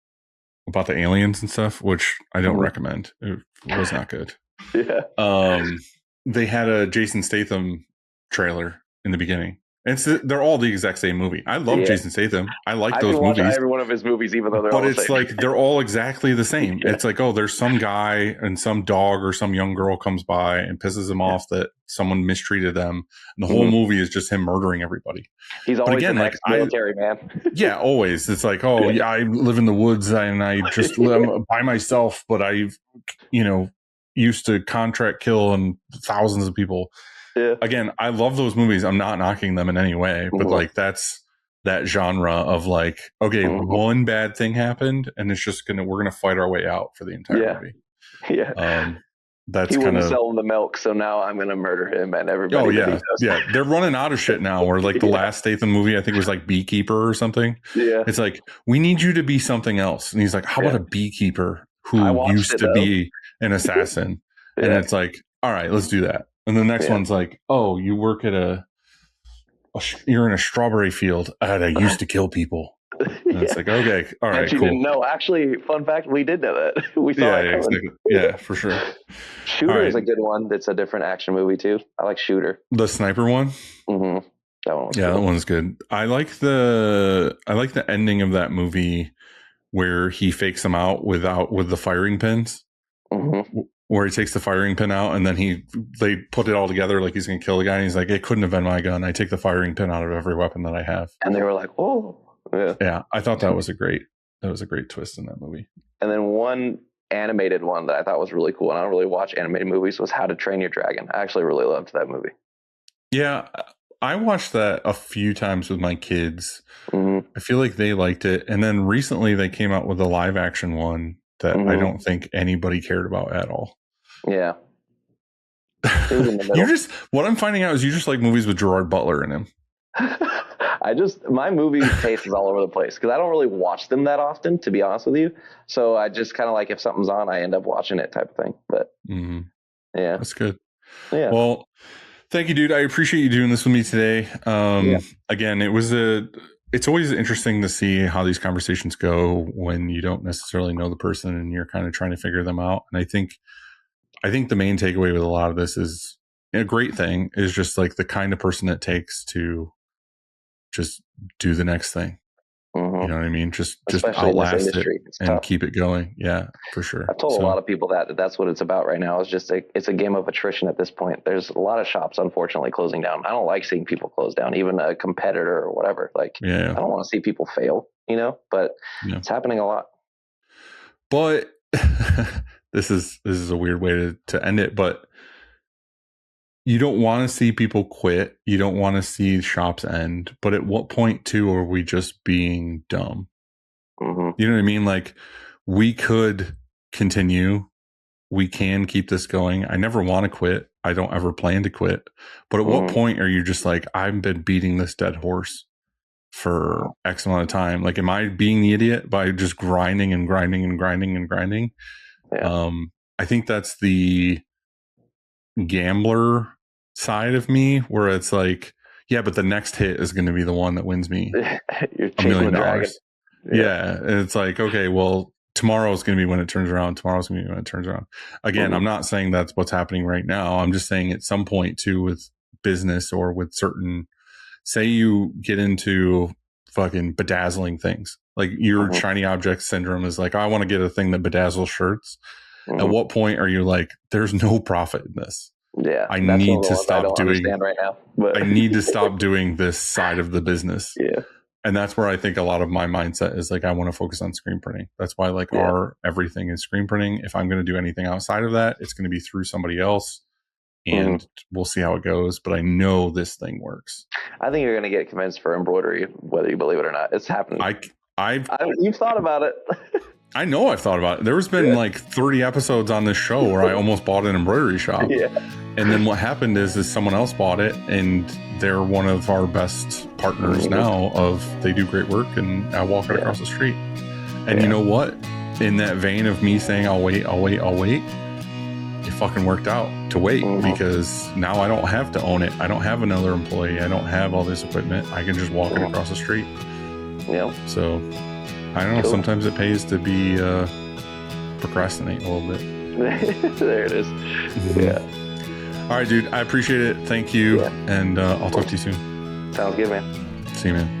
about the aliens and stuff, which I don't recommend. It was not good. They had a Jason Statham trailer in the beginning. And they're all the exact same movie. I love Jason Statham. I like those movies. I watch every one of his movies, even though they're all the same. But it's like they're all exactly the same. It's like, oh, there's some guy and some dog or some young girl comes by and pisses him off that someone mistreated them. And the whole movie is just him murdering everybody. He's always the next military man. Yeah, always. It's like, oh, yeah, I live in the woods and I just live by myself, but I've, used to contract kill and thousands of people. Yeah. Again, I love those movies. I'm not knocking them in any way, but like that's that genre of like, okay, one bad thing happened and it's just we're gonna fight our way out for the entire movie. Yeah. That's he kind wouldn't of sell him the milk, so now I'm gonna murder him and everybody. Oh yeah. They're running out of shit now. Or like the last Statham movie, I think was like Beekeeper or something. Yeah. It's like, we need you to be something else. And he's like, how about a beekeeper who used to be an assassin? And it's like, all right, let's do that. And the next one's like, oh, you work at you're in a strawberry field. I used to kill people. And it's like, okay, all right, cool. Didn't know. Actually, fun fact, we did know that. We saw it. Exactly. Yeah, for sure. Shooter is a good one. That's a different action movie too. I like Shooter. The sniper one. Mm-hmm. That one. That one's good. I like the ending of that movie where he fakes them out with the firing pins. Mm-hmm. Where he takes the firing pin out and then they put it all together like he's going to kill the guy. And he's like, it couldn't have been my gun. I take the firing pin out of every weapon that I have. And they were like, oh, yeah. I thought that was a great twist in that movie. And then one animated one that I thought was really cool, and I don't really watch animated movies, was How to Train Your Dragon. I actually really loved that movie. Yeah. I watched that a few times with my kids. Mm-hmm. I feel like they liked it. And then recently they came out with a live action one that I don't think anybody cared about at all. Yeah. What I'm finding out is you just like movies with Gerard Butler in him. My movie taste is all over the place because I don't really watch them that often, to be honest with you. So I just kind of like if something's on, I end up watching it type of thing. But yeah, that's good. Yeah. Well, thank you, dude. I appreciate you doing this with me today. Again, it was it's always interesting to see how these conversations go when you don't necessarily know the person and you're kind of trying to figure them out. And I think the main takeaway with a lot of this is a great thing is just like the kind of person it takes to just do the next thing. You know what I mean? Just Especially in this outlast it industry, it's and tough. keep it going. Yeah, for sure. I've told a lot of people that that's what it's about right now. It's a game of attrition at this point. There's a lot of shops, unfortunately, closing down. I don't like seeing people close down, even a competitor or whatever. Like, Yeah. I don't want to see people fail, but it's happening a lot. But this is a weird way to end it, but you don't want to see people quit. You don't want to see shops end. But at what point, too, are we just being dumb? You know what I mean? Like, we could continue. We can keep this going. I never want to quit. I don't ever plan to quit. But at what point are you just like, I've been beating this dead horse for X amount of time? Like, am I being the idiot by just grinding and grinding and grinding and grinding? Yeah. I think that's the gambler side of me where it's like, yeah, but the next hit is going to be the one that wins me You're $1 million. Yeah. And it's like, okay, well, tomorrow is going to be when it turns around. Tomorrow's going to be when it turns around. Again, I'm not saying that's what's happening right now. I'm just saying at some point too, with business or with certain, say you get into fucking bedazzling things, like your shiny object syndrome is like, I want to get a thing that bedazzles shirts. At what point are you like, there's no profit in this? Yeah, I need to stop doing right now. But I need to stop doing this side of the business. Yeah. And that's where I think a lot of my mindset is like, I want to focus on screen printing. That's why like our everything is screen printing. If I'm going to do anything outside of that, it's going to be through somebody else and we'll see how it goes. But I know this thing works. I think you're going to get convinced for embroidery, whether you believe it or not. It's happening. You've thought about it. I know I've thought about it. There's been like 30 episodes on this show where I almost bought an embroidery shop. Yeah. And then what happened is someone else bought it and they're one of our best partners now they do great work and I walk it across the street. And you know what? In that vein of me saying, I'll wait, it fucking worked out to wait because now I don't have to own it. I don't have another employee. I don't have all this equipment. I can just walk it across the street. Yeah. So I don't know. Cool. Sometimes it pays to be procrastinate a little bit. There it is. Yeah. All right, dude. I appreciate it. Thank you. And I'll talk to you soon. Sounds good, man. See you, man.